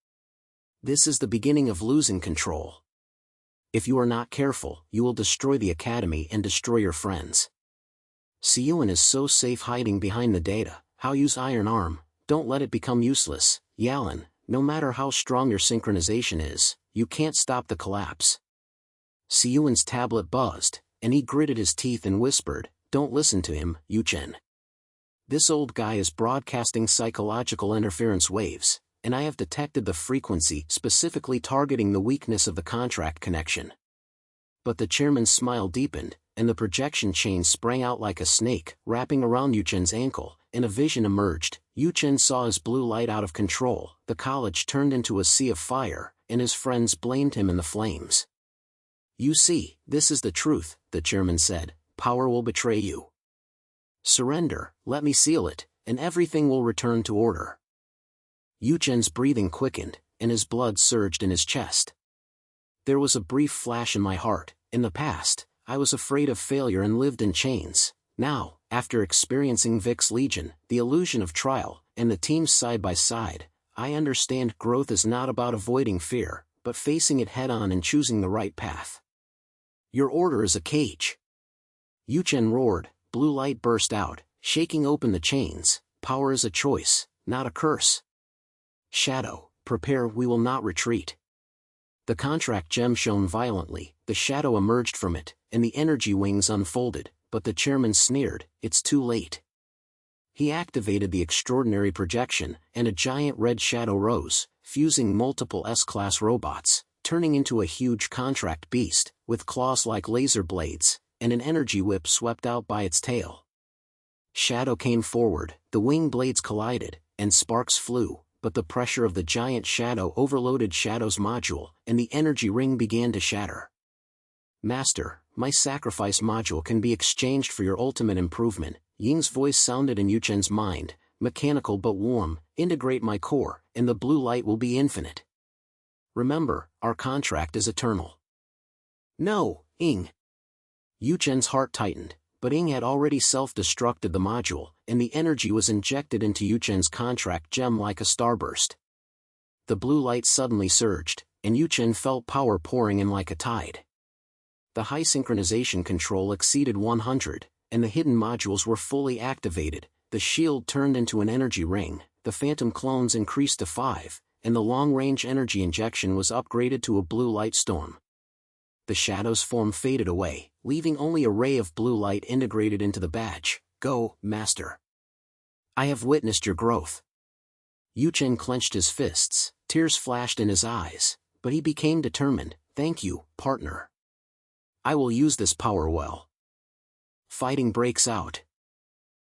This is the beginning of losing control. If you are not careful, you will destroy the academy and destroy your friends. Siyuan is so safe hiding behind the data. Haoyu's iron arm, don't let it become useless. Yalan, no matter how strong your synchronization is, you can't stop the collapse. Siyuan's tablet buzzed, and he gritted his teeth and whispered, don't listen to him, Yuchen. This old guy is broadcasting psychological interference waves, and I have detected the frequency specifically targeting the weakness of the contract connection. But the chairman's smile deepened, and the projection chain sprang out like a snake, wrapping around Yuchen's ankle, and a vision emerged. Yuchen saw his blue light out of control, the college turned into a sea of fire, and his friends blamed him in the flames. You see, this is the truth, the chairman said, power will betray you. Surrender, let me seal it, and everything will return to order. Yuchen's breathing quickened, and his blood surged in his chest. There was a brief flash in my heart. In the past, I was afraid of failure and lived in chains. Now, after experiencing Vic's Legion, the illusion of trial, and the teams side by side, I understand growth is not about avoiding fear, but facing it head-on and choosing the right path. Your order is a cage. Yuchen roared, blue light burst out, shaking open the chains. Power is a choice, not a curse. Shadow, prepare, we will not retreat. The contract gem shone violently, the shadow emerged from it, and the energy wings unfolded, but the chairman sneered, it's too late. He activated the extraordinary projection, and a giant red shadow rose, fusing multiple S-class robots, turning into a huge contract beast, with claws like laser blades, and an energy whip swept out by its tail. Shadow came forward, the wing blades collided, and sparks flew, but the pressure of the giant shadow overloaded Shadow's module, and the energy ring began to shatter. Master, my sacrifice module can be exchanged for your ultimate improvement. Ying's voice sounded in Yuchen's mind, mechanical but warm, integrate my core, and the blue light will be infinite. Remember, our contract is eternal. No, Ying. Yuchen's heart tightened, but Ying had already self-destructed the module, and the energy was injected into Yuchen's contract gem like a starburst. The blue light suddenly surged, and Yuchen felt power pouring in like a tide. The high synchronization control exceeded 100, and the hidden modules were fully activated. The shield turned into an energy ring, the phantom clones increased to 5, and the long-range energy injection was upgraded to a blue light storm. The shadow's form faded away, leaving only a ray of blue light integrated into the badge. Go, Master. I have witnessed your growth. Yuchen clenched his fists, tears flashed in his eyes, but he became determined. Thank you, partner. I will use this power well. Fighting breaks out.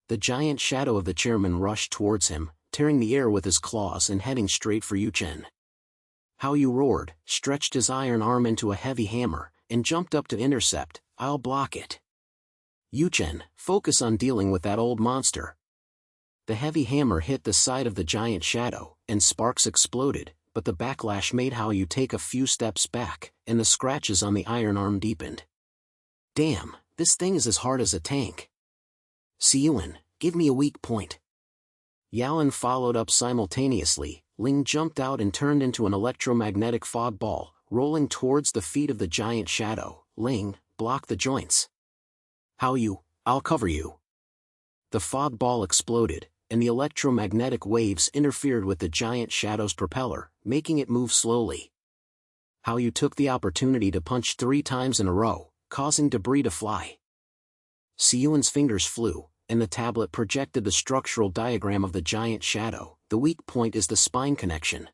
The giant shadow of the chairman rushed towards him, tearing the air with his claws and heading straight for Yuchen. Hao Yu roared, stretched his iron arm into a heavy hammer, and jumped up to intercept. I'll block it. Yuchen, focus on dealing with that old monster. The heavy hammer hit the side of the giant shadow, and sparks exploded, but the backlash made Hao Yu take a few steps back, and the scratches on the iron arm deepened. Damn, this thing is as hard as a tank. Siyuan, give me a weak point. Yalan followed up simultaneously. Ling jumped out and turned into an electromagnetic fog ball, rolling towards the feet of the giant shadow. Ling, block the joints. Hao Yu, I'll cover you. The fog ball exploded, and the electromagnetic waves interfered with the giant shadow's propeller, making it move slowly. Hao Yu took the opportunity to punch 3 times in a row, causing debris to fly. Siyuan's fingers flew, and the tablet projected the structural diagram of the giant shadow. The weak point is the spine connection.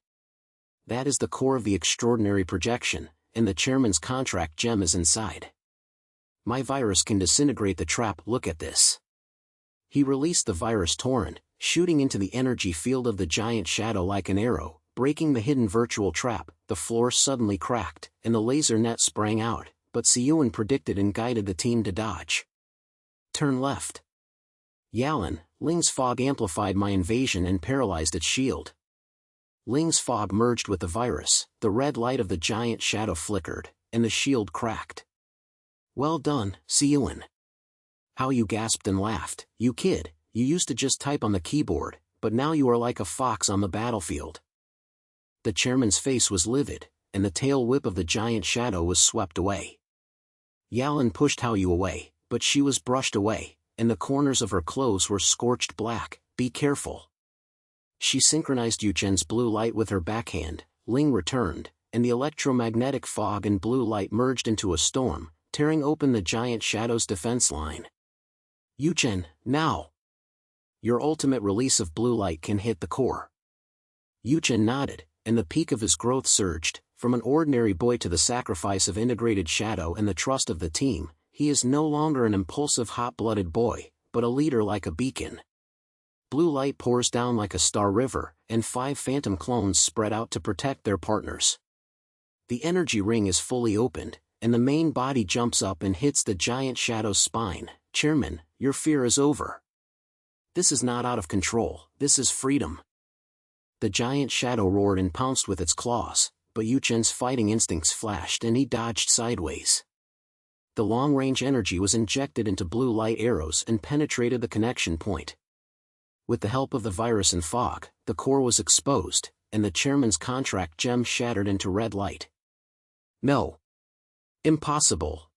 That is the core of the extraordinary projection, and the chairman's contract gem is inside. My virus can disintegrate the trap, look at this. He released the virus torrent, shooting into the energy field of the giant shadow like an arrow, breaking the hidden virtual trap. The floor suddenly cracked, and the laser net sprang out, but Siyuan predicted and guided the team to dodge. Turn left. Yalan, Ling's fog amplified my invasion and paralyzed its shield. Ling's fog merged with the virus, the red light of the giant shadow flickered, and the shield cracked. Well done, Siyuan. Hao Yu gasped and laughed. You kid, you used to just type on the keyboard, but now you are like a fox on the battlefield. The chairman's face was livid, and the tail whip of the giant shadow was swept away. Yalan pushed Hao Yu away, but she was brushed away, and the corners of her clothes were scorched black. Be careful. She synchronized Yuchen's blue light with her backhand. Ling returned, and the electromagnetic fog and blue light merged into a storm, tearing open the giant shadow's defense line. Yuchen, now! Your ultimate release of blue light can hit the core. Yuchen nodded, and the peak of his growth surged. From an ordinary boy to the sacrifice of integrated shadow and the trust of the team, he is no longer an impulsive hot-blooded boy, but a leader like a beacon. Blue light pours down like a star river, and 5 phantom clones spread out to protect their partners. The energy ring is fully opened, and the main body jumps up and hits the giant shadow's spine. Chairman, your fear is over. This is not out of control, this is freedom. The giant shadow roared and pounced with its claws, but Yuchen's fighting instincts flashed and he dodged sideways. The long-range energy was injected into blue light arrows and penetrated the connection point. With the help of the virus and fog, the core was exposed, and the chairman's contract gem shattered into red light. No. Impossible.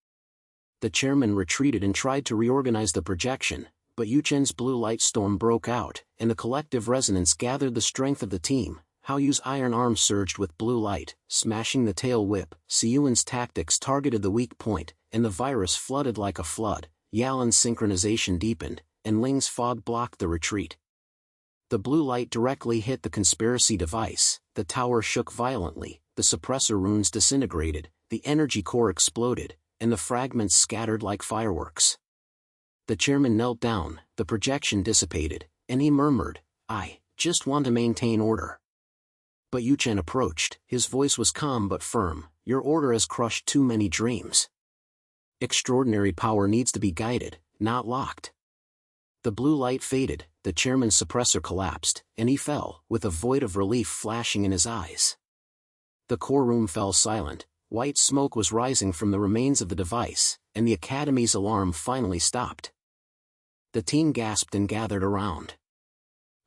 The chairman retreated and tried to reorganize the projection, but Yuchen's blue light storm broke out, and the collective resonance gathered the strength of the team. Hao Yu's iron arm surged with blue light, smashing the tail whip. Siyuan's tactics targeted the weak point, and the virus flooded like a flood. Yalan's synchronization deepened, and Ling's fog blocked the retreat. The blue light directly hit the conspiracy device, the tower shook violently, the suppressor runes disintegrated, the energy core exploded, and the fragments scattered like fireworks. The chairman knelt down, the projection dissipated, and he murmured, "I just want to maintain order." But Yuchen approached, his voice was calm but firm, "Your order has crushed too many dreams. Extraordinary power needs to be guided, not locked." The blue light faded, the chairman's suppressor collapsed, and he fell, with a void of relief flashing in his eyes. The core room fell silent, white smoke was rising from the remains of the device, and the academy's alarm finally stopped. The team gasped and gathered around.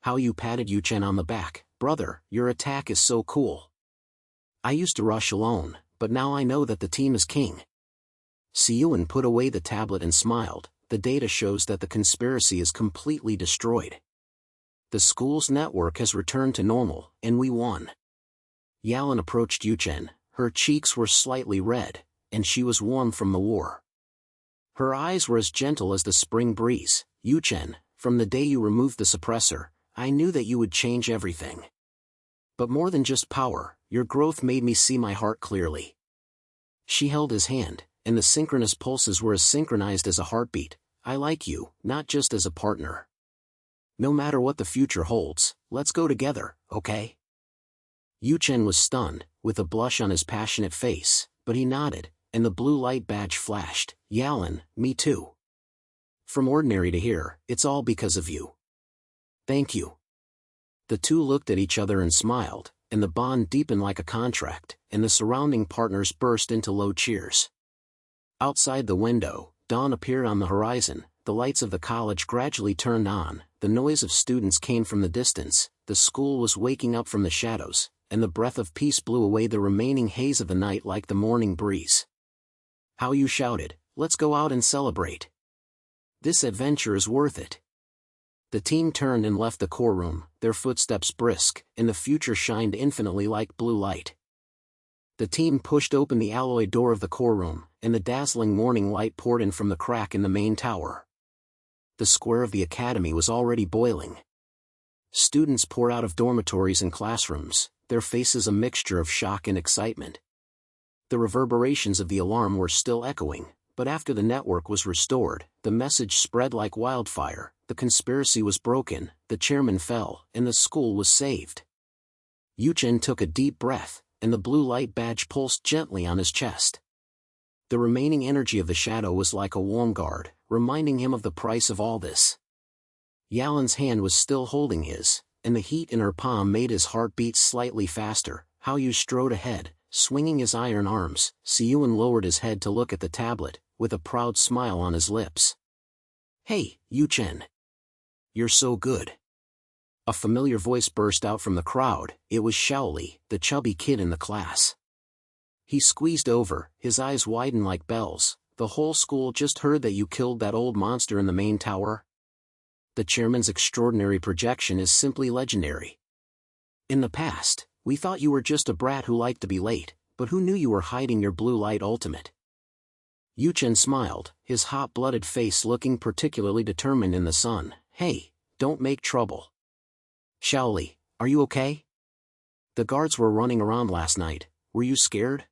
Hao Yu patted Yuchen on the back. "Brother, your attack is so cool. I used to rush alone, but now I know that the team is king." Siyuan put away the tablet and smiled. "The data shows that the conspiracy is completely destroyed. The school's network has returned to normal, and we won." Yalan approached Yuchen. Her cheeks were slightly red, and she was warm from the war. Her eyes were as gentle as the spring breeze. "Yuchen, from the day you removed the suppressor, I knew that you would change everything. But more than just power, your growth made me see my heart clearly." She held his hand, and the synchronous pulses were as synchronized as a heartbeat. "I like you, not just as a partner. No matter what the future holds, let's go together, okay?" Yuchen was stunned, with a blush on his passionate face, but he nodded, and the blue light badge flashed. "Yalan, me too. From ordinary to here, it's all because of you. Thank you." The two looked at each other and smiled, and the bond deepened like a contract, and the surrounding partners burst into low cheers. Outside the window, dawn appeared on the horizon, the lights of the college gradually turned on, the noise of students came from the distance, the school was waking up from the shadows, and the breath of peace blew away the remaining haze of the night like the morning breeze. Hao Yu shouted, "Let's go out and celebrate. This adventure is worth it." The team turned and left the core room, their footsteps brisk, and the future shined infinitely like blue light. The team pushed open the alloy door of the core room, and the dazzling morning light poured in from the crack in the main tower. The square of the academy was already boiling. Students poured out of dormitories and classrooms, their faces a mixture of shock and excitement. The reverberations of the alarm were still echoing, but after the network was restored, the message spread like wildfire. The conspiracy was broken, the chairman fell, and the school was saved. Yuchen took a deep breath, and the blue light badge pulsed gently on his chest. The remaining energy of the shadow was like a warm guard, reminding him of the price of all this. Yalan's hand was still holding his, and the heat in her palm made his heart beat slightly faster. Hao Yu strode ahead, swinging his iron arms. Siyuan lowered his head to look at the tablet, with a proud smile on his lips. "Hey, Yuchen. You're so good." A familiar voice burst out from the crowd. It was Shaoli, the chubby kid in the class. He squeezed over, his eyes widened like bells. "The whole school just heard that you killed that old monster in the main tower. The chairman's extraordinary projection is simply legendary. In the past, we thought you were just a brat who liked to be late, but who knew you were hiding your blue light ultimate?" Yuchen smiled, his hot-blooded face looking particularly determined in the sun. "Hey, don't make trouble. Shaoli, are you okay? The guards were running around last night, were you scared?"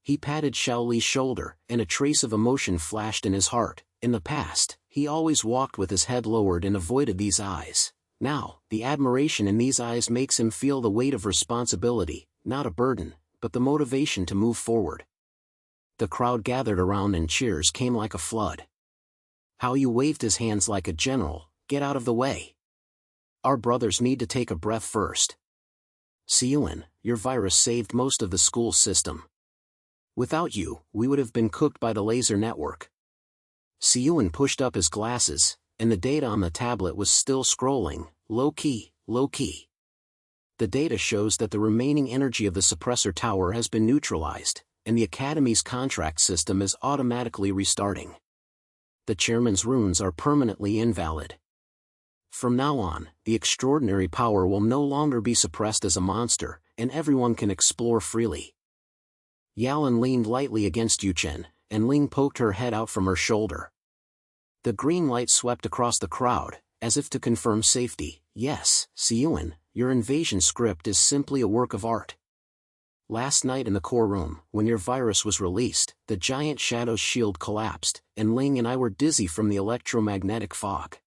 He patted Shaoli's shoulder, and a trace of emotion flashed in his heart. In the past, he always walked with his head lowered and avoided these eyes. Now, the admiration in these eyes makes him feel the weight of responsibility, not a burden, but the motivation to move forward. The crowd gathered around and cheers came like a flood. Hao Yu waved his hands like a general. "Get out of the way. Our brothers need to take a breath first. Siyuan, your virus saved most of the school system. Without you, we would have been cooked by the laser network. Yuchen pushed up his glasses, and the data on the tablet was still scrolling, low-key, low-key. The data shows that the remaining energy of the suppressor tower has been neutralized, and the Academy's contract system is automatically restarting. The chairman's runes are permanently invalid. From now on, the extraordinary power will no longer be suppressed as a monster, and everyone can explore freely. Yalan leaned lightly against Yuchen, and Ling poked her head out from her shoulder. The green light swept across the crowd, as if to confirm safety. Yes, Yuchen, your invasion script is simply a work of art. Last night in the core room, when your virus was released, the giant shadow's shield collapsed, and Ling and I were dizzy from the electromagnetic fog.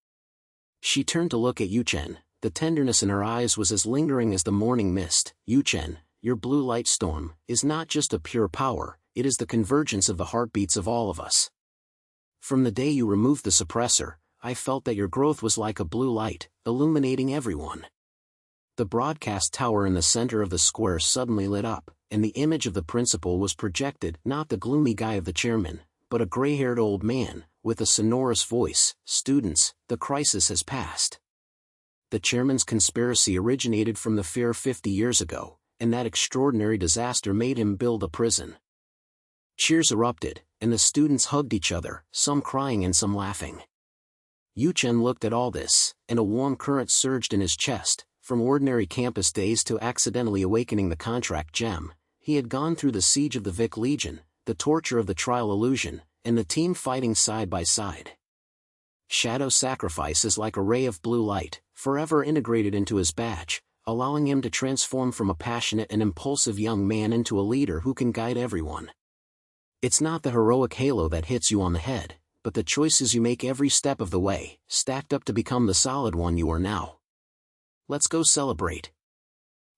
She turned to look at Yuchen. The tenderness in her eyes was as lingering as the morning mist. Yuchen, your blue light storm is not just a pure power, it is the convergence of the heartbeats of all of us. From the day you removed the suppressor, I felt that your growth was like a blue light, illuminating everyone. The broadcast tower in the center of the square suddenly lit up, and the image of the principal was projected, not the gloomy guy of the chairman, but a gray-haired old man, with a sonorous voice. Students, the crisis has passed. The chairman's conspiracy originated from the fair 50 years ago, and that extraordinary disaster made him build a prison. Cheers erupted, and the students hugged each other, some crying and some laughing. Yuchen looked at all this, and a warm current surged in his chest. From ordinary campus days to accidentally awakening the contract gem, he had gone through the siege of the Vic Legion, the torture of the trial illusion, and the team fighting side by side. Shadow sacrifice is like a ray of blue light, forever integrated into his badge, allowing him to transform from a passionate and impulsive young man into a leader who can guide everyone. It's not the heroic halo that hits you on the head, but the choices you make every step of the way, stacked up to become the solid one you are now. Let's go celebrate.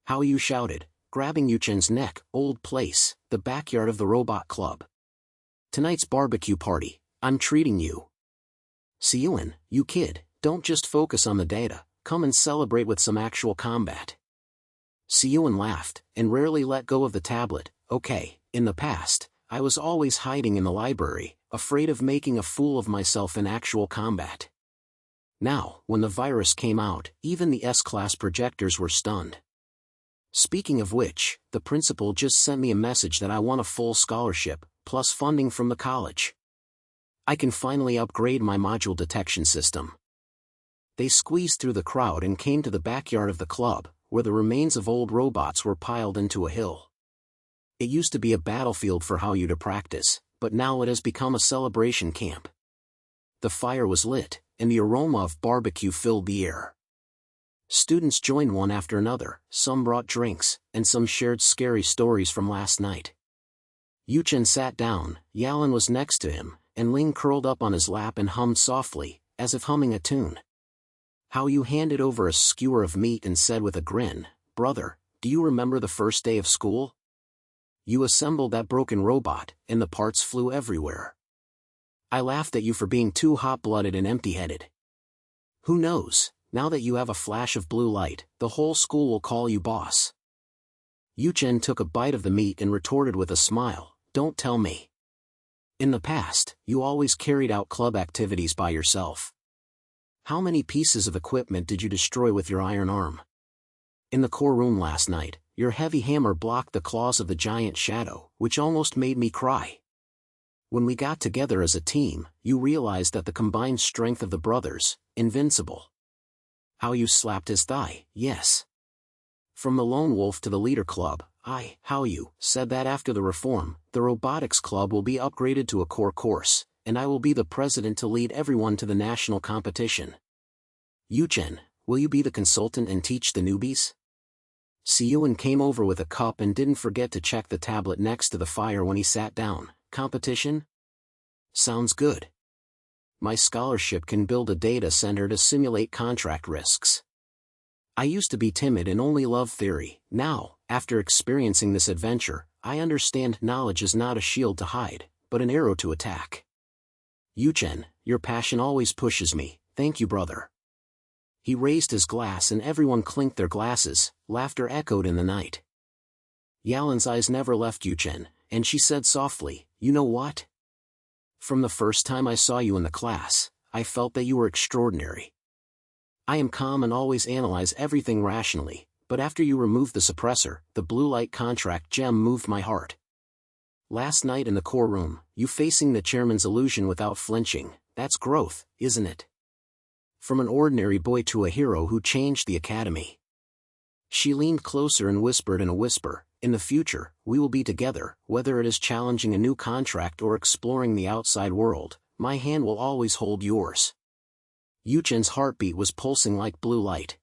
How you shouted, grabbing Yuchen's neck. Old place, the backyard of the robot club. Tonight's barbecue party, I'm treating you. Yuchen, you kid, don't just focus on the data, come and celebrate with some actual combat. Yuchen laughed, and rarely let go of the tablet. Okay, in the past, I was always hiding in the library, afraid of making a fool of myself in actual combat. Now, when the virus came out, even the S-class projectors were stunned. Speaking of which, the principal just sent me a message that I won a full scholarship, plus funding from the college. I can finally upgrade my module detection system. They squeezed through the crowd and came to the backyard of the club, where the remains of old robots were piled into a hill. It used to be a battlefield for how you to practice, but now it has become a celebration camp. The fire was lit, and the aroma of barbecue filled the air. Students joined one after another, some brought drinks, and some shared scary stories from last night. Yuchen sat down, Yalan was next to him, and Ling curled up on his lap and hummed softly, as if humming a tune. How you handed over a skewer of meat and said with a grin, "Brother, do you remember the first day of school? You assembled that broken robot, and the parts flew everywhere. I laughed at you for being too hot-blooded and empty-headed. Who knows, now that you have a flash of blue light, the whole school will call you boss." Yuchen took a bite of the meat and retorted with a smile, "Don't tell me. In the past, you always carried out club activities by yourself. How many pieces of equipment did you destroy with your iron arm? In the core room last night, your heavy hammer blocked the claws of the giant shadow, which almost made me cry. When we got together as a team, you realized that the combined strength of the brothers, invincible." How you slapped his thigh, yes. From the lone wolf to the leader club, how you said that after the reform, the robotics club will be upgraded to a core course, and I will be the president to lead everyone to the national competition. Yuchen, will you be the consultant and teach the newbies? Yuchen came over with a cup and didn't forget to check the tablet next to the fire when he sat down. Competition? Sounds good. My scholarship can build a data center to simulate contract risks. I used to be timid and only loved theory. Now, after experiencing this adventure, I understand knowledge is not a shield to hide, but an arrow to attack. Yuchen, your passion always pushes me. Thank you, brother. He raised his glass and everyone clinked their glasses. Laughter echoed in the night. Yalan's eyes never left Yuchen, and she said softly, "You know what? From the first time I saw you in the class, I felt that you were extraordinary. I am calm and always analyze everything rationally, but after you removed the suppressor, the blue light contract gem moved my heart. Last night in the core room, you facing the chairman's illusion without flinching, that's growth, isn't it? From an ordinary boy to a hero who changed the academy." She leaned closer and whispered in a whisper, "In the future, we will be together, whether it is challenging a new contract or exploring the outside world, my hand will always hold yours." Yuchen's heartbeat was pulsing like blue light.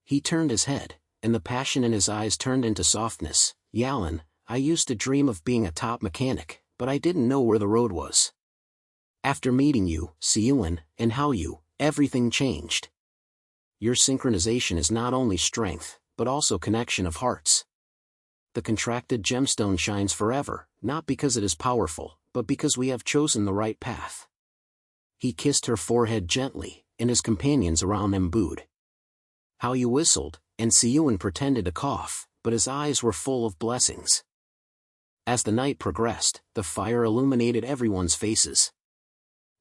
He turned his head, and the passion in his eyes turned into softness. "Yalan, I used to dream of being a top mechanic, but I didn't know where the road was. After meeting you, Siyuan, and Haoyu, everything changed. Your synchronization is not only strength, but also connection of hearts. The contracted gemstone shines forever, not because it is powerful, but because we have chosen the right path." He kissed her forehead gently, and his companions around them booed. Haoyu whistled, and Siyuan pretended to cough, but his eyes were full of blessings. As the night progressed, the fire illuminated everyone's faces.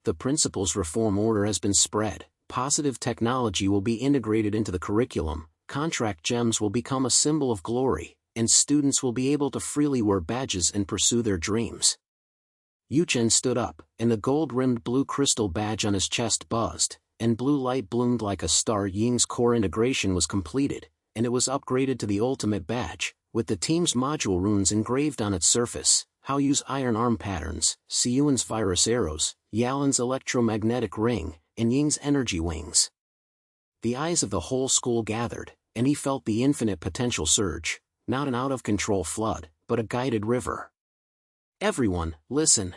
The principal's reform order has been spread, positive technology will be integrated into the curriculum, contract gems will become a symbol of glory, and students will be able to freely wear badges and pursue their dreams. Yuchen stood up, and the gold-rimmed blue crystal badge on his chest buzzed, and blue light bloomed like a star. Ying's core integration was completed, and it was upgraded to the ultimate badge, with the team's module runes engraved on its surface, Haoyu's iron arm patterns, Siyuan's virus arrows, Yalan's electromagnetic ring, and Ying's energy wings. The eyes of the whole school gathered, and he felt the infinite potential surge, not an out-of-control flood, but a guided river. "Everyone, listen."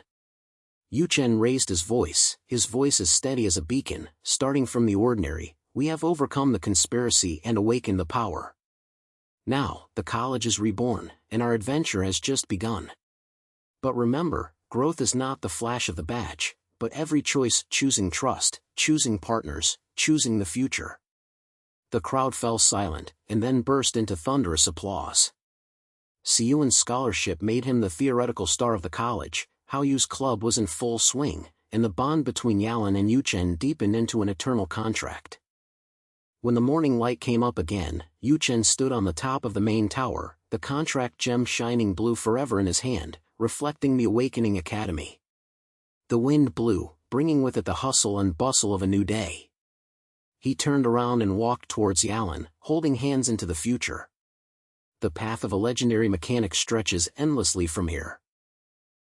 Yuchen raised his voice as steady as a beacon. "Starting from the ordinary, we have overcome the conspiracy and awakened the power. Now, the college is reborn, and our adventure has just begun. But remember, growth is not the flash of the badge, but every choice, choosing trust, choosing partners, choosing the future." The crowd fell silent, and then burst into thunderous applause. Siyuan's scholarship made him the theoretical star of the college, Haoyu's club was in full swing, and the bond between Yalan and Yuchen deepened into an eternal contract. When the morning light came up again, Yuchen stood on the top of the main tower, the contract gem shining blue forever in his hand, reflecting the awakening academy. The wind blew, bringing with it the hustle and bustle of a new day. He turned around and walked towards Yalan, holding hands into the future. The path of a legendary mechanic stretches endlessly from here.